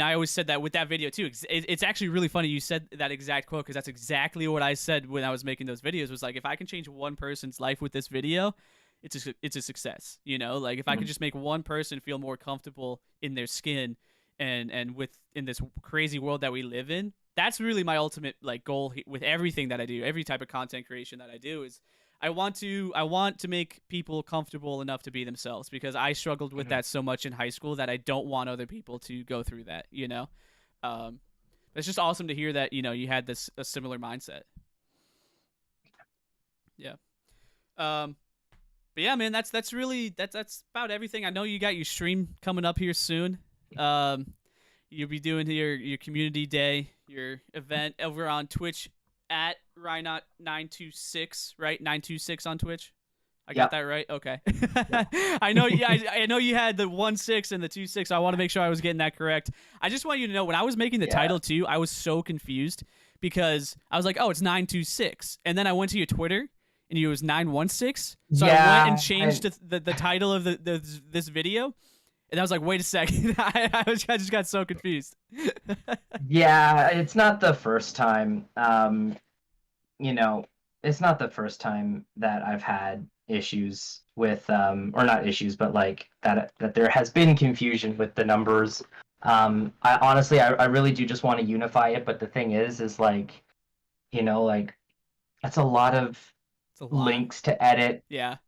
Speaker 1: I always said that with that video too. It's actually really funny you said that exact quote, because that's exactly what I said when I was making those videos. Was like, if I can change one person's life with this video, it's a success. Like if I could just make one person feel more comfortable in their skin and in this crazy world that we live in, that's really my ultimate like goal with everything that I do. Every type of content creation that I do is I want to make people comfortable enough to be themselves, because I struggled with that so much in high school that I don't want other people to go through that, It's just awesome to hear that, you had a similar mindset. Yeah. But yeah, man, that's about everything. I know you got your stream coming up here soon. You'll be doing your community day, your event over on Twitch at Rynot926, right? 926 on Twitch. I got that right? Okay. I know you had the 16 and the 26. So I want to make sure I was getting that correct. I just want you to know, when I was making the title too, I was so confused, because I was like, oh, it's 926. And then I went to your Twitter and it was 916. So I went and changed the title of this video. And I was like, wait a second. I just got so confused.
Speaker 3: Yeah, it's not the first time. It's not the first time that I've had issues with, or not issues, but like that there has been confusion with the numbers. I honestly, I really do just want to unify it. But the thing is like, that's a lot of links to edit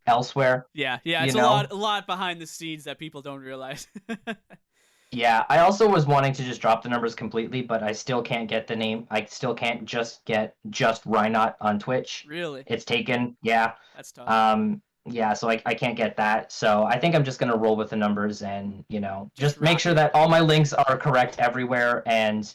Speaker 3: elsewhere.
Speaker 1: Yeah, it's a lot behind the scenes that people don't realize.
Speaker 3: Yeah, I also was wanting to just drop the numbers completely, but I still can't get the name. I still can't just get Rynot on Twitch.
Speaker 1: Really?
Speaker 3: It's taken. Yeah.
Speaker 1: That's tough.
Speaker 3: Yeah, so I can't get that. So I think I'm just gonna roll with the numbers and, just make sure that all my links are correct everywhere, and,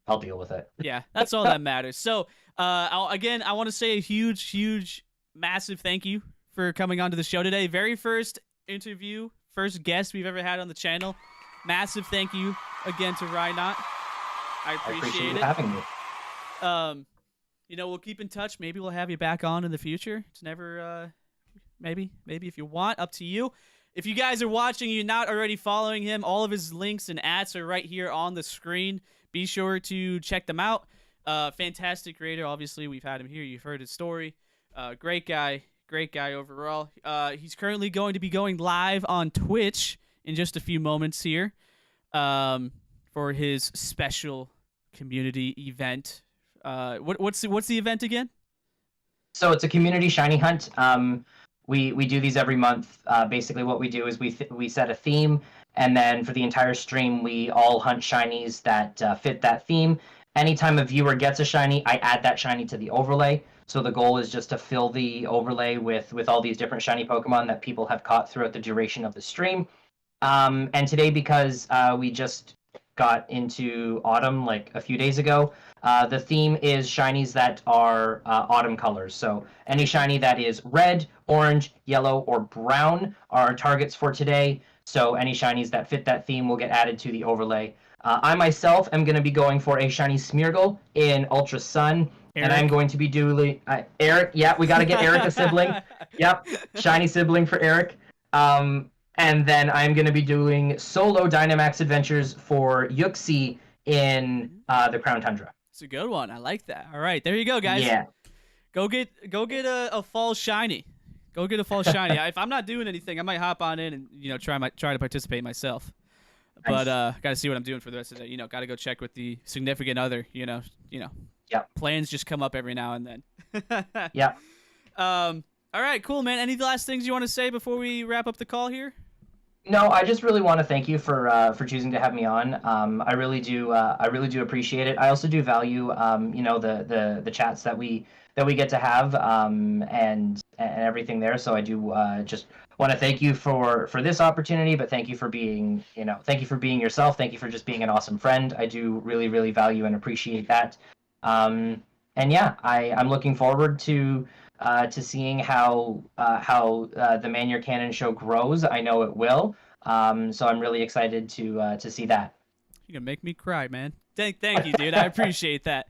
Speaker 3: I'll deal with it.
Speaker 1: Yeah, that's all that matters. So, I want to say a huge, massive thank you for coming onto the show today. Very first interview, first guest we've ever had on the channel. Massive thank you again to Rynot. I appreciate
Speaker 3: you having me.
Speaker 1: We'll keep in touch. Maybe we'll have you back on in the future. It's never, maybe if you want, up to you. If you guys are watching, you're not already following him, all of his links and ads are right here on the screen. Be sure to check them out. Fantastic creator. Obviously, we've had him here. You've heard his story. Great guy overall. He's currently going to be going live on Twitch in just a few moments here, for his special community event. What's the event again?
Speaker 3: So it's a community shiny hunt. We do these every month. Basically, what we do is we set a theme, and then for the entire stream, we all hunt shinies that fit that theme. Anytime a viewer gets a shiny, I add that shiny to the overlay. So the goal is just to fill the overlay with all these different shiny Pokemon that people have caught throughout the duration of the stream. And today, because we just got into autumn like a few days ago, the theme is shinies that are autumn colors. So any shiny that is red, orange, yellow, or brown are targets for today. So any shinies that fit that theme will get added to the overlay. I myself am going to be going for a shiny Smeargle in Ultra Sun. Eric. And I'm going to be doing Eric. Yeah, we got to get Eric a sibling. Yep, shiny sibling for Eric. And then I'm going to be doing solo Dynamax adventures for Yuxi in the Crown Tundra.
Speaker 1: It's a good one. I like that. All right, there you go, guys.
Speaker 3: Yeah.
Speaker 1: Go get a fall shiny. Go get a fall shiny. If I'm not doing anything, I might hop on in and try to participate myself. But got to see what I'm doing for the rest of the day. Got to go check with the significant other.
Speaker 3: Yep.
Speaker 1: Plans just come up every now and then.
Speaker 3: Yeah.
Speaker 1: All right, cool, man. Any last things you want to say before we wrap up the call here?
Speaker 3: No, I just really want to thank you for choosing to have me on. I really do appreciate it. I also do value the chats that we get to have and everything there. So I do just want to thank you for this opportunity, but thank you for being thank you for being yourself. Thank you for just being an awesome friend. I do really value and appreciate that. And yeah, I'm looking forward to seeing how the ManYurKanin Show grows. I know it will. So I'm really excited to see that.
Speaker 1: You're gonna make me cry, man. Thank you, dude. I appreciate that.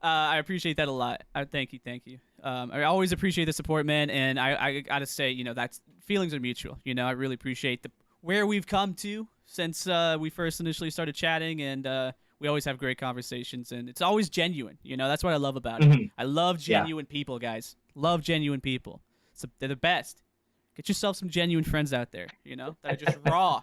Speaker 1: I appreciate that a lot. Thank you. I always appreciate the support, man. And I gotta say, that's feelings are mutual. I really appreciate where we've come to since we first initially started chatting, and we always have great conversations, and it's always genuine. That's what I love about it.
Speaker 3: Mhm.
Speaker 1: I love genuine people, guys. Love genuine people. So they're the best. Get yourself some genuine friends out there, that are just raw,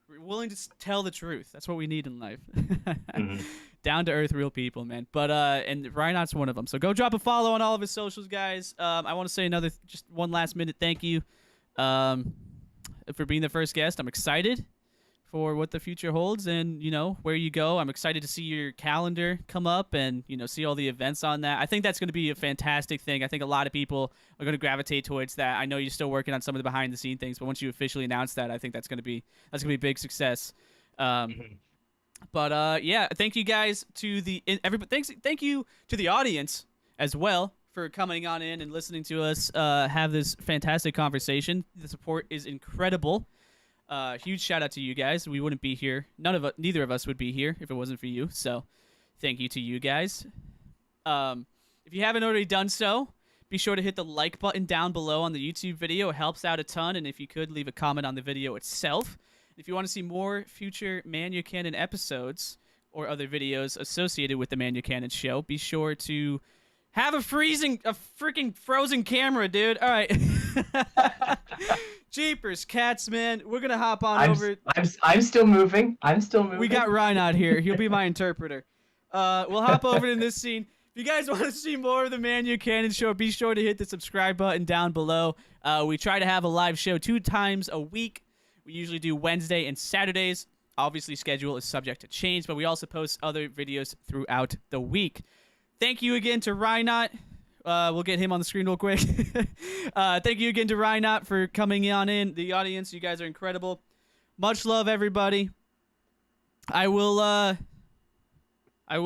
Speaker 1: willing to tell the truth. That's what we need in life.
Speaker 3: Mhm.
Speaker 1: Down to earth, real people, man. But and Rynot's one of them. So go drop a follow on all of his socials, guys. I want to say just one last minute thank you, for being the first guest. I'm excited for what the future holds and where you go. I'm excited to see your calendar come up and see all the events on that. I think that's going to be a fantastic thing. I think a lot of people are going to gravitate towards that. I know you're still working on some of the behind the scene things, but once you officially announce that, I think that's going to be a big success. But yeah, thank you guys to everybody. Thank you to the audience as well for coming on in and listening to us have this fantastic conversation. The support is incredible. Huge shout out to you guys. We wouldn't be here. Neither of us would be here if it wasn't for you. So thank you to you guys. If you haven't already done so, be sure to hit the like button down below on the YouTube video. It helps out a ton. And if you could, leave a comment on the video itself. If you want to see more future ManYurKanin episodes or other videos associated with the ManYurKanin Show, be sure to have a freaking frozen camera, dude. All right. Jeepers, cats, man. We're gonna hop on over.
Speaker 3: I'm still moving.
Speaker 1: We got Rynot here. He'll be my interpreter. We'll hop over in this scene. If you guys want to see more of the ManYurKanin Show, be sure to hit the subscribe button down below. We try to have a live show 2 times a week. We usually do Wednesday and Saturdays. Obviously, schedule is subject to change, but we also post other videos throughout the week. Thank you again to Rynot. We'll get him on the screen real quick. Thank you again to Rynot for coming on in. The audience, you guys are incredible. Much love, everybody. Hello? I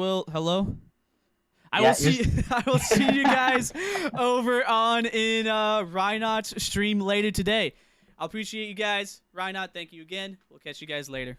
Speaker 1: will see you guys over on in Rynot's stream later today. I appreciate you guys. Rynot, thank you again. We'll catch you guys later.